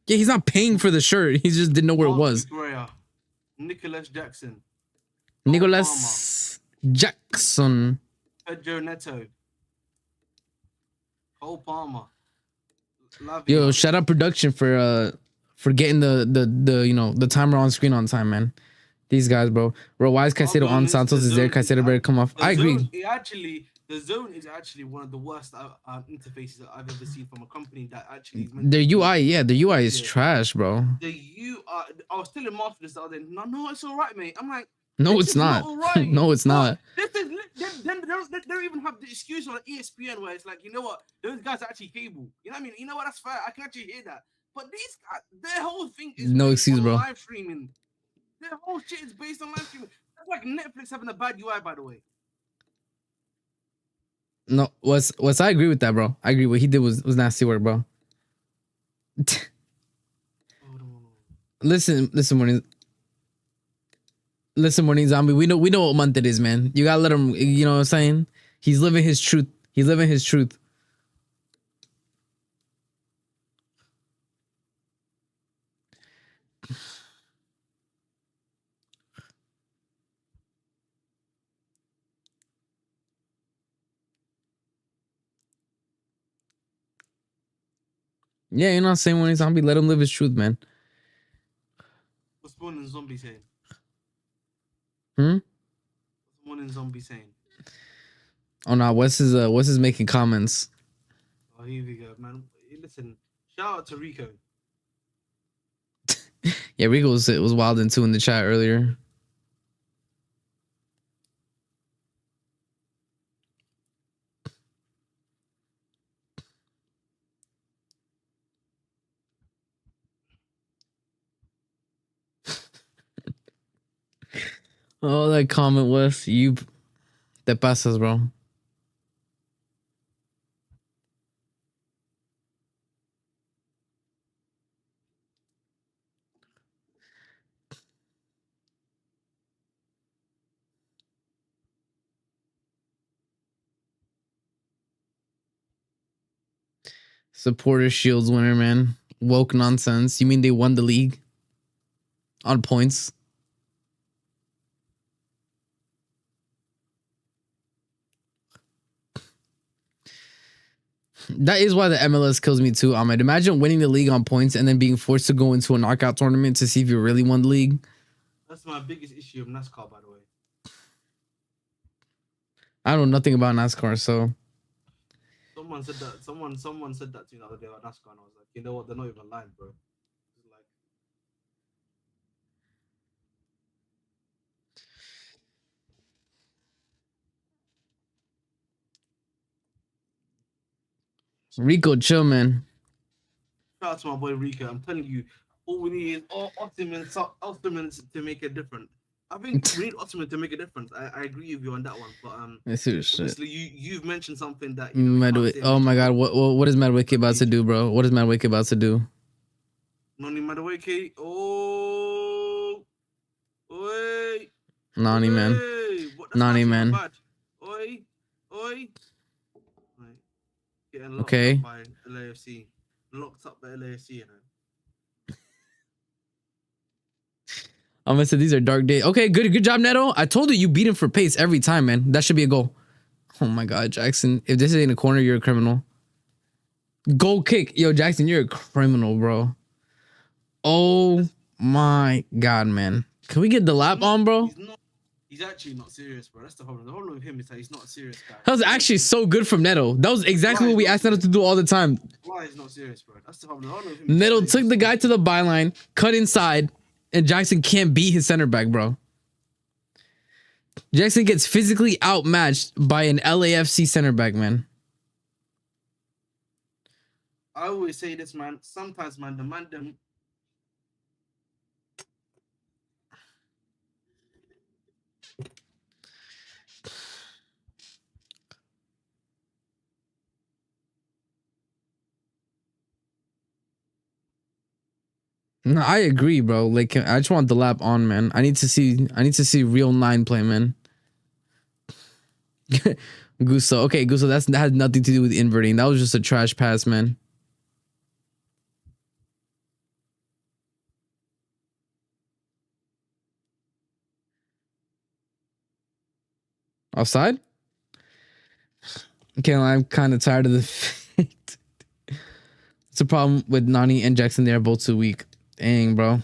Yeah, he's not paying for the shirt. He just didn't know where it was. Correa, Nicholas Jackson. Nicholas Jackson. Pedro Neto. Cole Palmer. Yo, shout out production for getting the timer on screen on time, man. These guys, bro. Moises Caicedo on Santos is there. Caicedo better come off. I agree. The zone is actually one of the worst interfaces that I've ever seen from a company that actually is Their UI, yeah, the UI is trash, bro. The UI, I was telling Martha this the other day, no, it's all right, mate. I'm like, No, this it's is not. all right. No, it's not. This is, then they don't even have the excuse on ESPN where it's like, you know what, those guys are actually cable. You know what I mean? You know what? That's fair. I can actually hear that. But these guys, their whole thing is No based excuse, on bro. live streaming. Their whole shit is based on live streaming. That's like Netflix having a bad UI, by the way. No, I agree with that, bro. I agree. What he did was nasty work, bro. Listen, morning zombie. We know what month it is, man. You gotta let him. You know what I'm saying? He's living his truth. He's living his truth. Yeah, you're not saying morning zombie. Let him live his truth, man. What's morning zombie saying? What's morning zombie saying? Oh no, Wes is making comments. Oh, here we go, man. Listen, shout out to Rico. Yeah, Rico was wilding too in the chat earlier. Oh, that comment was you. Te pasas, bro. Supporter Shields winner, man. Woke nonsense. You mean they won the league? On points. That is why the MLS kills me too, Ahmed. Imagine winning the league on points and then being forced to go into a knockout tournament to see if you really won the league. That's my biggest issue of NASCAR, by the way. I know nothing about NASCAR, so. Someone said that. Someone said that to me the other day about NASCAR, and I was like, you know what? They're not even lying, bro. It's like, Rico, chill, man. shout out to my boy Rico. I'm telling you, all we need is Ottomans to make a difference. I think we need Ottoman to make a difference. I agree with you on that one. But obviously you've mentioned something that oh my god, what is Madueke about to do, bro? What is Madueke about to do? Noni Madueke. Oh, oi, Nani, man. Nani, man. Oi. Right. Getting locked Okay. up by LAFC. Locked up by LAFC, you know. I'm gonna say these are dark days. Okay, good job, Neto. I told you beat him for pace every time, man. That should be a goal. Oh my god, Jackson. If this ain't a corner, you're a criminal. Goal kick. Yo, Jackson, you're a criminal, bro. Oh my god, man. Can we get Delap on, bro? He's actually not serious, bro. That's the problem. The problem with him is that he's not a serious guy. That was actually so good from Neto. That was exactly what we asked Neto to do all the time. Why he's not serious, bro? That's the problem. The problem with him Neto took the guy to the byline, cut inside, and Jackson can't beat his center back, bro. Jackson gets physically outmatched by an LAFC center back, man. I always say this, man. Sometimes, man, the man them. No, I agree, bro. Like, I just want the lap on, man. I need to see real 9 play, man. Gusto. Okay, Gusto, that has nothing to do with inverting. That was just a trash pass, man. Offside? Okay, I'm kind of tired of the fact. It's a problem with Nani and Jackson. They are both too weak. Dang, bro.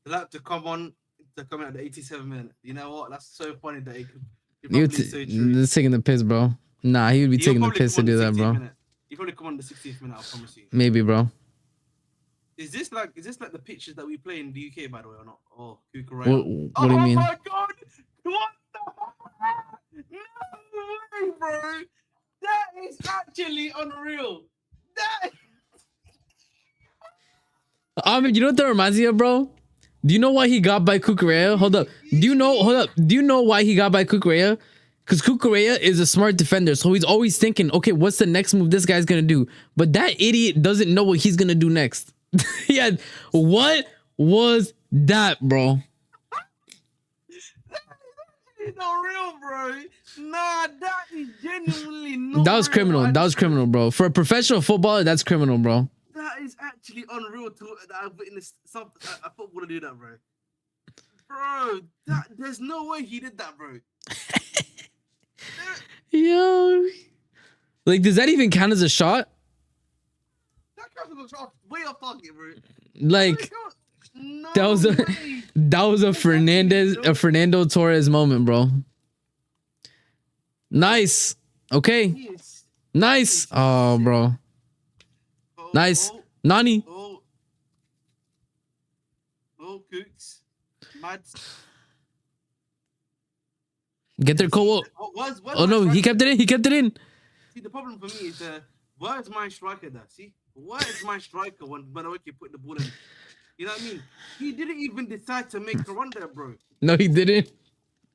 Delap to come on, to come in at the 87th minute. You know what? That's so funny that You taking the piss, bro. Nah, he would be taking the piss to do that, bro. He probably come on the 60th minute. I promise you. Maybe, bro. Is this like the pitches that we play in the UK, by the way, or not? Oh, Kukurea. What do you mean? Oh my god! What the? No way, bro! That is actually unreal. That. You know what that reminds me of, bro? Do you know why he got by Kukurea? Hold up. Do you know why he got by Kukurea? Because Kukurea is a smart defender, so he's always thinking, okay, what's the next move this guy's gonna do? But that idiot doesn't know what he's gonna do next. Yeah, what was that, bro? That is not real, bro. Nah, that is genuinely not. That was real. criminal. That was criminal, bro. For a professional footballer, that's criminal, bro. That is actually unreal that I've witnessed a footballer do that, bro. Bro, there's no way he did that, bro. Yo, like, does that even count as a shot? That counts as a shot way off target, bro. Like, no that was a Fernando Torres moment, bro. Nice. Okay. Nice. Oh, bro. Nice. Nani. Oh, Cooks. Mads. Get their Cole. Oh no, he kept it in. He kept it in. See, the problem for me is where's my striker there? See? Where is my striker when Benoit put the ball in? You know what I mean? He didn't even decide to make the run there, bro. No, he didn't.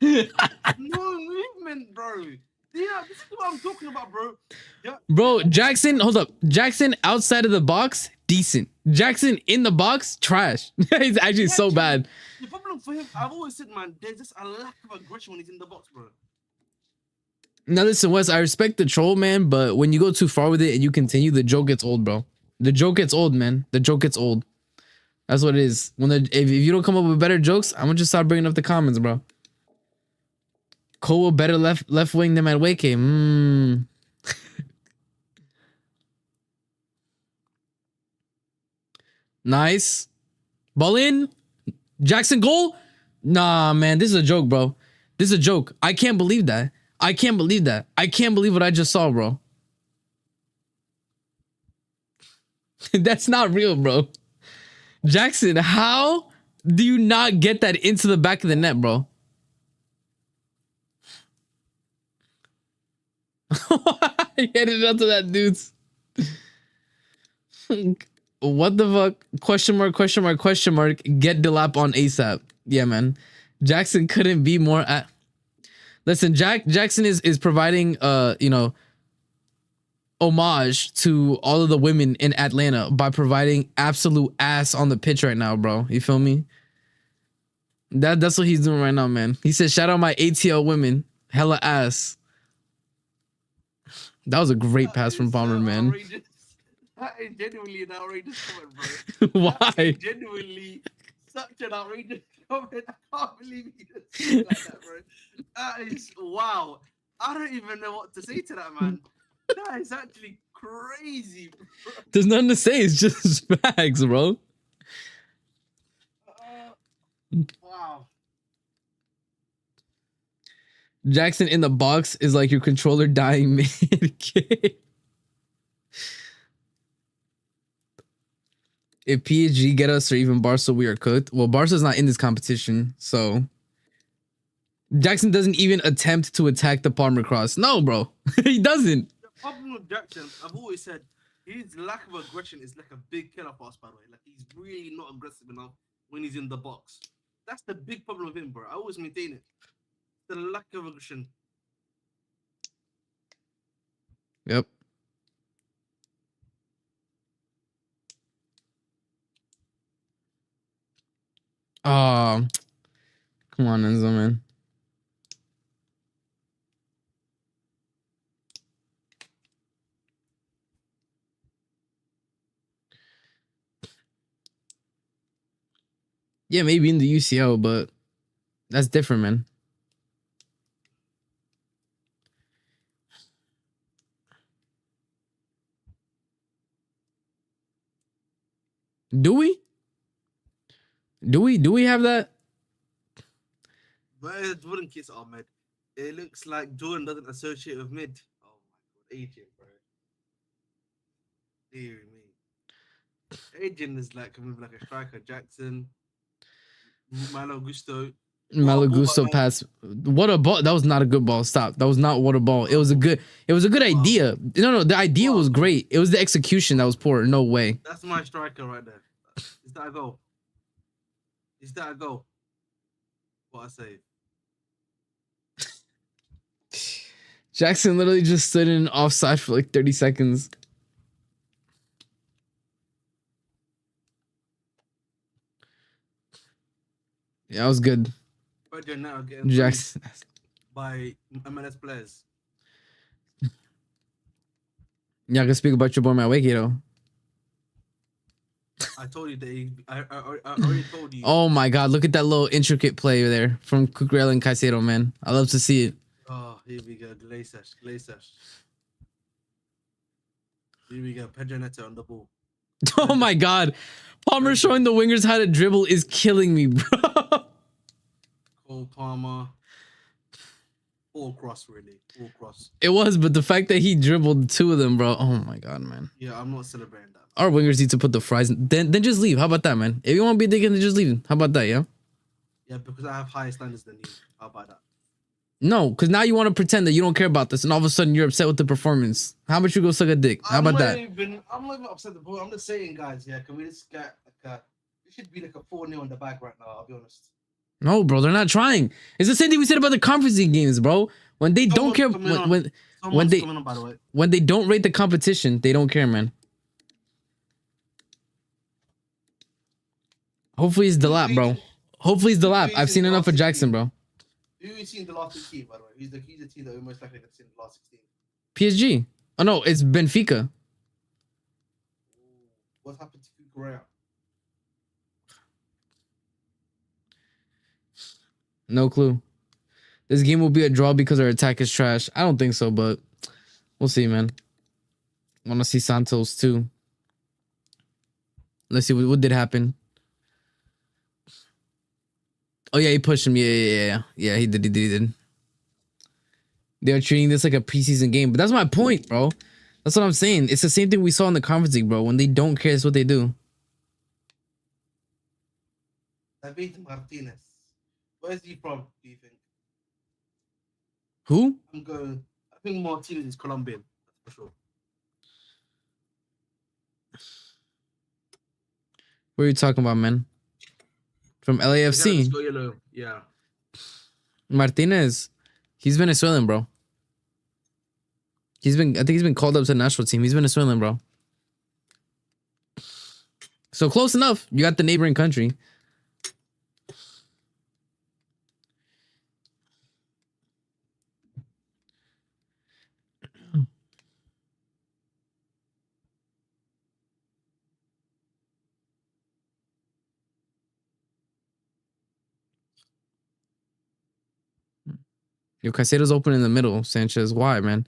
No movement, bro. Yeah, this is what I'm talking about, bro. Yeah. Bro, Jackson, hold up. Jackson outside of the box, decent. Jackson in the box, trash. He's actually so bad. The problem for him, I've always said, man, there's just a lack of aggression when he's in the box, bro. Now listen, Wes, I respect the troll, man, but when you go too far with it and you continue, the joke gets old, bro. The joke gets old, man. The joke gets old. That's what it is. If you don't come up with better jokes, I'm gonna just start bringing up the comments, bro. Cole better left wing than Madueke. Nice. Ball in. Jackson goal. Nah, man, this is a joke, bro. This is a joke. I can't believe that. I can't believe that. I can't believe what I just saw, bro. That's not real, bro. Jackson, how do you not get that into the back of the net, bro? I headed up to that dude's. What the fuck? Question mark, question mark, question mark. Get Delap on ASAP. Yeah, man. Jackson couldn't be more at. Listen, Jackson is providing homage to all of the women in Atlanta by providing absolute ass on the pitch right now, bro. You feel me? That's what he's doing right now, man. He said, shout out my ATL women. Hella ass. That was a great pass from Palmer, man. Outrageous. That is genuinely an outrageous comment, bro. Why? That is genuinely such an outrageous comment. I can't believe he just said like that, bro. That is wow. I don't even know what to say to that, man. That is actually crazy, bro. There's nothing to say. It's just facts, bro. Wow. Jackson in the box is like your controller dying mid-game. If PSG get us or even Barca, we are cooked. Well, Barca's not in this competition, so Jackson doesn't even attempt to attack the Palmer cross. No, bro. He doesn't. The problem with Jackson, I've always said, his lack of aggression is like a big killer for us, by the way. Like, he's really not aggressive enough when he's in the box. That's the big problem with him, bro. I always maintain it. The lack of aggression. Yep. Oh, come on, Enzo, man. Yeah, maybe in the UCL, but that's different, man. Do we? Do we have that? But it wouldn't kiss Ahmed. It looks like Jordan doesn't associate with mid. Oh my god, Adrian, bro. Dear me. Adrian is like coming like a striker. Jackson, Malo Gusto. Malagusto pass. What a ball! That was not a good ball. Stop. That was not what a ball. It was a good. It was a good idea. No, the idea was great. It was the execution that was poor. No way. That's my striker right there. Is that a goal? Is that a goal? What I say? Jackson literally just stood in offside for like 30 seconds. Yeah, that was good. Now getting Jackson by MLS players. Yeah, I can speak about your boy Maweke though. I told you that I already told you. Oh my god, look at that little intricate play there from Cucurella and Caicedo, man. I love to see it. Oh, here we go. Glazers. Here we go. Pedro Neto on the ball. Oh my god. Palmer showing the wingers how to dribble is killing me, bro. Cole Palmer. All cross, really. All cross. It was, but the fact that he dribbled two of them, bro. Oh my god, man. Yeah, I'm not celebrating that. Our wingers need to put the fries in. Then just leave. How about that, man? If you want to be digging, then just leave. How about that, yeah? Yeah, because I have higher standards than you. How about that? No, because now you want to pretend that you don't care about this, and all of a sudden you're upset with the performance. How about you go suck a dick? How about that? I'm not even upset the ball. I'm just saying, guys, yeah, can we just get like it should be like a 4-0 in the bag right now, I'll be honest. No, bro, they're not trying. It's the same thing we said about the conference league games, bro. When they don't care, when they don't rate the competition, they don't care, man. Hopefully it's Delap, bro. Hopefully it's Delap. I've seen enough of Jackson, bro. Who have you seen the last 16, by the way? He's the team that we're most likely to see in the last PSG. 16. Oh no, it's Benfica. What happened to Correa? No clue. This game will be a draw because our attack is trash. I don't think so, but we'll see, man. Want to see Santos too. Let's see what did happen. Oh yeah, he pushed him. Yeah. He did. They're treating this like a preseason game, but that's my point, bro. That's what I'm saying. It's the same thing we saw in the conference league, bro. When they don't care, it's what they do. David Martinez. Where's he from, do you think? Who? I think Martinez is Colombian, that's for sure. What are you talking about, man? From LAFC? Yeah. Martinez. He's Venezuelan, bro. I think he's been called up to the national team. He's Venezuelan, bro. So close enough. You got the neighboring country. Yo, Caicedo's open in the middle, Sanchez. Why, man?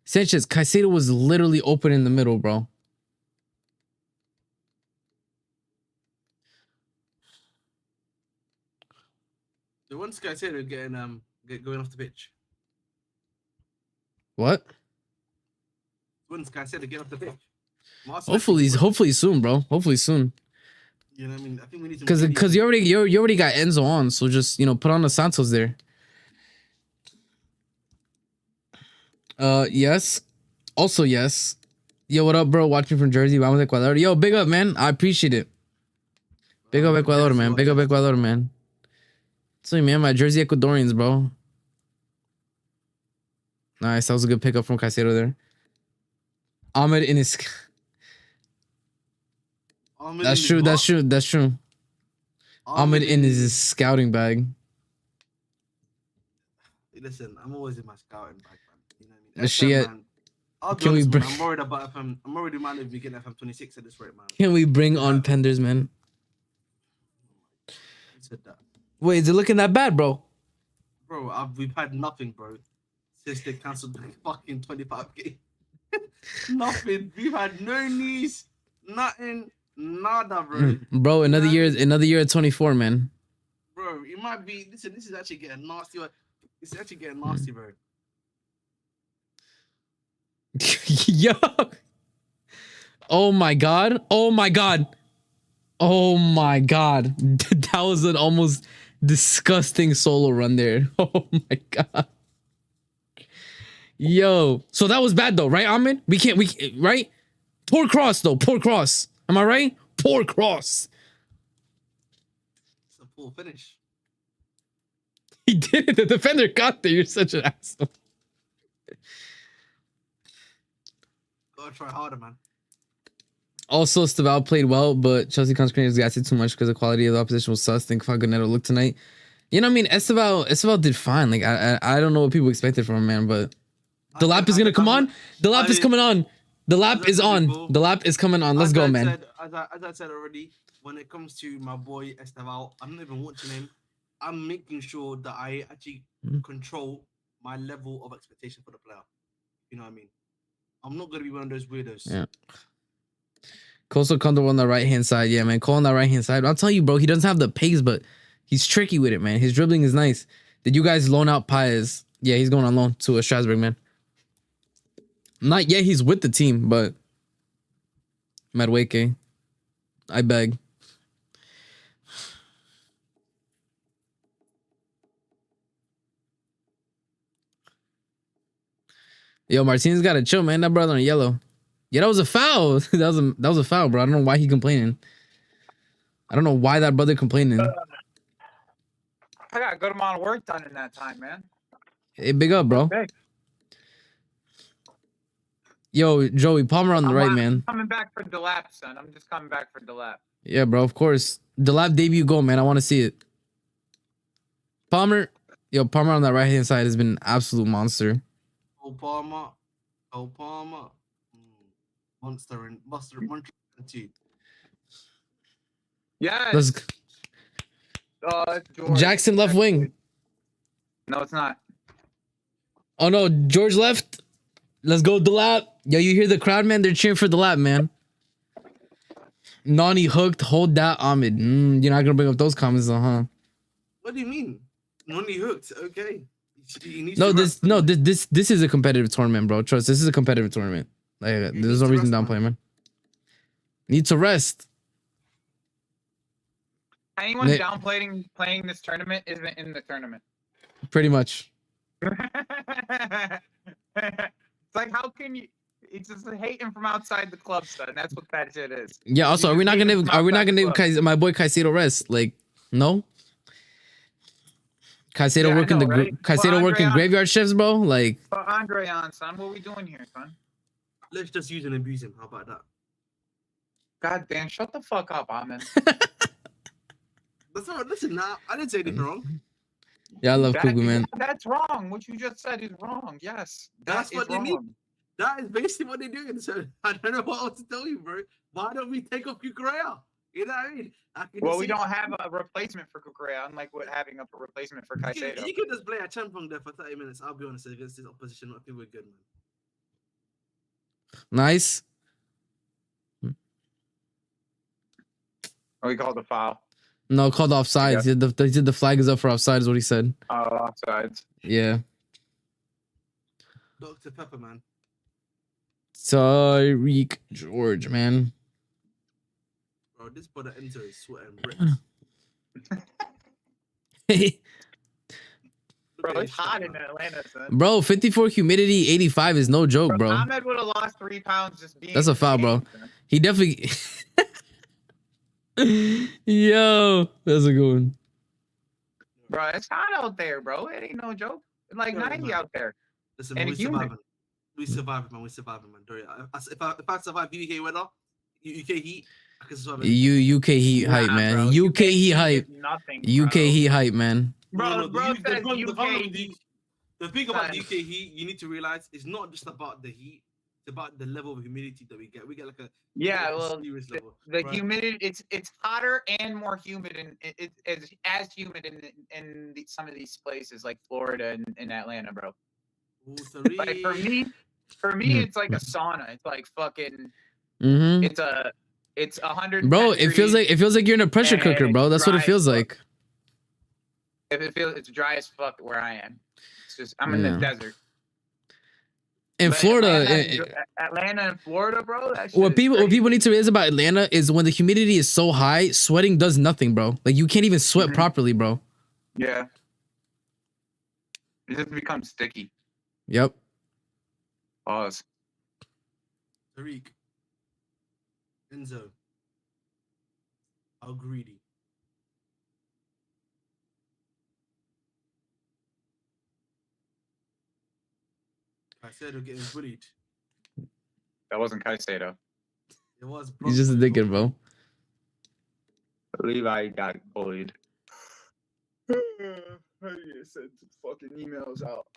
Sanchez, Caicedo was literally open in the middle, bro. The one's Caicedo going off the pitch. What? When's Caicedo getting off the pitch? Hopefully soon, bro. Hopefully soon. You know what I mean? I think we need to because you already got Enzo on, so just put on the Santos there. Yes. Also, yes. Yo, what up, bro? Watching from Jersey. Vamos Ecuador. Yo, big up, man. I appreciate it. Big up Ecuador, man. Big up Ecuador, man. So, man, my Jersey Ecuadorians, bro. Nice. That was a good pickup from Caicedo there. Ahmed in his... That's true. Ahmed in his scouting bag. Listen, I'm always in my scouting bag, man. You know what I mean? Is she at... Can we bring... I'm worried about FM. I'm worried about if we get FM26 at this rate, man. Can we bring on Penders, man? Who said that? Wait, is it looking that bad, bro? Bro, we've had nothing, bro, since they cancelled the fucking 25 game. Nothing. We've had no news, nothing, nada, bro. Bro, another year at 24, man. Bro, it might be. Listen, this is actually getting nasty. It's actually getting nasty, bro. Yo. Oh my god. Oh my god. Oh my god. That was an almost disgusting solo run there. Oh my god. Yo. So that was bad though, right, Ahmed? We right? Poor cross though. Poor cross. Am I right? Poor cross. It's a full finish. He did it. The defender got there. You're such an asshole. Gotta try harder, man. Also, Estevão played well, but Chelsea consecrated gassed too much because the quality of the opposition was sus. Think how good Neto looked tonight. You know what I mean? Estevão did fine. Like I don't know what people expected from him, man, but Delap is gonna come on. Delap is coming on. Delap is on. Delap is coming on. Let's go, man. As I said already, when it comes to my boy Estevão, I'm not even watching him. I'm making sure that I actually control my level of expectation for the player. You know what I mean? I'm not gonna be one of those weirdos. Yeah. Coastal Condor on the right hand side. Yeah, man. Cole on the right hand side. I'll tell you, bro, he doesn't have the pace, but he's tricky with it, man. His dribbling is nice. Did you guys loan out Paez? Yeah, he's going on loan to Strasbourg, man. Not yet. He's with the team, but Madueke, I beg. Yo, Martinez got to chill, man. That brother on yellow. Yeah, that was a foul. that was a foul, bro. I don't know why he complaining. I don't know why that brother complaining. I got a good amount of work done in that time, man. Hey, big up, bro. Okay. Yo, Joey Palmer on the right, man. I'm coming back for Delap, son. I'm just coming back for Delap. Yeah, bro. Of course, Delap debut goal, man. I want to see it. Palmer, yo, Palmer on that right hand side has been an absolute monster. Palmer. Monster and two. Yeah. Jackson left wing. No, it's not. Oh no, George left. Let's go, Delap. Yo, you hear the crowd, man? They're cheering for Delap, man. Nani hooked. Hold that, Ahmed. You're not gonna bring up those comments, though, huh? What do you mean? Nani hooked. Okay. This is a competitive tournament, bro. Trust. This is a competitive tournament. Like, there's no reason to downplay, man. Need to rest. Anyone downplaying playing this tournament isn't in the tournament. Pretty much. It's like, how can you? It's just hating from outside the club, son. That's what that shit is. Yeah. Also, are we not gonna give my boy Caicedo rest? Like, no. Caicedo working graveyard shifts, bro. Like, put Andre on, son. What are we doing here, son? Let's just use and abuse him. How about that? God damn, shut the fuck up, Ahmed. That's not. Listen, now I didn't say anything wrong. Yeah, I love Kugu, man. That's wrong. What you just said is wrong. Yes, that's what they need. That is basically what they're doing. So I don't know what else to tell you, bro. Why don't we take off Kukurea? You know what I mean? Well, we don't have a replacement for Kukurea, unlike having a replacement for Caicedo. You can just play a champion there for 30 minutes. I'll be honest, against this opposition, I think we're good, man. Nice. Oh, we called the foul. No, called offsides. Yeah. They did the flag is up for offside, is what he said. Oh, offsides. Yeah. Dr. Pepper, man. Tyreek George, man. Bro, this brother Enzo is sweating bricks. Bro, it's hot in Atlanta, son. Bro, 54 humidity, 85 is no joke, bro. Ahmed would have lost 3 pounds just being. That's a foul, bro. He definitely. Yo, that's a good one. Bro, it's hot out there, bro. It ain't no joke. It's like 90 out there. Listen, we're surviving. We surviving, man. We're surviving, man. If I survive UK weather, UK heat, I can survive. UK heat hype, man. Bro. UK heat hype. Nothing. UK heat hype, man. Bro, the thing about the UK heat, you need to realize, it's not just about the heat. It's about the level of humidity that we get. We get like a serious level. The humidity, it's hotter and more humid, and it's as humid in some of these places like Florida and Atlanta, bro. Like for me, it's like a sauna. It's like fucking. It's 100. Bro, it feels like you're in a pressure cooker, bro. That's what it feels like. It's dry as fuck where I am. just I'm in the desert. In But Florida, Atlanta and Florida, bro. That shit what is crazy. people need to realize about Atlanta is when the humidity is so high, sweating does nothing, bro. Like you can't even sweat properly, bro. Yeah. It just becomes sticky. Yep. Pause. Tariq. Enzo. How greedy. Caicedo getting bullied. That wasn't Caicedo. It was. He's just a dickhead, bro. Levi got bullied. I need to send some fucking emails out.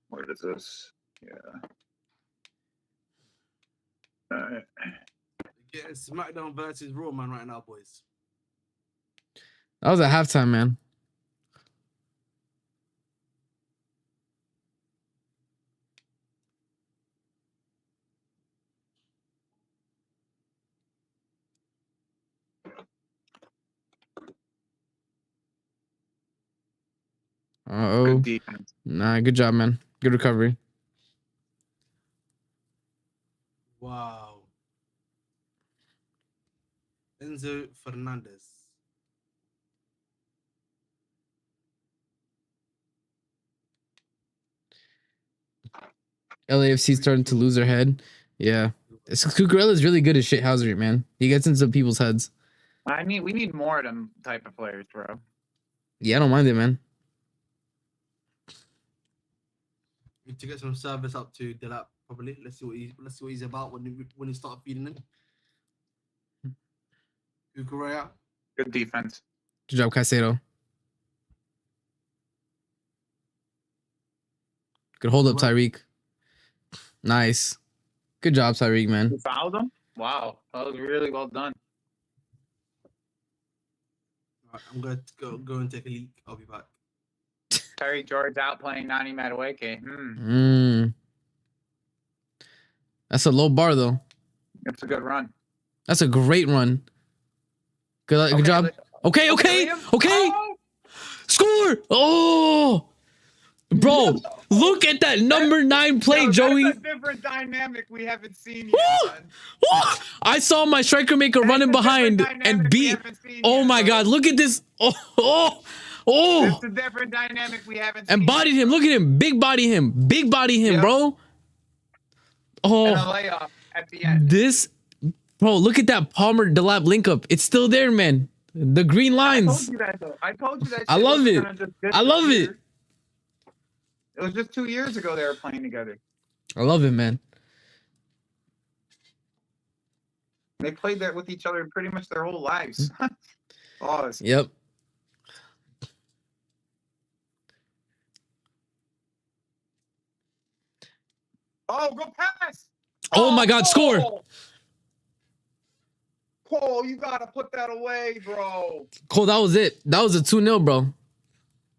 Where is this? Yeah. Alright. Getting SmackDown versus Raw, man, right now, boys. That was at halftime, man. Good defense. Nah, good job, man. Good recovery. Wow. Enzo Fernandez. LAFC starting to lose their head. Yeah. Cucurella's really good at shithousery, man. He gets into people's heads. We need more of them type of players, bro. Yeah, I don't mind it, man. Need to get some service up to Delap, probably. Let's see what he's about when he start feeding him. Kukurea. Good defense. Good job, Caicedo. Good hold up, Tyreek. Nice. Good job, Tyreek, man. You fouled him? Wow. That was really well done. All right, I'm going to go and take a leak. I'll be back. Terry George out playing Nani Madueke. That's a low bar, though. It's a good run. That's a great run. Good job. Okay. Oh! Score! Oh! Bro, look at that number 9 play, Joey. That's a different dynamic we haven't seen yet, man. I saw my striker maker running behind and beat. Oh my God, look at this. Oh. It's a different dynamic we haven't seen. And bodied him. Look at him. Big body him, yep. bro. Oh. And a layoff at the end. Bro, look at that Palmer Delap link up. It's still there, man. The green lines. I told you that. I love it. I love it. It was just 2 years ago they were playing together. I love it, man. They played that with each other pretty much their whole lives. Pause. Yep. Oh, go pass! Oh my God, score! Cole, you gotta put that away, bro. Cole, that was it. That was a 2-0, bro.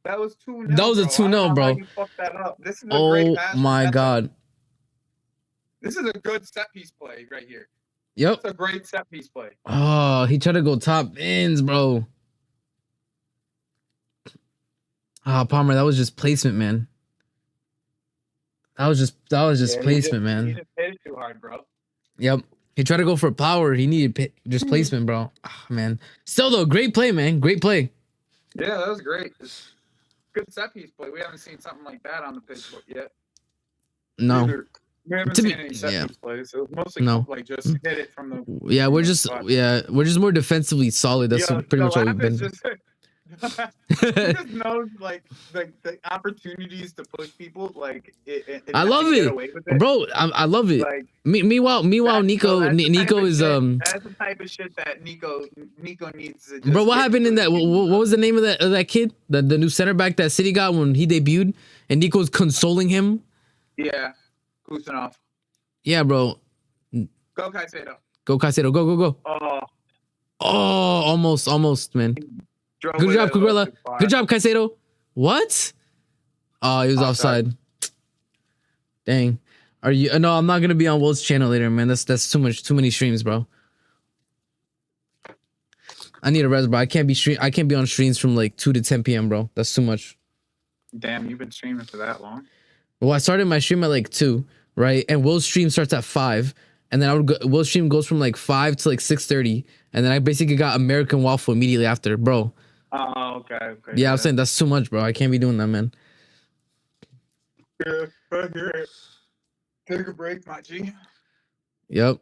That was 2-0. That was a 2-0, bro. You fucked that up. This is a great pass. Oh my God. This is a good set piece play right here. Yep. It's a great set piece play. Oh, he tried to go top ends, bro. Palmer, that was just placement, man. That was just placement, man. He just hit it too hard, bro. Yep. He tried to go for power. He needed just placement, bro. Oh, man. Still though, great play, man. Great play. Yeah, that was great. Good set piece play. We haven't seen something like that on the pitch yet. No. We haven't seen any set piece plays. It was mostly like just hit it from the. Yeah, we're just more defensively solid. That's pretty much all we've been. He just knows like the opportunities to push people. Like I love it, bro. I love it. Like, meanwhile, Nico is That's the type of shit that Nico needs to just. Bro, what happened in that? What was the name of that kid? The new center back that City got when he debuted, and Nico's consoling him. Yeah, Kusanov. Yeah, bro. Go Caicedo. Go Caicedo. Go. Almost, man. Good job, Cucurella. Good job, Caicedo. What? Oh, he was offside. Dang. Are you? No, I'm not gonna be on Wolf's channel later, man. That's too many streams, bro. I need a rest, bro. I can't be on streams from like 2 to 10 p.m., bro. That's too much. Damn, you've been streaming for that long? Well, I started my stream at like 2, right? And Will's stream starts at 5. And then Will's stream goes from like 5 to like 6:30. And then I basically got American Waffle immediately after, bro. Oh, okay. Yeah, I'm saying that's too much, bro. I can't be doing that, man. Yeah, I hear it. Take a break, my G. Yep.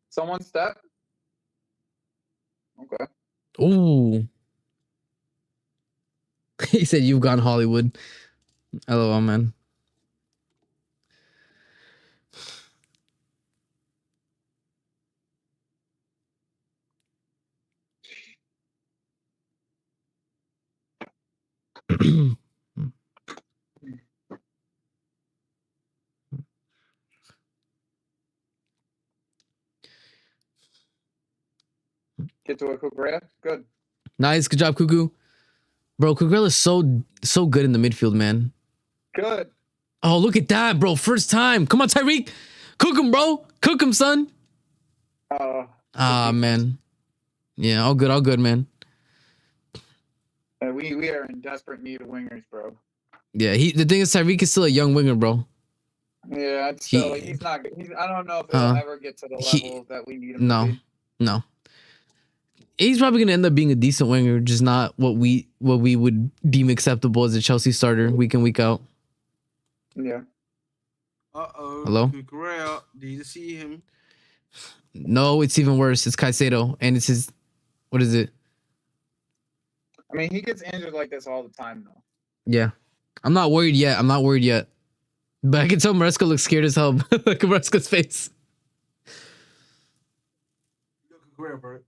Someone step? Okay. Ooh. He said you've gone Hollywood. LOL, man. Get to a Cucurella? Good. Nice, good job, Cuckoo. Bro, Cucurella is so good in the midfield, man. Good. Oh, look at that, bro. First time. Come on, Tyreek. Cook him, bro. Cook him, son. Man. Yeah, all good, man. We are in desperate need of wingers, bro. Yeah, the thing is, Tyreek is still a young winger, bro. Yeah, he's not. I don't know if he'll ever get to the level that we need him to be. No. He's probably gonna end up being a decent winger, just not what we would deem acceptable as a Chelsea starter week in, week out. Yeah. Hello? Cucurella, did you see him? No, it's even worse. It's Caicedo, and it's his. What is it? I mean, he gets injured like this all the time, though. Yeah, I'm not worried yet. But I can tell Maresca looks scared as hell. Look at Maresca's face. Cucurella, bro.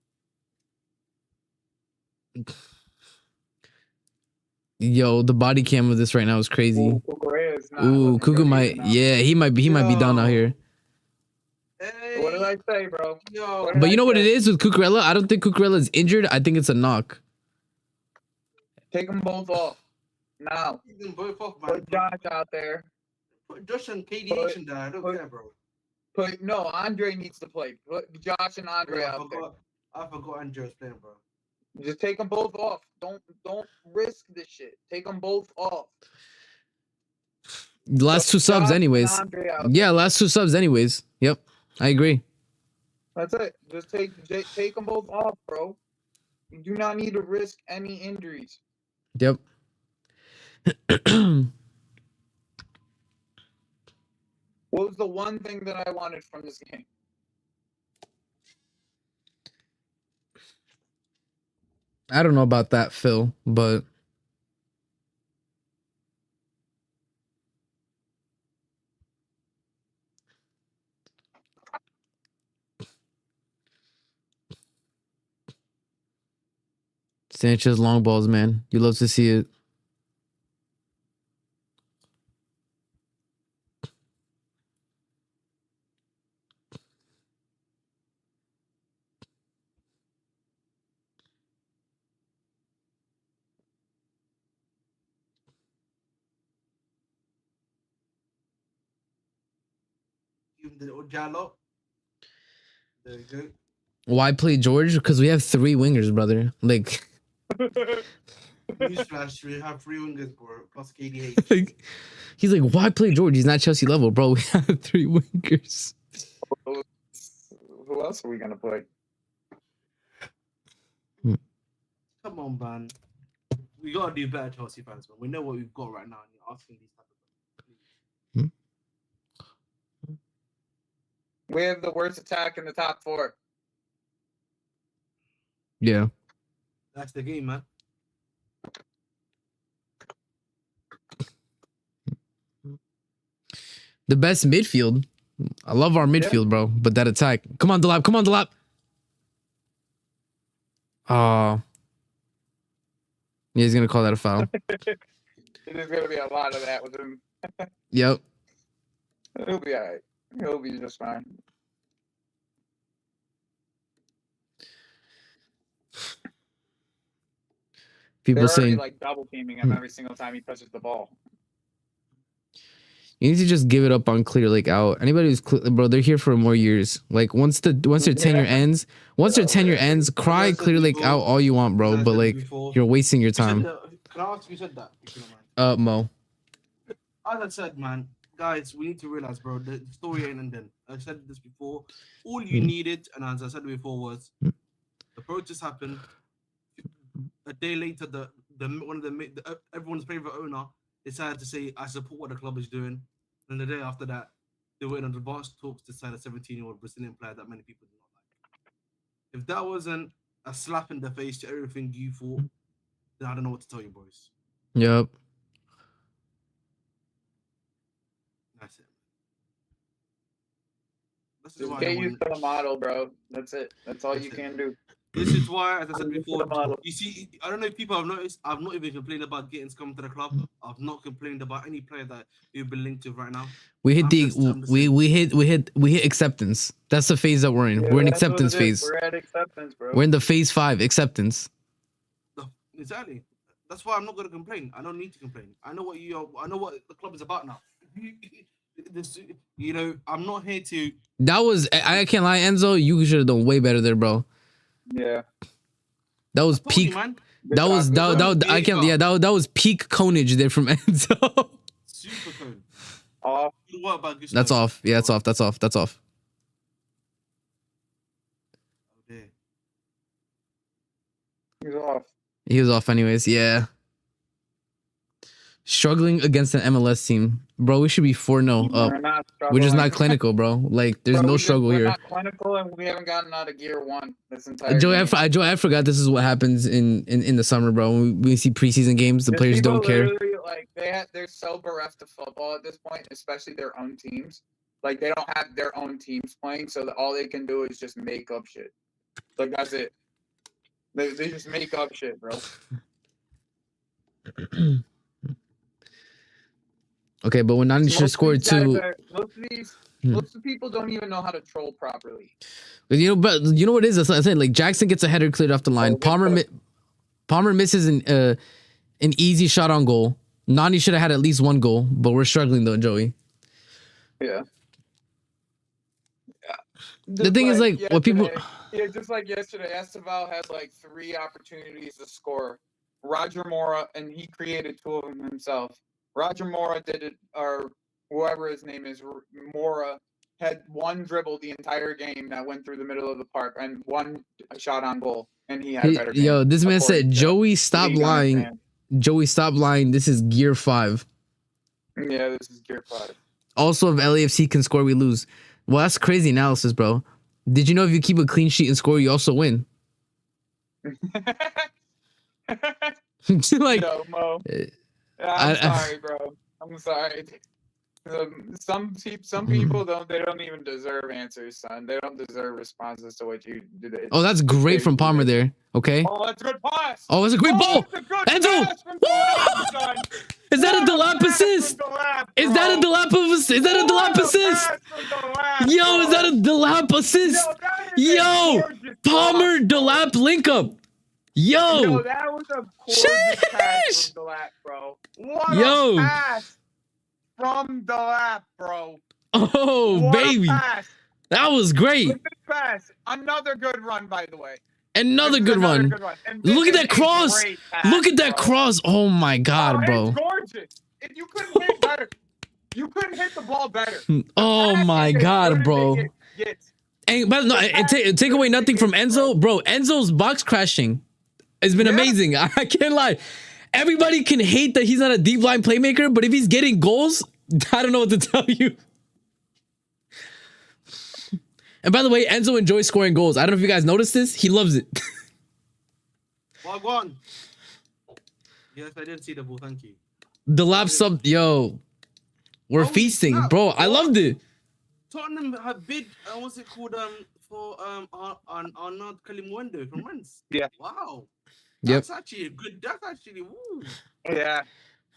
Yo, the body cam of this right now is crazy. Ooh, Cuckoo might. Yeah, he might be down out here. Hey, what did I say, bro? Yo. But you know what it is with Cucurella? I don't think Cucurella is injured. I think it's a knock. Take them both off. Now. Take them both off, man. Put Josh out there. Put Josh and KDH in there. I don't care, bro. No, Andre needs to play. Put Josh and Andre out there. I forgot Andre's playing, bro. Just take them both off. Don't risk this shit. Take them both off. Last two subs anyways. Yeah, last two subs anyways. Yep, I agree. That's it. Just take them both off, bro. You do not need to risk any injuries. Yep. What was the one thing that I wanted from this game? I don't know about that, Phil, but Sanchez long balls, man. You love to see it. Give him the little Jallo. There you go. Why play George? Because we have 3 wingers, brother. Like, newsflash, we have 3 wingers, bro, plus KDH. like, he's like, why play George? He's not Chelsea level, bro. We have 3 wingers. Who else are we gonna play? Come on, man. We gotta do better, Chelsea fans, man. We know what we've got right now, and you're asking these type of things. We have the worst attack in the top 4. Yeah. That's the game, man. The best midfield. I love our midfield, bro. But that attack. Come on, Delap. Come on, Delap. Yeah, he's going to call that a foul. There's going to be a lot of that with him. Yep. He'll be all right. He'll be just fine. People They're saying already like double teaming him every single time he touches the ball. You need to just give it up on Clear Lake out. Anybody who's bro, they're here for more years. Like once their tenure ends, cry Clear Lake out all you want, bro. But like you're wasting your time. Can I ask who said that? If you don't mind? Mo. As I said, man, guys, we need to realize, bro, the story ain't ending. I said this before. All you needed, and as I said before, was the protest happened. A day later, everyone's favorite owner decided to say, "I support what the club is doing." And the day after that, they were in advanced talks to sign a 17-year-old Brazilian player that many people do not like. If that wasn't a slap in the face to everything you thought, then I don't know what to tell you, boys. Yep. That's it. Just get used to the model, bro. That's it. That's all you can do. This is why, as I said before, you see, I don't know if people have noticed, I've not even complained about getting come to the club. I've not complained about any player that you've been linked to right now. We hit we hit acceptance. That's the phase that we're in. We're in acceptance phase. We're at acceptance, bro. We're in the phase 5, acceptance. Exactly. That's why I'm not gonna complain. I don't need to complain. I know what the club is about now. You know, I'm not here to. That was, I can't lie, Enzo. You should have done way better there, bro. Yeah. That was peak. That was peak conage there from Enzo. Super cone. Off. That's off. Yeah, that's off. Okay. He's off. He was off anyways. Yeah. Struggling against an MLS team, bro. We should be 4-0 up. We're just not clinical, bro. Like there's no struggle here. We're not clinical, and we haven't gotten out of gear 1 this entire. Joey, I forgot this is what happens in the summer, bro. When we see preseason games, the players don't care. Like they're so bereft of football at this point, especially their own teams. Like they don't have their own teams playing, so that all they can do is just make up shit. Like that's it. They just make up shit, bro. Okay, but when Nani should score 2. Most of the people don't even know how to troll properly. You know, but you know what it is? I said, like Jackson gets a header cleared off the line. Palmer misses an easy shot on goal. Nani should have had at least 1 goal, but we're struggling though, Joey. Yeah. The thing is, like, what people. Yeah, just like yesterday, Estevão had like 3 opportunities to score. Roger Mora, and he created 2 of them himself. Roger Mora did it, or whoever his name is, Mora had 1 dribble the entire game that went through the middle of the park and 1 shot on goal, and he had a better game. Yo, this man said, Joey, stop lying. Joey, stop lying. This is gear 5. Yeah, this is gear 5. Also, if LAFC can score, we lose. Well, that's crazy analysis, bro. Did you know if you keep a clean sheet and score, you also win? Like, yo, Mo. I'm sorry, bro. I'm sorry. Some people don't even deserve answers, son. They don't deserve responses to what you did. Oh, that's great from Palmer there. Okay. Oh, that's a good pass. Oh, it's a great ball. Enzo. Is that a Delap assist? Is that a Delap assist? Is that a Delap assist? Yo, is that a Delap assist? Yo, Palmer Delap link up. Yo, that was a gorgeous pass from Delap, bro. What a pass from Delap, bro. Oh, what baby. That was great. Look at this pass. Another good run, by the way. Another good run. Look at that cross. Look at that cross. Oh my God, bro. It's gorgeous. If you couldn't hit better. You couldn't hit the ball better. Oh my God, bro. And but no, take away nothing from Enzo, bro. Enzo's box crashing has been amazing. I can't lie. Everybody can hate that he's not a deep line playmaker, but if he's getting goals, I don't know what to tell you. And by the way, Enzo enjoys scoring goals. I don't know if you guys noticed this. He loves it. Log on. Yes, I did see the ball. Thank you. The lap sub, yo. We're feasting, bro. I loved it. Tottenham have bid, what's it called, for Arnaud Kalimwendo from Rennes. Yeah. Wow. Yep. That's actually a good. That's actually woo. Yeah.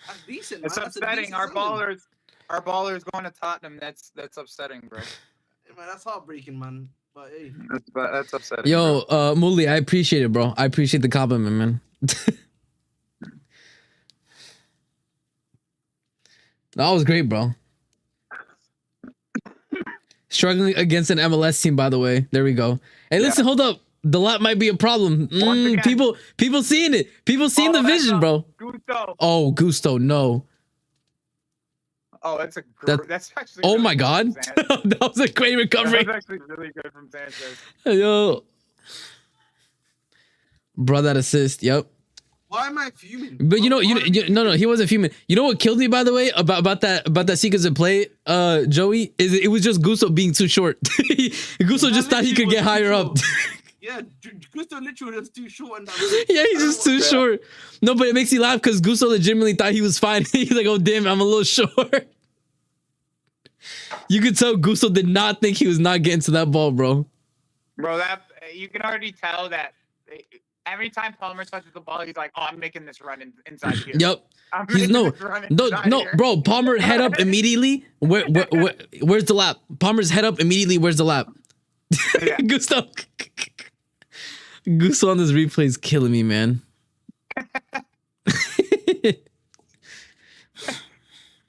That's decent. It's upsetting. Our ballers going to Tottenham. That's upsetting, bro. Hey, man, that's heartbreaking, man. But hey, that's upsetting. Yo, Muli, I appreciate it, bro. I appreciate the compliment, man. That was great, bro. Struggling against an MLS team, by the way. There we go. Hey, listen, hold up. Delap might be a problem. People seeing it. People seeing the vision, bro. Gusto. Oh, Gusto, no. Oh, that's actually. Oh really my God, that was a great recovery. That was actually really good from Sanchez. Yo, bro, that assist. Yep. Why am I fuming? But no, he wasn't fuming. You know what killed me, by the way, about that sequence of play, Joey, is it was just Gusto being too short. Gusto just thought he could get higher up. Yeah, Gusto literally was too short. And that Yeah, he's just too short. No, but it makes me laugh because Gusto legitimately thought he was fine. He's like, oh damn, I'm a little short. You could tell Gusto did not think he was not getting to that ball, bro. Bro, that you can already tell that every time Palmer touches the ball, he's like, "Oh, I'm making this run inside here." Yep. He's no, bro. Palmer head up immediately. Where's the lap? Palmer's head up immediately. Where's the lap? Yeah. Gusto on this replay is killing me, man.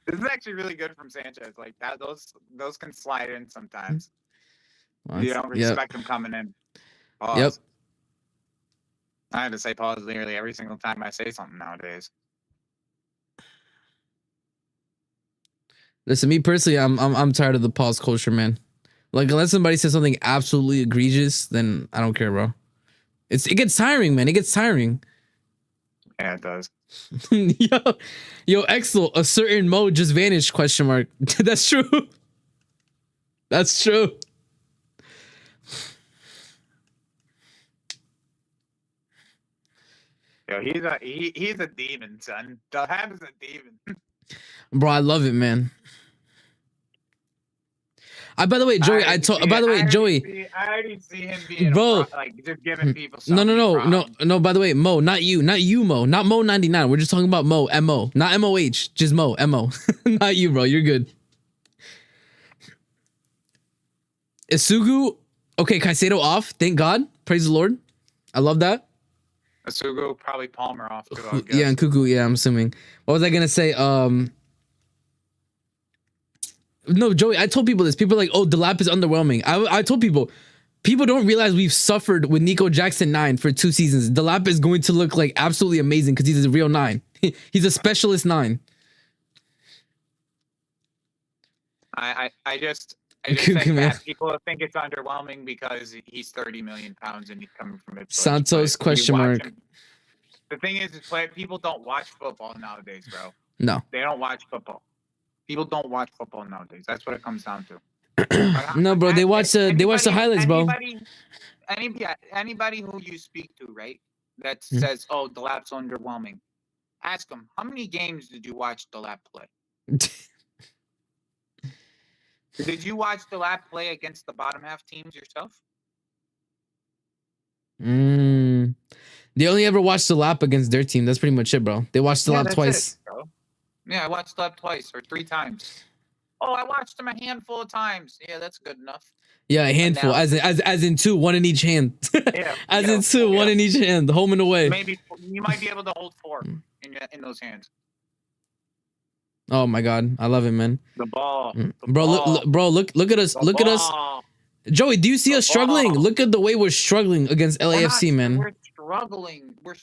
This is actually really good from Sanchez. Like that, those can slide in sometimes. You don't respect them coming in. Pause. Yep. I had to say pause nearly every single time I say something nowadays. Listen, me personally, I'm tired of the pause culture, man. Like unless somebody says something absolutely egregious, then I don't care, bro. It gets tiring, man. It gets tiring. Yeah, it does. yo, Exel, a certain mode just vanished? Question mark. That's true. That's true. Yo, he's a demon, son. Delap is a demon. Bro, I love it, man. By the way, Joey, I already see him being bro, like just giving people. No. By the way, Mo, not you, Mo, not Mo 99. We're just talking about Mo, Mo, not MOH, just Mo, Mo, not you, bro. You're good. Isugu, okay, Caicedo off. Thank God, praise the Lord. I love that. Isugu probably Palmer off too. I guess. Yeah, and Cuckoo. Yeah, I'm assuming. What was I gonna say? No, Joey, I told people this. People are like, oh, Delap is underwhelming. I told people don't realize we've suffered with Nico Jackson 9 for 2 seasons. Delap is going to look like absolutely amazing because he's a real 9. He's a specialist 9. I just think that people think it's underwhelming because he's 30 million pounds and he's coming from it. Santos question mark. The thing is people don't watch football nowadays, bro. No, they don't watch football. People don't watch football nowadays. That's what it comes down to. No, bro, they watch the highlights, bro. Anybody who you speak to, right, that says, "Oh, Delap's underwhelming," ask them, how many games did you watch Delap play? Did you watch Delap play against the bottom half teams yourself? They only ever watched Delap against their team. That's pretty much it, bro. They watched Delap twice. Yeah, I watched Delap twice or 3 times. Oh, I watched him a handful of times. Yeah, that's good enough. Yeah, a handful, as in 2, 1 in each hand. Yeah, in 2, 1 in each hand, home and away. Maybe you might be able to hold 4 in those hands. Oh my God, I love it, man. The ball, look at us, look at us. Joey, do you see us struggling? Look at the way we're struggling against LAFC, man. We're struggling. Bro.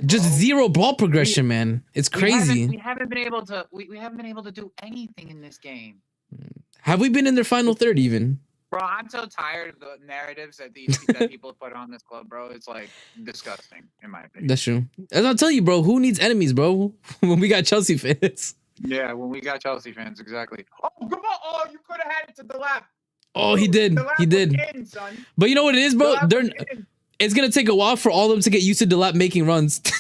Just 0 ball progression, man. It's crazy. We haven't been able to do anything in this game. Have we been in their final third even? Bro, I'm so tired of the narratives that people put on this club, bro. It's like disgusting, in my opinion. That's true. As I'll tell you, bro, who needs enemies, bro? When we got Chelsea fans. Yeah, when we got Chelsea fans, exactly. Oh, come on. Oh, you could have had it to Delap. Oh, he did. He did. Son. But you know what it is, bro? It's going to take a while for all of them to get used to Delap making runs. Bro,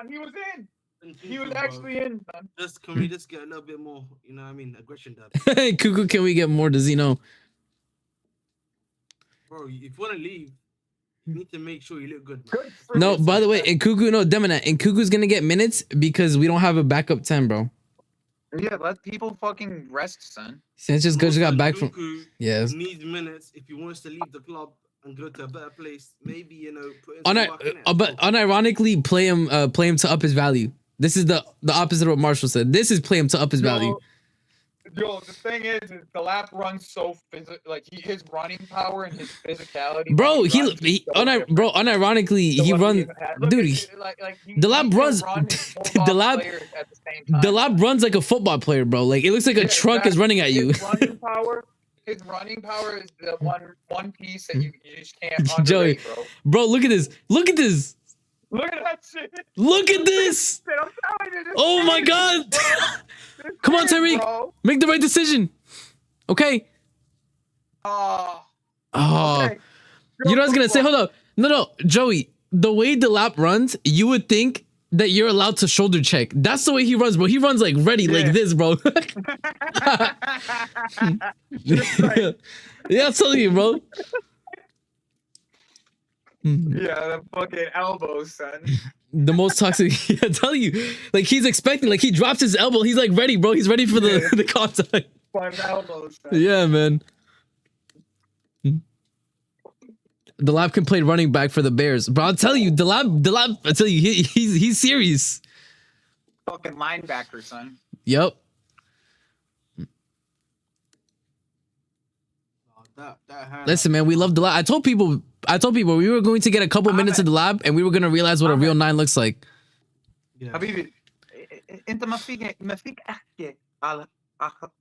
he was in. He was actually in, son. Can we just get a little bit more, you know what I mean, aggression, Dad? Hey, Cuckoo, can we get more? Does he know? Bro, if you want to leave, you need to make sure you look good, man. No, by the way, and Cuckoo, no, Demonat, and Cuckoo's going to get minutes because we don't have a backup 10, bro. Yeah, let people fucking rest, son. Since just got back from... Yes. Needs minutes if he wants to leave the club and go to a better place. Maybe, you know, put in some work in it. But unironically, play him to up his value. This is the opposite of what Marshall said. This is play him to up his value. Yo, the thing is Delap runs so his running power and his physicality. Bro, runs is so different unironically, to he what runs. even had. Look Dude, at, he Delap can runs. run and hold off Delap, players at the same time. Delap runs like a football player, bro. Like it looks like a truck is running at you. His running power is the one piece that you just can't Joey, underrate, bro. bro, look at this. Look at this. Look at that shit. Look at this. I'm telling you, this Oh my is, God. bro. This Come on, is, Tyreek. bro. Make the right decision. Okay. Oh. Oh. Okay. You know what I was going to say? Hold up. No, Joey, the way Delap runs, you would think that you're allowed to shoulder check. That's the way he runs, bro. He runs like ready, like this, bro. Yeah, I'm telling you, bro. Yeah, the fucking elbows, son. The most toxic. I tell you, like he's expecting, like he drops his elbow. He's like ready, bro. He's ready for the contact. 5 elbows, son. Yeah, man. Delap can play running back for the Bears, bro. I'll tell you, Delap. I tell you, he's serious. Fucking linebacker, son. Yep. Listen, man, we love Delap. I told people we were going to get a couple minutes of Delap, and we were gonna realize what a real 9 looks like. Yeah. حبيبي انت ما فيك احكي على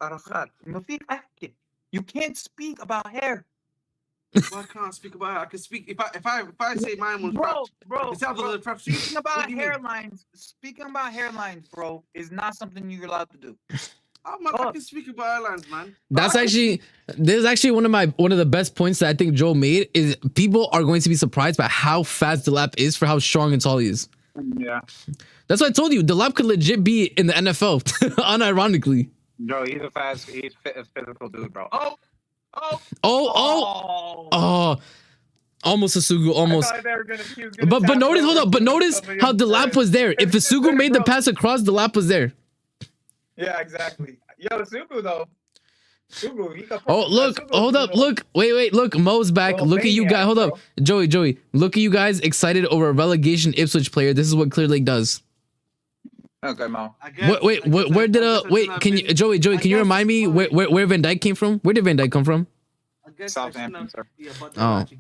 عرفات ما فيك احكي. You can't speak about hair. Why can't I speak about it? I can speak if I say mine was Bro, it's after the trap. speaking about hairlines, bro, is not something you're allowed to do. I can speak about airlines, man. This is actually one of the best points that I think Joe made is people are going to be surprised by how fast Delap is for how strong and tall he is. Yeah. That's why I told you Delap could legit be in the NFL, unironically. Bro, he's a physical dude, bro. Almost a Sugu, almost. I thought he was gonna But notice, hold up. But notice how Delap was there. If the Sugu made the pass across, Delap was there. Yeah, exactly. Yo, Sugu though. Sugu, he got Look, hold up, look, wait, look, Mo's back. Oh, Look at you guys. Hold up, Joey, look at you guys excited over a relegation Ipswich player. This is what Clear Lake does. Okay, Mo. Where did can you, Joey, can you remind me where Van Dijk came from? Where did Van Dijk come from? Southampton, sir.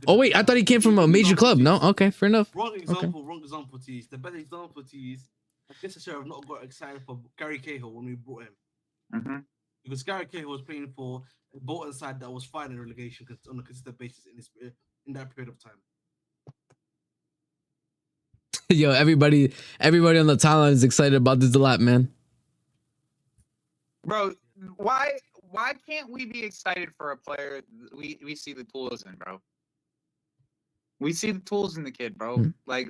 Oh, wait, I thought he came from a major club. No, okay, fair enough. Wrong example to use. The better example to use. I guess I should have not got excited for Gary Cahill when we brought him. Mm-hmm. Because Gary Cahill was playing for a Bolton side that was fighting relegation on a consistent basis in that period of time. Yo, everybody on the timeline is excited about this Delap, man. Bro, why can't we be excited for a player we see the tools in, bro? We see the tools in the kid, bro. Like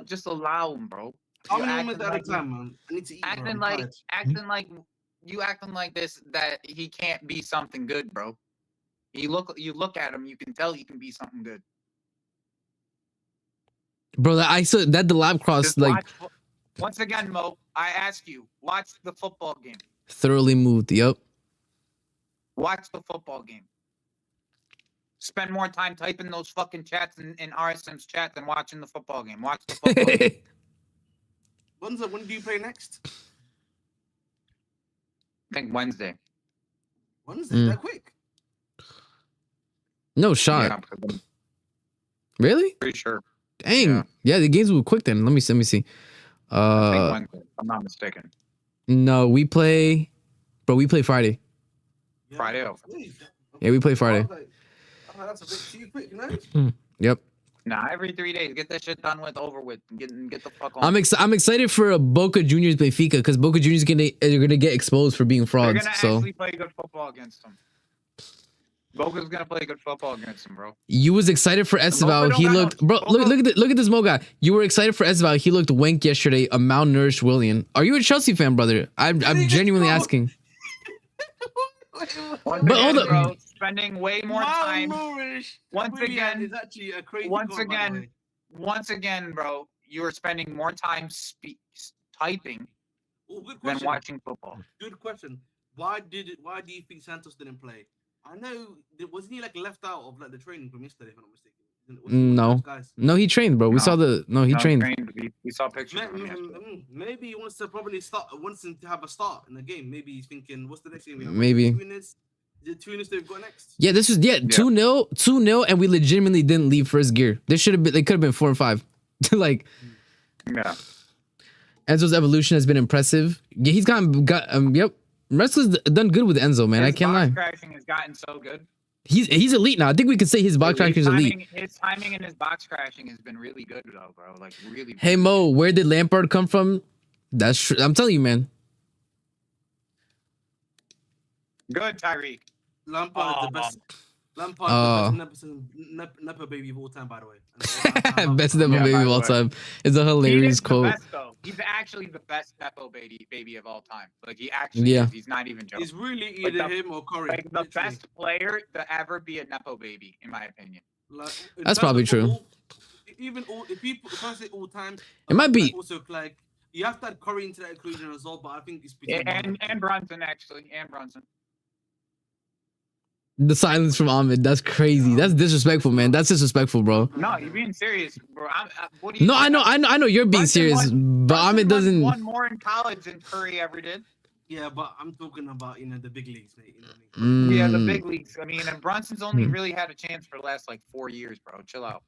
just allow him, bro. How many moments at a time, man? I need to eat, acting like this that he can't be something good, bro. You look at him, you can tell he can be something good. Bro, I saw that Delap cross Just like once again, Mo. I ask you, watch the football game. Thoroughly moved. Yep. Watch the football game. Spend more time typing those fucking chats in RSM's chat than watching the football game. Watch the football game. When do you play next? I think Wednesday. Wednesday? That quick? No shot. Yeah, really? pretty sure. Dang. Yeah, the games were quick then. Let me see. I think Wednesday, if I'm not mistaken. No, we play Friday. Yeah, Friday. Yeah, we play Friday. That's a bit too quick, you know? Yep. Nah, every 3 days, get that shit done with, over with, and get the fuck on. I'm excited for a Boca Juniors Benfica because Boca Juniors are gonna get exposed for being frauds. They're gonna So actually play good football against them. Boca's gonna play good football against them, bro. you was excited for Estevão. He looked, bro. Look at this Mo guy. You were excited for Estevão. He looked wank yesterday. A malnourished William. Are you a Chelsea fan, brother? I'm genuinely asking. But hold up. bro, spending way more time. Once again, is actually a crazy Once again, bro, you are spending more time typing than watching football. Good question. Why do you think Santos didn't play? I know, wasn't he like left out of like the training from yesterday, if I'm not mistaken? Was he one of No. those guys? No, he trained, bro. We No. saw the. No, he No, trained. We saw pictures of him yesterday. Maybe he wants to probably start. Wants him to have a start in the game. Maybe he's thinking, what's the next game? We have? Maybe. Is it Tunis they've got next? Yeah, this was 2-0, and we legitimately didn't leave first gear. This should have been. They could have been 4 and 5. Like, Yeah. Enzo's evolution has been impressive. Yeah, he's got. Yep, Wrestler's done good with Enzo, man. I can't lie. His box crashing has gotten so good. He's elite now. I think we could say his box crashing is elite. His timing and his box crashing has been really good, though, bro. Like really. Hey Mo, where did Lampard come from? That's true. I'm telling you, man. Good, Tyreek. Lampard is the best. Lampard is the best Nepo baby of all time, by the way. Best Nepo baby of all time. It's a hilarious quote. Best, though. He's actually the best Nepo baby of all time. Like he actually is. He's not even joking. He's really either him or Curry. Like the best player to ever be a Nepo baby, in my opinion. Like, that's probably true. If I say all time, it might be. Also, like you have to add Curry into that equation as well, but I think it's between and Brunson actually, and Brunson. The silence from Ahmed. That's crazy. That's disrespectful, man. That's disrespectful, bro. No, you're being serious, bro. What do you? No, I know you're being serious, but Ahmed doesn't. Won more in college than Curry ever did. Yeah, but I'm talking about the big leagues, mate. You know what I mean? Yeah, the big leagues. I mean, and Brunson's only really had a chance for the last like 4 years, bro. Chill out.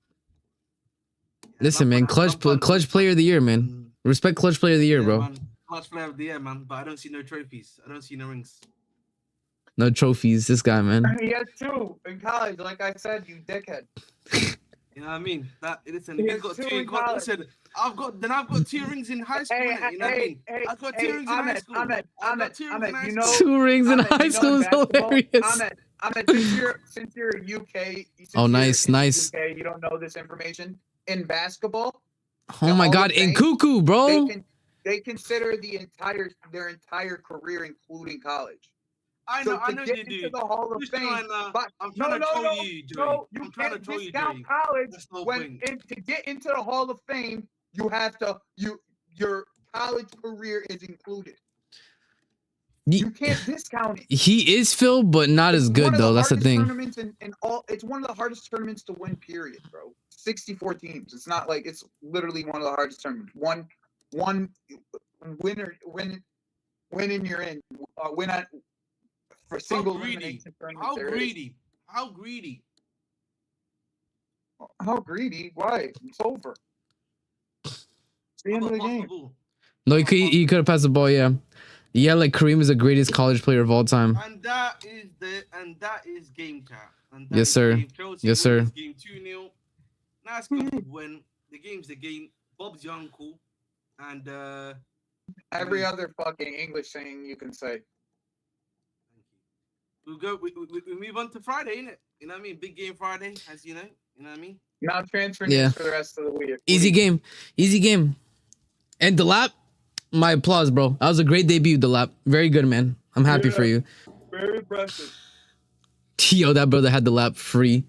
Listen, man. Clutch player of the year, man. Respect clutch player of the year, bro. Man. Clutch player of the year, man. But I don't see no trophies. I don't see no rings. No trophies. This guy, man. He had 2 in college, like I said, you dickhead. You know what I mean? Listen, he's got 2 in college. Listen, I've got 2 rings in high school. You know what I mean? I've got 2 rings in high school. Ahmed, 2 rings in high school is hilarious. Ahmed, since you're UK. Oh, nice. UK, you don't know this information. In basketball. Oh my God, in Cuckoo, bro. They consider their entire career, including college. I know you do. Into the Hall of Fame, I'm trying to troll you, Joey. No, you can't discount college. To get into the Hall of Fame, you have to your college career is included. You can't discount it. He is Phil, but not as good though. That's the thing. It's one of the hardest tournaments to win. Period, bro. 64 teams. It's not like it's literally one of the hardest tournaments. One winner win and you're in. Win at. For single elimination tournament. How greedy? Why? It's over. It's the end of the game. No, he could have passed the ball. Yeah, like Kareem is the greatest college player of all time. And that is game cap. Yes, sir. Yes, sir. Game 2-0. Nice when the game's the game. Bob's your uncle, and every other fucking English saying you can say. We move on to Friday, innit? You know what I mean? Big game Friday, as you know. You know what I mean? Now transfer news for the rest of the week. Easy game. And Delap, my applause, bro. That was a great debut, Delap. Very good, man. I'm happy for you. Very impressive. Yo, that brother had Delap free.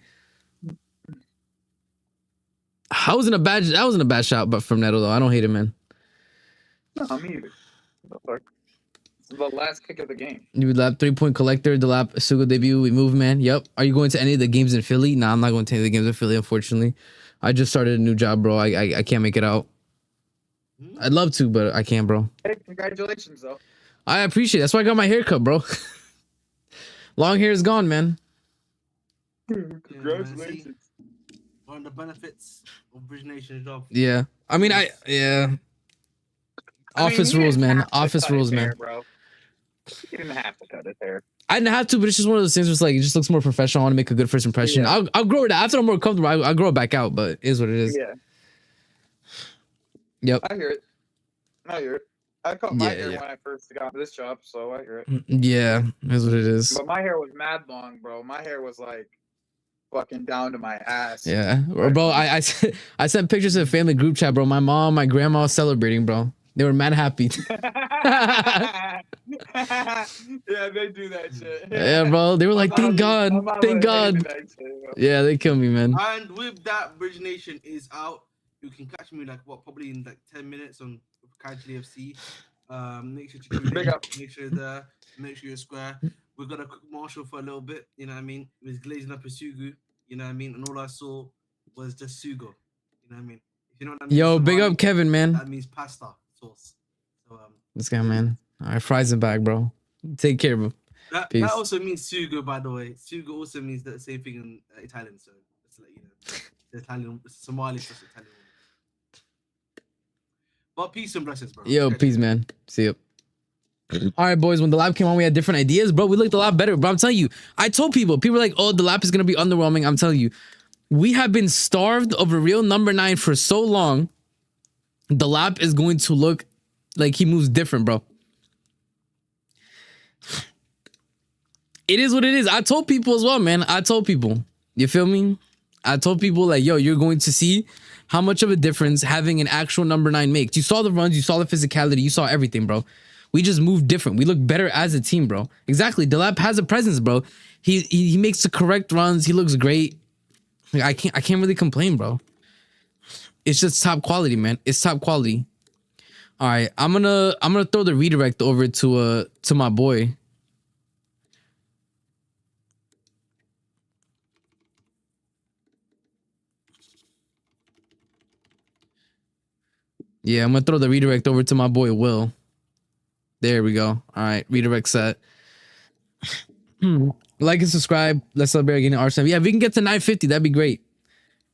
That wasn't a bad shot, but from Neto though. I don't hate it, man. No, me either. The last kick of the game. You lap 3-point collector, Delap Sugo debut. We move, man. Yep. Are you going to any of the games in Philly? Nah, I'm not going to any of the games in Philly, unfortunately. I just started a new job, bro. I can't make it out. I'd love to, but I can't, bro. Hey, congratulations, though. I appreciate it. That's why I got my hair cut, bro. Long hair is gone, man. Congratulations. One of the benefits of Bridge Nation's job. Yeah. Office rules, man. Office rules, man. Bro. You didn't have to cut it there. I didn't have to, but it's just one of those things where it's like, it just looks more professional. I want to make a good first impression. Yeah. I'll grow it out. After I'm more comfortable, I'll grow it back out, but it is what it is. Yeah. Yep. I hear it. I cut my hair when I first got this job, so I hear it. Yeah, is what it is. But my hair was mad long, bro. My hair was like fucking down to my ass. Yeah. Bro, I sent pictures to the family group chat, bro. My mom, my grandma was celebrating, bro. They were mad happy. Yeah, they do that shit. Yeah, bro. They were like, thank God. Thank God. Yeah, they kill me, man. And with that, Bridge Nation is out. You can catch me probably in 10 minutes on Casually FC. Make sure to tune in. Make sure you're square. We're gonna cook Marshall for a little bit, you know what I mean? He was glazing up a sugu, you know what I mean? And all I saw was just sugo. You know what I mean? If you know what I mean, sugo. You know what I mean? If you know what I mean. Yo, big Somali, up Kevin, man. That means pasta sauce. So This guy, man. All right, fries are back, bro. Take care, bro. Peace. That also means sugo, by the way. Sugo also means the same thing in Italian. So just to let you know, the Italian, Somali plus Italian. But peace and blessings, bro. Yo, peace, man. See you. All right, boys. When the lab came on, we had different ideas, bro. We looked a lot better, bro. I'm telling you. I told people were like, "Oh, the lab is gonna be underwhelming." I'm telling you, we have been starved of a real number 9 for so long. The lab is going to look like he moves different, bro. It is what it is. I told people as well, man. I told people. You feel me? I told people like, yo, you're going to see how much of a difference having an actual number 9 makes. You saw the runs, you saw the physicality, you saw everything, bro. We just moved different. We look better as a team, bro. Exactly. Delap has a presence, bro. He makes the correct runs. He looks great. Like, I can't really complain, bro. It's just top quality, man. It's top quality. All right, I'm gonna throw the redirect over to my boy. Yeah, I'm gonna throw the redirect over to my boy Will. There we go. All right, redirect set. Like and subscribe. Let's celebrate getting Arsenal. Yeah, if we can get to 950, that'd be great.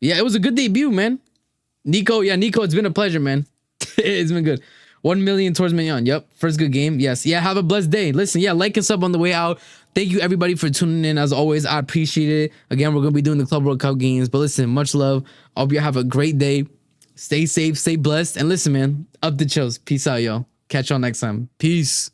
Yeah, it was a good debut, man. Nico, it's been a pleasure, man. It's been good. 1 million towards Mignon. Yep, first good game. Yes, yeah. Have a blessed day. Listen, yeah, like and sub on the way out. Thank you everybody for tuning in. As always, I appreciate it. Again, we're gonna be doing the Club World Cup games, but listen, much love. I hope you have a great day. Stay safe, stay blessed, and listen, man. Up the chills. Peace out, yo. Catch y'all next time. Peace.